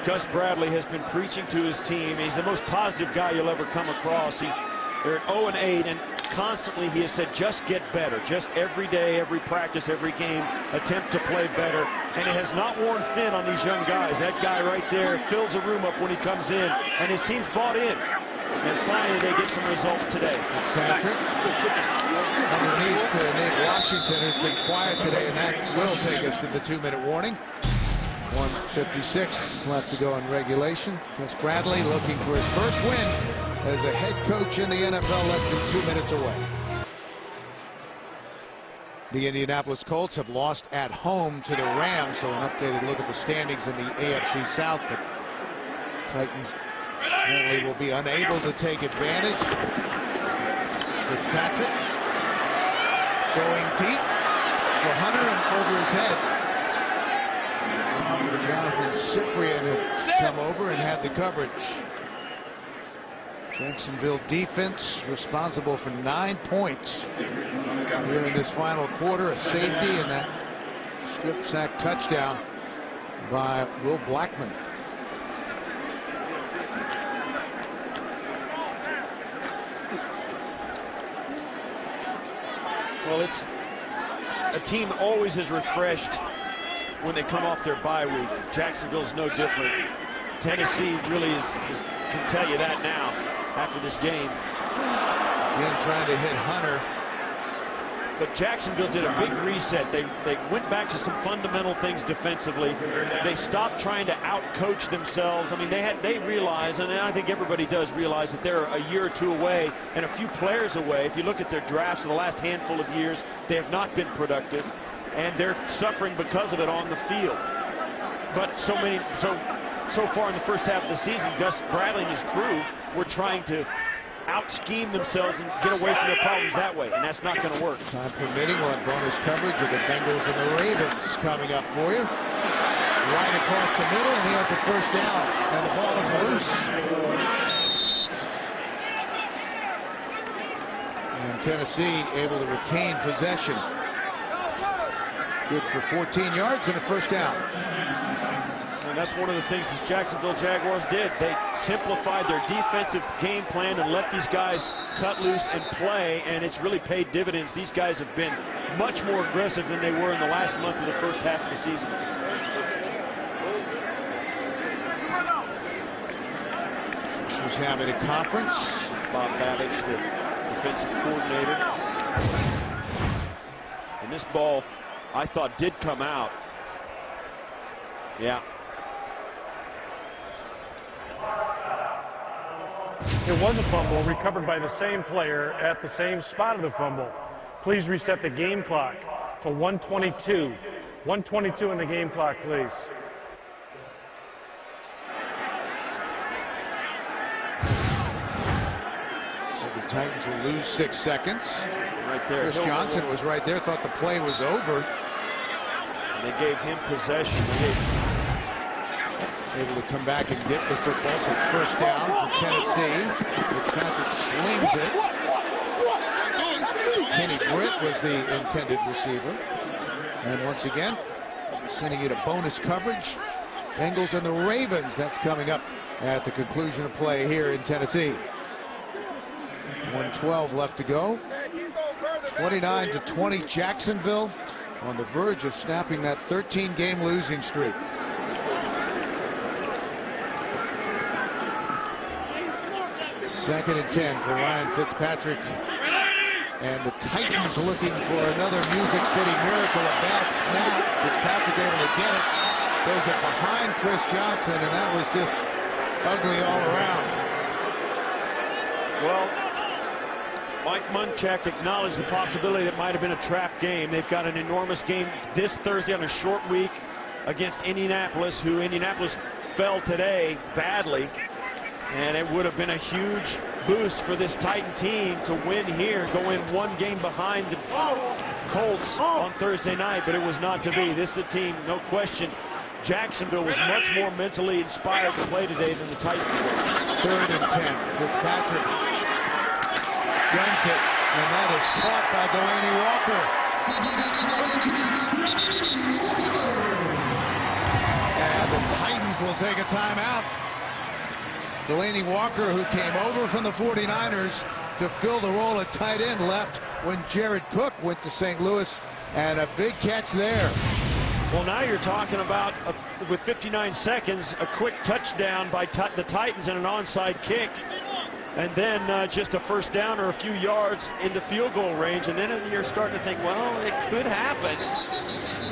Gus Bradley has been preaching to his team. He's the most positive guy you'll ever come across. They're at 0-8, and constantly he has said, just get better. Just every day, every practice, every game, attempt to play better. And it has not worn thin on these young guys. That guy right there fills a room up when he comes in, and his team's bought in. And finally, they get some results today. Patrick, underneath Nate Washington, has been quiet today, and that will take us to the 2-minute warning. 1:56 left to go in regulation. Gus Bradley looking for his first win as a head coach in the NFL, less than 2 minutes away. The Indianapolis Colts have lost at home to the Rams, so an updated look at the standings in the AFC South. But Titans apparently will be unable to take advantage. Fitzpatrick going deep for Hunter and over his head. Jonathan Cyprien had come over and had the coverage. Jacksonville defense responsible for 9 points here in this final quarter. A safety and that strip sack touchdown by Will Blackman. Well, it's a team always is refreshed when they come off their bye week. Jacksonville's no different. Tennessee really can tell you that now after this game. Again, trying to hit Hunter. But Jacksonville did a big reset. They went back to some fundamental things defensively. They stopped trying to out-coach themselves. I mean, they realize, and I think everybody does realize, that they're a year or two away and a few players away. If you look at their drafts in the last handful of years, they have not been productive, and they're suffering because of it on the field. But so far in the first half of the season, Gus Bradley and his crew were trying to out-scheme themselves and get away from their problems that way, and that's not going to work. Time permitting, we'll have bonus coverage of the Bengals and the Ravens coming up for you. Right across the middle, and he has a first down, and the ball is loose. And Tennessee able to retain possession. Good for 14 yards and a first down. And that's one of the things the Jacksonville Jaguars did. They simplified their defensive game plan and let these guys cut loose and play, and it's really paid dividends. These guys have been much more aggressive than they were in the last month of the first half of the season. She's having a conference. Bob Babbage, the defensive coordinator. And this ball, I thought, did come out. Yeah. It was a fumble recovered by the same player at the same spot of the fumble. Please reset the game clock to 1:22. 1:22 in the game clock, please. So the Titans will lose 6 seconds. Right there. Chris Johnson was right there, thought the play was over. And they gave him possession. Able to come back and get the football. So first down for Tennessee. Fitzpatrick slings it. Kenny Britt was the intended receiver. And once again, sending you to bonus coverage. Bengals and the Ravens. That's coming up at the conclusion of play here in Tennessee. 1:12 left to go. 29-20 Jacksonville. on the verge of snapping that 13-game losing streak. Second and 10 for Ryan Fitzpatrick. And the Titans looking for another Music City miracle. A bad snap. Fitzpatrick able to get it. Goes it behind Chris Johnson, and that was just ugly all around. Well, Mike Munchak acknowledged the possibility that might have been a trap game. They've got an enormous game this Thursday on a short week against Indianapolis, who Indianapolis fell today badly. And it would have been a huge boost for this Titan team to win here, go in one game behind the Colts on Thursday night, but it was not to be. This is a team, no question. Jacksonville was much more mentally inspired to play today than the Titans were. Third and 10. Fitzpatrick guns it, and that is caught by Delaney Walker. And the Titans will take a timeout. Delaney Walker, who came over from the 49ers to fill the role at tight end, left when Jared Cook went to St. Louis, and a big catch there. Well, now you're talking about, with 59 seconds, a quick touchdown by the Titans and an onside kick, and then just a first down or a few yards into field goal range, and then you're starting to think, well, it could happen.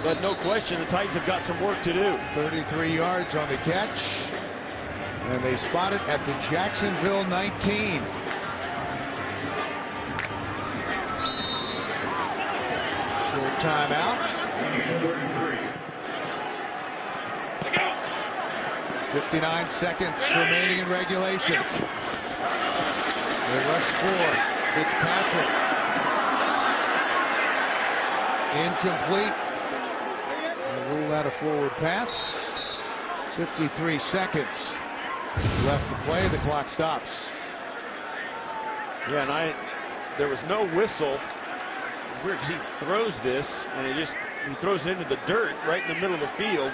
But no question, the Titans have got some work to do. 33 yards on the catch. And they spot it at the Jacksonville 19. Short timeout. 59 seconds remaining in regulation. They rush four. Fitzpatrick. Incomplete. They rule out a forward pass. 53 seconds left to play. The clock stops. Yeah, and there was no whistle. It's weird because he throws this, and he throws it into the dirt right in the middle of the field,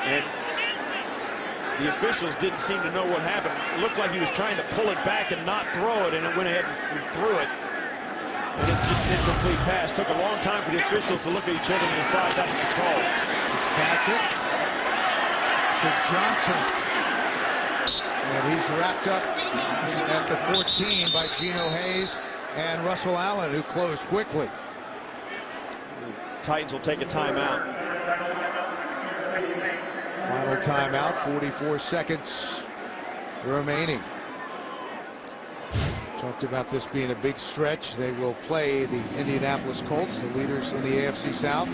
and the officials didn't seem to know what happened. It looked like he was trying to pull it back and not throw it, and it went ahead and threw it. And it's just an incomplete pass. Took a long time for the officials to look at each other and decide that's the call. Patrick to Johnson. And he's wrapped up at the 14 by Geno Hayes and Russell Allen, who closed quickly. The Titans will take a timeout. Final timeout, 44 seconds remaining. Talked about this being a big stretch. They will play the Indianapolis Colts, the leaders in the AFC South,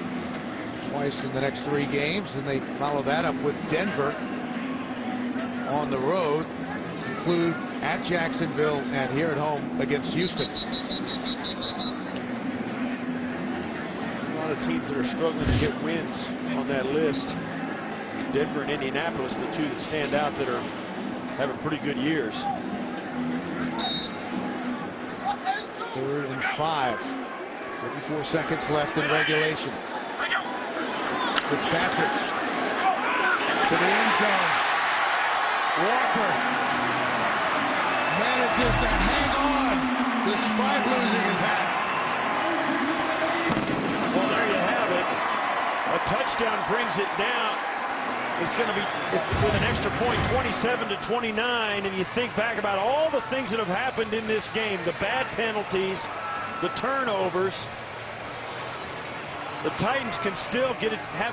twice in the next 3 games. And they follow that up with Denver on the road, include at Jacksonville and here at home against Houston. A lot of teams that are struggling to get wins on that list. Denver and Indianapolis are the two that stand out that are having pretty good years. 3rd and 5. 34 seconds left in regulation. Fitzpatrick to the end zone. Walker manages to hang on despite losing his hat. Well, there you have it. A touchdown brings it down. It's going to be, with an extra point, 27-29, and you think back about all the things that have happened in this game, the bad penalties, the turnovers. The Titans can still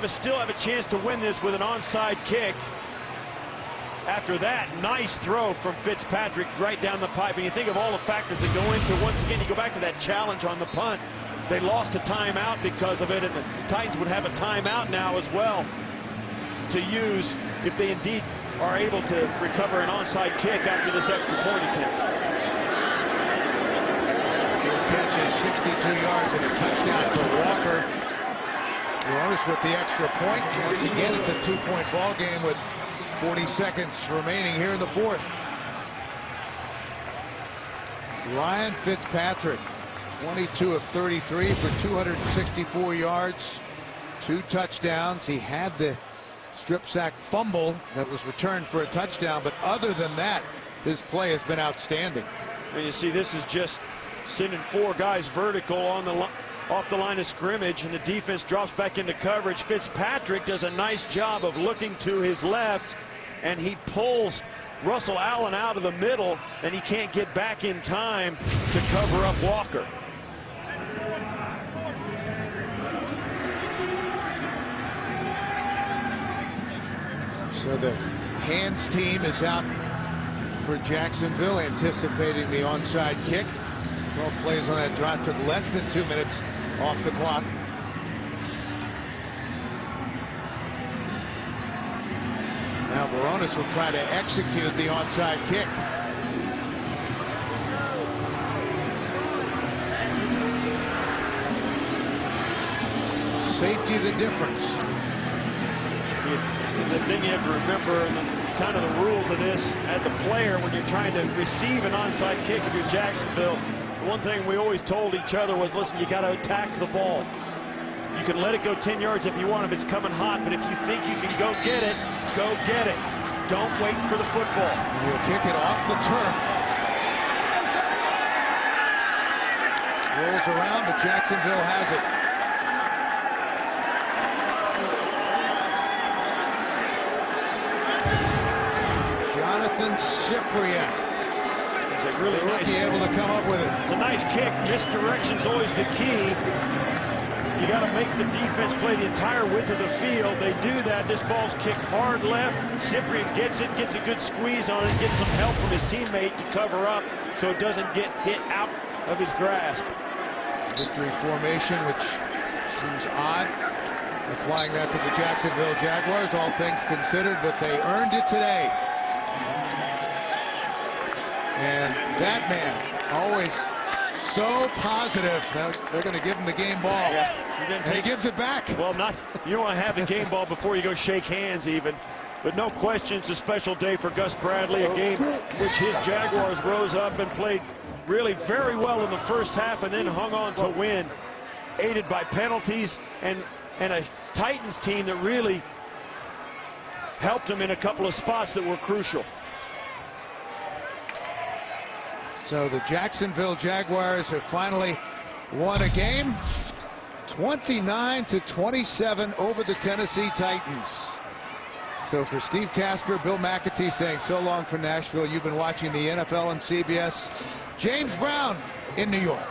still have a chance to win this with an onside kick. After that, nice throw from Fitzpatrick right down the pipe. And you think of all the factors that go into, once again, you go back to that challenge on the punt. They lost a timeout because of it, and the Titans would have a timeout now as well to use if they indeed are able to recover an onside kick after this extra point attempt. Good catch is 62 yards and a touchdown for Walker. Runners with the extra point. Once again, it's a 2-point ball game with 40 seconds remaining here in the 4th. Ryan Fitzpatrick, 22 of 33 for 264 yards, 2 touchdowns. He had the strip sack fumble that was returned for a touchdown, but other than that, his play has been outstanding. And you see, this is just sending 4 guys vertical on the off the line of scrimmage, and the defense drops back into coverage. Fitzpatrick does a nice job of looking to his left, and he pulls Russell Allen out of the middle, and he can't get back in time to cover up Walker. So the hands team is out for Jacksonville, anticipating the onside kick. 12 plays on that drive, took less than 2 minutes off the clock. Now Veronis will try to execute the onside kick. Safety the difference. The thing you have to remember, kind of the rules of this as a player when you're trying to receive an onside kick if you're Jacksonville, the one thing we always told each other was, listen, you got to attack the ball. You can let it go 10 yards if you want, if it's coming hot, but if you think you can go get it, go get it. Don't wait for the football. We'll kick it off the turf. Rolls around, but Jacksonville has it. Jonathan Cyprian. He's a really nice, able to come up with it. It's a nice kick. Misdirection's always the key. You got to make the defense play the entire width of the field. They do that. This ball's kicked hard left. Cyprian gets it, gets a good squeeze on it, gets some help from his teammate to cover up so it doesn't get hit out of his grasp. Victory formation, which seems odd, applying that to the Jacksonville Jaguars, all things considered, but they earned it today. And that man, always so positive. They're going to give him the game ball. Yeah, and he gives it back. Well, you don't want to have the game ball before you go shake hands even. But no question, it's a special day for Gus Bradley, a game which his Jaguars rose up and played really very well in the first half and then hung on to win, aided by penalties and a Titans team that really helped him in a couple of spots that were crucial. So the Jacksonville Jaguars have finally won a game, 29-27 over the Tennessee Titans. So for Steve Casper, Bill McAtee saying so long for Nashville. You've been watching the NFL on CBS. James Brown in New York.